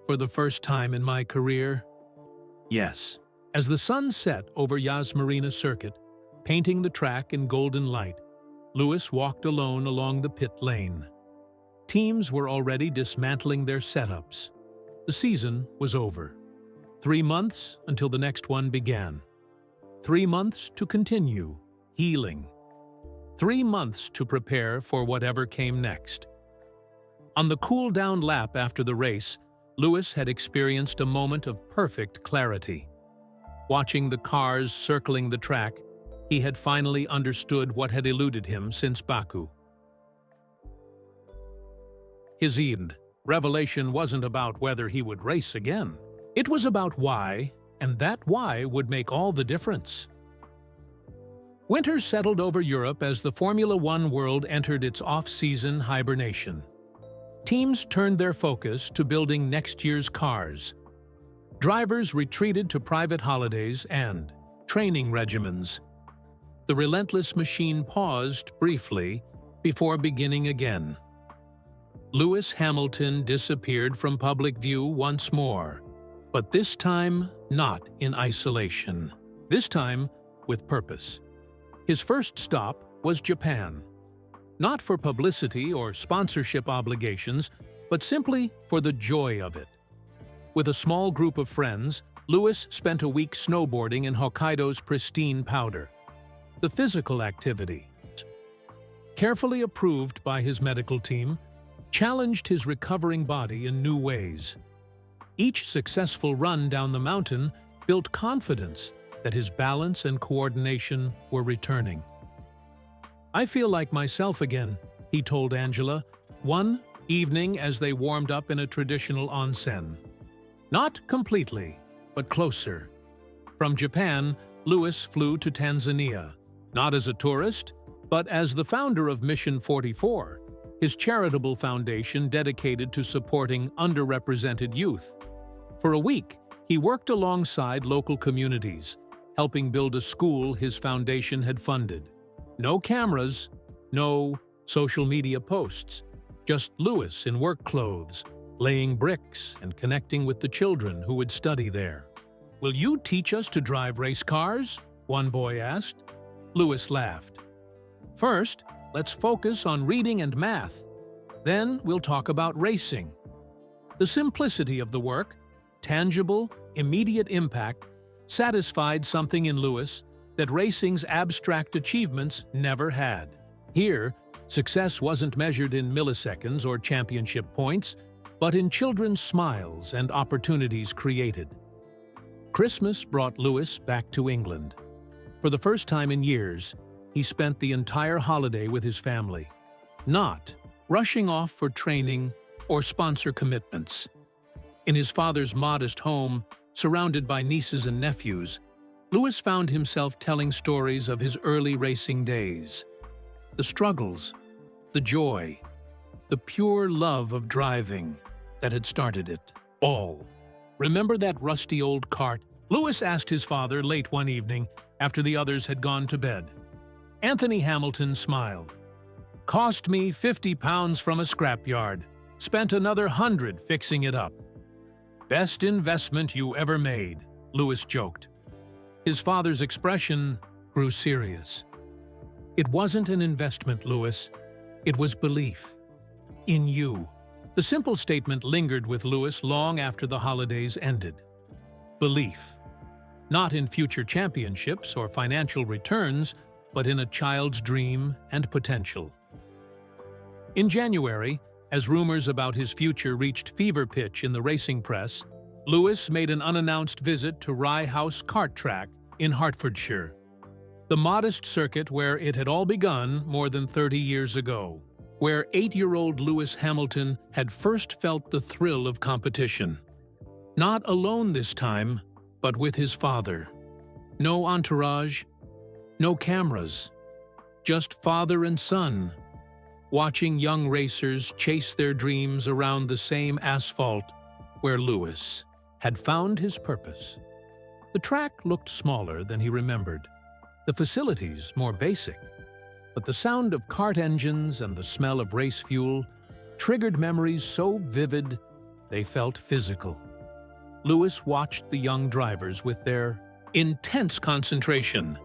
For the first time in my career, yes. As the sun set over Yas Marina circuit, painting the track in golden light, Lewis walked alone along the pit lane. Teams were already dismantling their setups. The season was over. 3 months until the next one began. 3 months to continue, healing. 3 months to prepare for whatever came next. On the cool-down lap after the race, Lewis had experienced a moment of perfect clarity. Watching the cars circling the track, he had finally understood what had eluded him since Baku. His revelation wasn't about whether he would race again. It was about why, and that why would make all the difference. Winter settled over Europe as the Formula One world entered its off-season hibernation. Teams turned their focus to building next year's cars. Drivers retreated to private holidays and training regimens. The relentless machine paused briefly before beginning again. Lewis Hamilton disappeared from public view once more, but this time not in isolation. This time with purpose. His first stop was Japan. Not for publicity or sponsorship obligations, but simply for the joy of it. With a small group of friends, Lewis spent a week snowboarding in Hokkaido's pristine powder. The physical activity, carefully approved by his medical team, challenged his recovering body in new ways. Each successful run down the mountain built confidence that his balance and coordination were returning. I feel like myself again, he told Angela, one evening as they warmed up in a traditional onsen. Not completely, but closer. From Japan, Lewis flew to Tanzania, not as a tourist, but as the founder of Mission 44, his charitable foundation dedicated to supporting underrepresented youth. For a week, he worked alongside local communities, helping build a school his foundation had funded. No cameras, no social media posts, just Lewis in work clothes, laying bricks and connecting with the children who would study there. "Will you teach us to drive race cars?" one boy asked. Lewis laughed. "First, let's focus on reading and math. Then we'll talk about racing." The simplicity of the work, tangible, immediate impact, satisfied something in Lewis that racing's abstract achievements never had. Here, success wasn't measured in milliseconds or championship points, but in children's smiles and opportunities created. Christmas brought Lewis back to England. For the first time in years, he spent the entire holiday with his family, not rushing off for training or sponsor commitments. In his father's modest home, surrounded by nieces and nephews, Lewis found himself telling stories of his early racing days. The struggles, the joy, the pure love of driving that had started it all. "Remember that rusty old cart?" Lewis asked his father late one evening after the others had gone to bed. Anthony Hamilton smiled. "Cost me 50 pounds from a scrapyard. Spent another 100 fixing it up." "Best investment you ever made," Lewis joked. His father's expression grew serious. "It wasn't an investment, Lewis. It was belief. In you. The simple statement lingered with Lewis long after the holidays ended. Belief. Not in future championships or financial returns, but in a child's dream and potential. In January, as rumors about his future reached fever pitch in the racing press, Lewis made an unannounced visit to Rye House Kart Track in Hertfordshire, the modest circuit where it had all begun more than 30 years ago, where 8-year-old Lewis Hamilton had first felt the thrill of competition. Not alone this time, but with his father. No entourage, no cameras, just father and son, watching young racers chase their dreams around the same asphalt where Lewis had found his purpose. The track looked smaller than he remembered, the facilities more basic, but the sound of kart engines and the smell of race fuel triggered memories so vivid they felt physical. Lewis watched the young drivers with their intense concentration,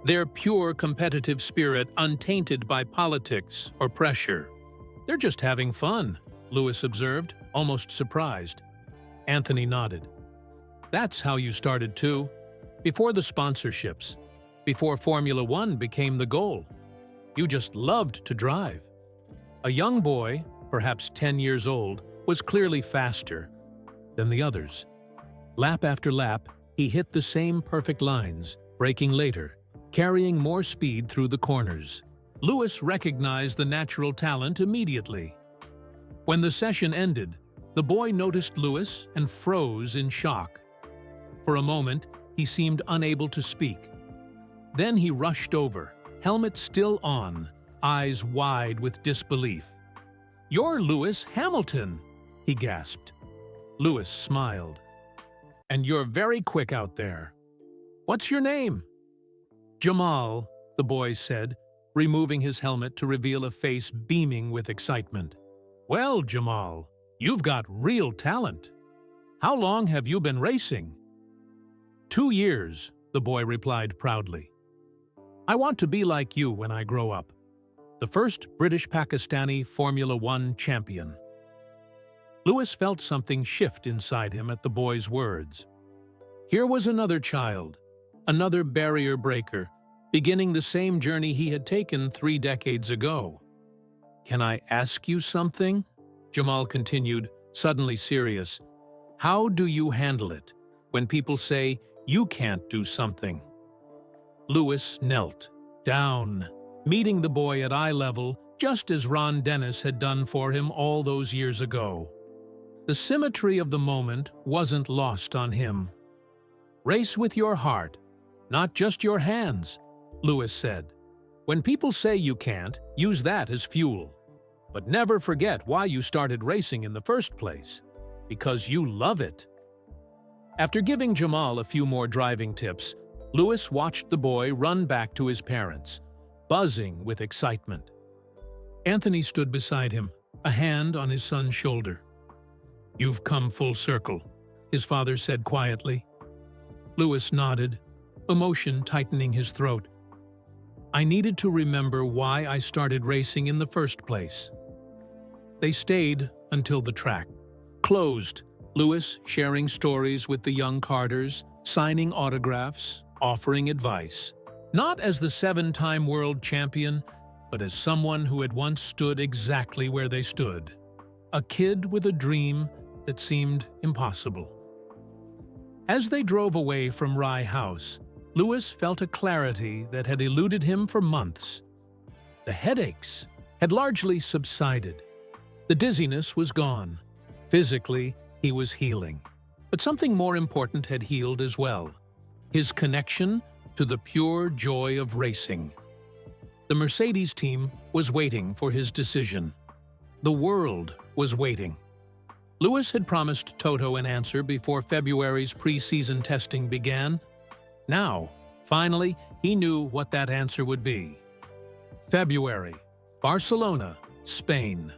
their pure competitive spirit untainted by politics or pressure. "They're just having fun," Lewis observed, almost surprised. Anthony nodded. "That's how you started too, before the sponsorships, before Formula One became the goal. You just loved to drive." A young boy, perhaps 10 years old, was clearly faster than the others. Lap after lap, he hit the same perfect lines, braking later, carrying more speed through the corners. Lewis recognized the natural talent immediately. When the session ended, the boy noticed Lewis and froze in shock. For a moment, he seemed unable to speak. Then he rushed over, helmet still on, eyes wide with disbelief. "You're Lewis Hamilton," he gasped. Lewis smiled. "And you're very quick out there. What's your name?" "Jamal," the boy said, removing his helmet to reveal a face beaming with excitement. "Well, Jamal, you've got real talent. How long have you been racing?" 2 years, the boy replied proudly. "I want to be like you when I grow up. The first British-Pakistani Formula One champion." Lewis felt something shift inside him at the boy's words. Here was another child, another barrier breaker, beginning the same journey he had taken 3 decades ago. "Can I ask you something?" Jamal continued, suddenly serious. "How do you handle it when people say you can't do something?" Lewis knelt down, meeting the boy at eye level, just as Ron Dennis had done for him all those years ago. The symmetry of the moment wasn't lost on him. "Race with your heart, not just your hands," Lewis said. "When people say you can't, use that as fuel. But never forget why you started racing in the first place. Because you love it." After giving Jamal a few more driving tips, Lewis watched the boy run back to his parents, buzzing with excitement. Anthony stood beside him, a hand on his son's shoulder. "You've come full circle," his father said quietly. Lewis nodded, emotion tightening his throat. "I needed to remember why I started racing in the first place." They stayed until the track closed, Lewis sharing stories with the young karters, signing autographs, offering advice. Not as the 7-time world champion, but as someone who had once stood exactly where they stood. A kid with a dream that seemed impossible. As they drove away from Rye House, Lewis felt a clarity that had eluded him for months. The headaches had largely subsided. The dizziness was gone. Physically, he was healing. But something more important had healed as well. His connection to the pure joy of racing. The Mercedes team was waiting for his decision. The world was waiting. Lewis had promised Toto an answer before February's pre-season testing began. Now, finally, he knew what that answer would be. February, Barcelona, Spain.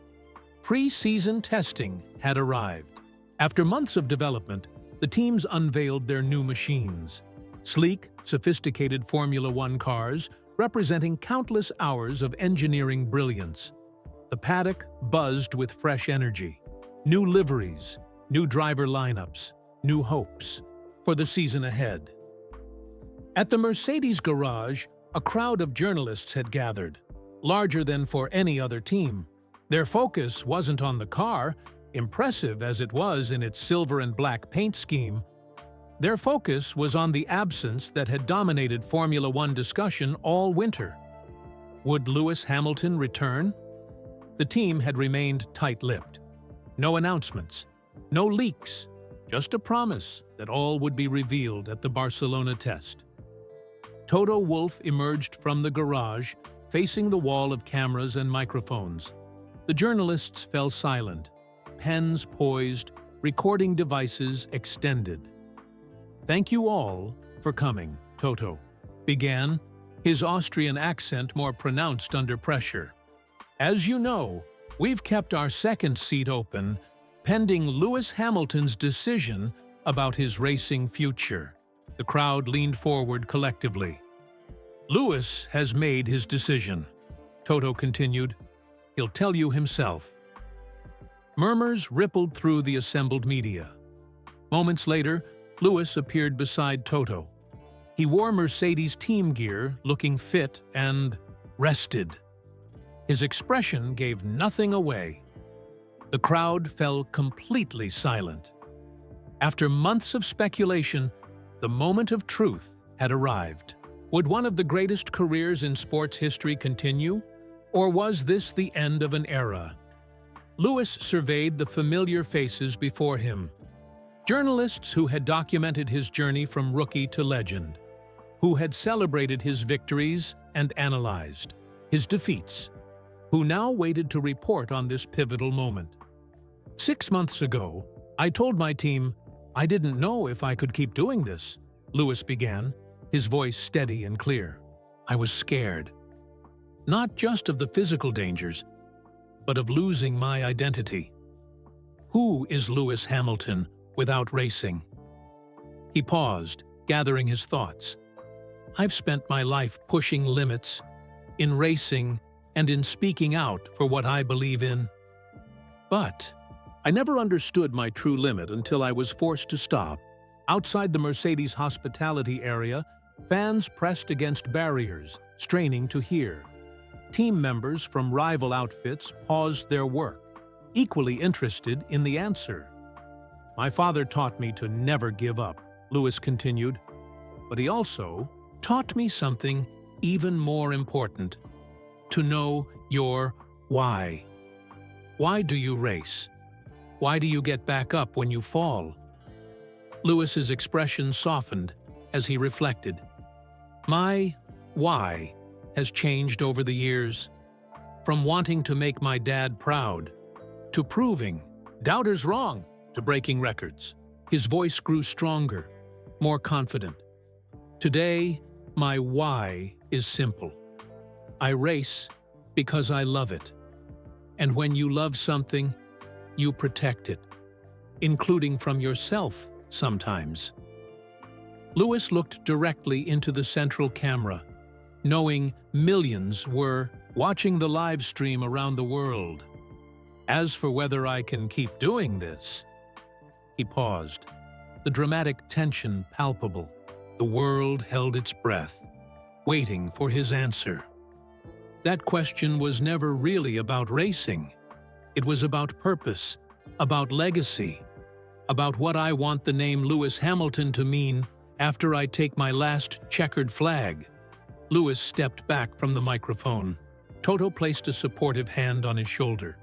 Pre-season testing had arrived. After months of development, the teams unveiled their new machines. Sleek, sophisticated Formula One cars representing countless hours of engineering brilliance. The paddock buzzed with fresh energy. New liveries, new driver lineups, new hopes for the season ahead. At the Mercedes garage, a crowd of journalists had gathered, larger than for any other team. Their focus wasn't on the car, impressive as it was in its silver and black paint scheme. Their focus was on the absence that had dominated Formula One discussion all winter. Would Lewis Hamilton return? The team had remained tight-lipped. No announcements, no leaks, just a promise that all would be revealed at the Barcelona test. Toto Wolff emerged from the garage, facing the wall of cameras and microphones. The journalists fell silent, pens poised, recording devices extended. "Thank you all for coming," Toto began, his Austrian accent more pronounced under pressure. "As you know, we've kept our second seat open, pending Lewis Hamilton's decision about his racing future." The crowd leaned forward collectively. "Lewis has made his decision," Toto continued. "He'll tell you himself." Murmurs rippled through the assembled media. Moments later, Lewis appeared beside Toto. He wore Mercedes team gear, looking fit and rested. His expression gave nothing away. The crowd fell completely silent. After months of speculation, the moment of truth had arrived. Would one of the greatest careers in sports history continue? Or was this the end of an era? Lewis surveyed the familiar faces before him. Journalists who had documented his journey from rookie to legend, who had celebrated his victories and analyzed his defeats, who now waited to report on this pivotal moment. 6 months ago, I told my team I didn't know if I could keep doing this, Lewis began, his voice steady and clear. I was scared. Not just of the physical dangers, but of losing my identity. Who is Lewis Hamilton without racing? He paused, gathering his thoughts. I've spent my life pushing limits, in racing, and in speaking out for what I believe in. But I never understood my true limit until I was forced to stop. Outside the Mercedes hospitality area, fans pressed against barriers, straining to hear. Team members from rival outfits paused their work, equally interested in the answer. My father taught me to never give up, Lewis continued, but he also taught me something even more important: to know your why. Why do you race? Why do you get back up when you fall? Lewis's expression softened as he reflected. My why has changed over the years, from wanting to make my dad proud, to proving doubters wrong, to breaking records. His voice grew stronger, more confident. Today, my why is simple. I race because I love it. And when you love something, you protect it, including from yourself sometimes. Lewis looked directly into the central camera, knowing millions were watching the live stream around the world. As for whether I can keep doing this, he paused, the dramatic tension palpable. The world held its breath, waiting for his answer. That question was never really about racing. It was about purpose, about legacy, about what I want the name Lewis Hamilton to mean after I take my last checkered flag. Lewis stepped back from the microphone. Toto placed a supportive hand on his shoulder.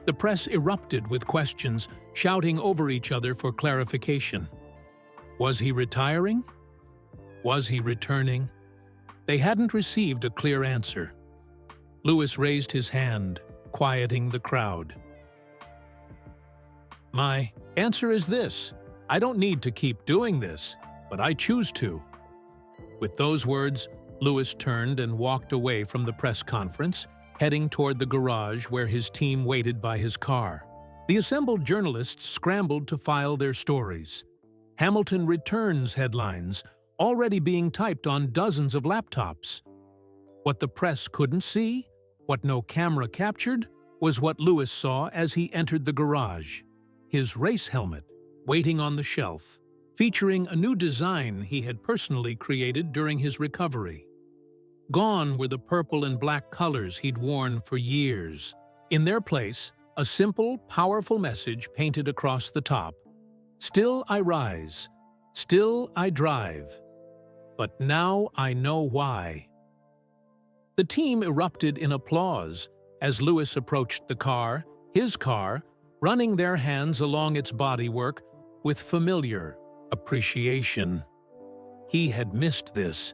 The press erupted with questions, shouting over each other for clarification. Was he retiring? Was he returning? They hadn't received a clear answer. Lewis raised his hand, quieting the crowd. My answer is this: I don't need to keep doing this, but I choose to. With those words, Lewis turned and walked away from the press conference, heading toward the garage where his team waited by his car. The assembled journalists scrambled to file their stories. Hamilton returns headlines, already being typed on dozens of laptops. What the press couldn't see, what no camera captured, was what Lewis saw as he entered the garage. His race helmet, waiting on the shelf, featuring a new design he had personally created during his recovery. Gone were the purple and black colors he'd worn for years. In their place, a simple, powerful message painted across the top. Still I rise, still I drive, but now I know why. The team erupted in applause as Lewis approached the car, his car, running their hands along its bodywork with familiar appreciation. He had missed this.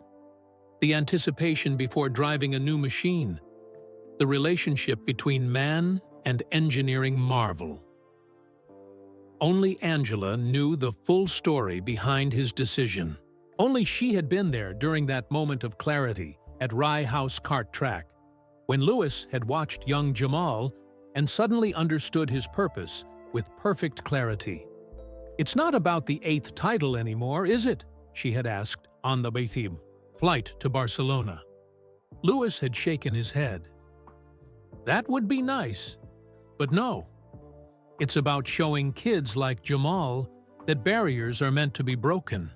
The anticipation before driving a new machine. The relationship between man and engineering marvel. Only Angela knew the full story behind his decision. Only she had been there during that moment of clarity at Rye House Kart Track, when Lewis had watched young Jamal and suddenly understood his purpose with perfect clarity. "It's not about the 8th title anymore, is it?" she had asked on the Bethim flight to Barcelona. Lewis had shaken his head. "That would be nice, but no. It's about showing kids like Jamal that barriers are meant to be broken,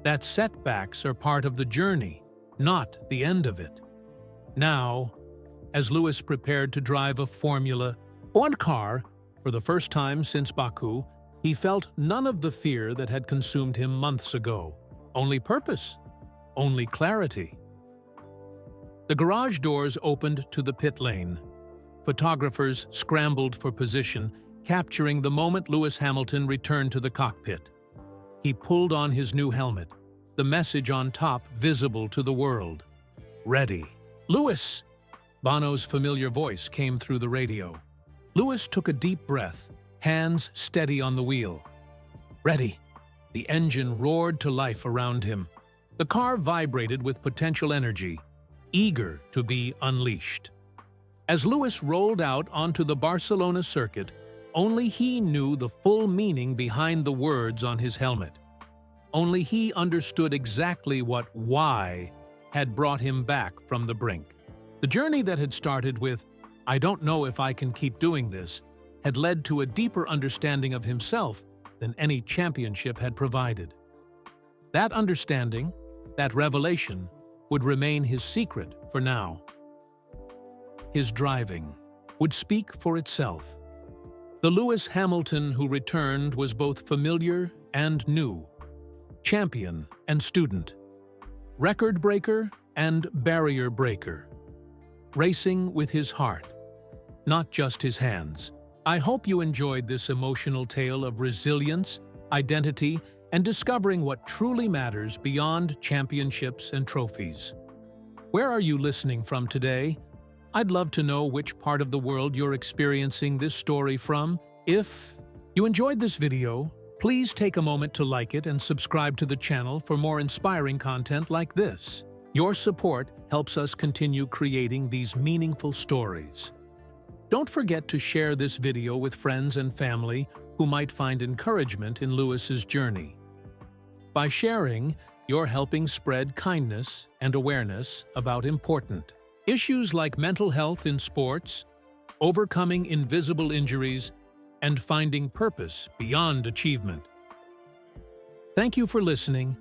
that setbacks are part of the journey, not the end of it." Now, as Lewis prepared to drive a Formula 1 car for the first time since Baku, he felt none of the fear that had consumed him months ago. Only purpose, only clarity. The garage doors opened to the pit lane. Photographers scrambled for position, capturing the moment Lewis Hamilton returned to the cockpit. He pulled on his new helmet, the message on top visible to the world. "Ready." "Lewis!" Bono's familiar voice came through the radio. Lewis took a deep breath, hands steady on the wheel. "Ready." The engine roared to life around him. The car vibrated with potential energy, eager to be unleashed. As Lewis rolled out onto the Barcelona circuit, only he knew the full meaning behind the words on his helmet. Only he understood exactly what "why" had brought him back from the brink. The journey that had started with, "I don't know if I can keep doing this," had led to a deeper understanding of himself than any championship had provided. That understanding, that revelation, would remain his secret for now. His driving would speak for itself. The Lewis Hamilton who returned was both familiar and new, champion and student, record breaker and barrier breaker, racing with his heart, not just his hands. I hope you enjoyed this emotional tale of resilience, identity, and discovering what truly matters beyond championships and trophies. Where are you listening from today? I'd love to know which part of the world you're experiencing this story from. If you enjoyed this video, please take a moment to like it and subscribe to the channel for more inspiring content like this. Your support helps us continue creating these meaningful stories. Don't forget to share this video with friends and family who might find encouragement in Lewis's journey. By sharing, you're helping spread kindness and awareness about important issues like mental health in sports, overcoming invisible injuries, and finding purpose beyond achievement. Thank you for listening,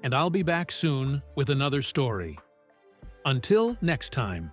and I'll be back soon with another story. Until next time.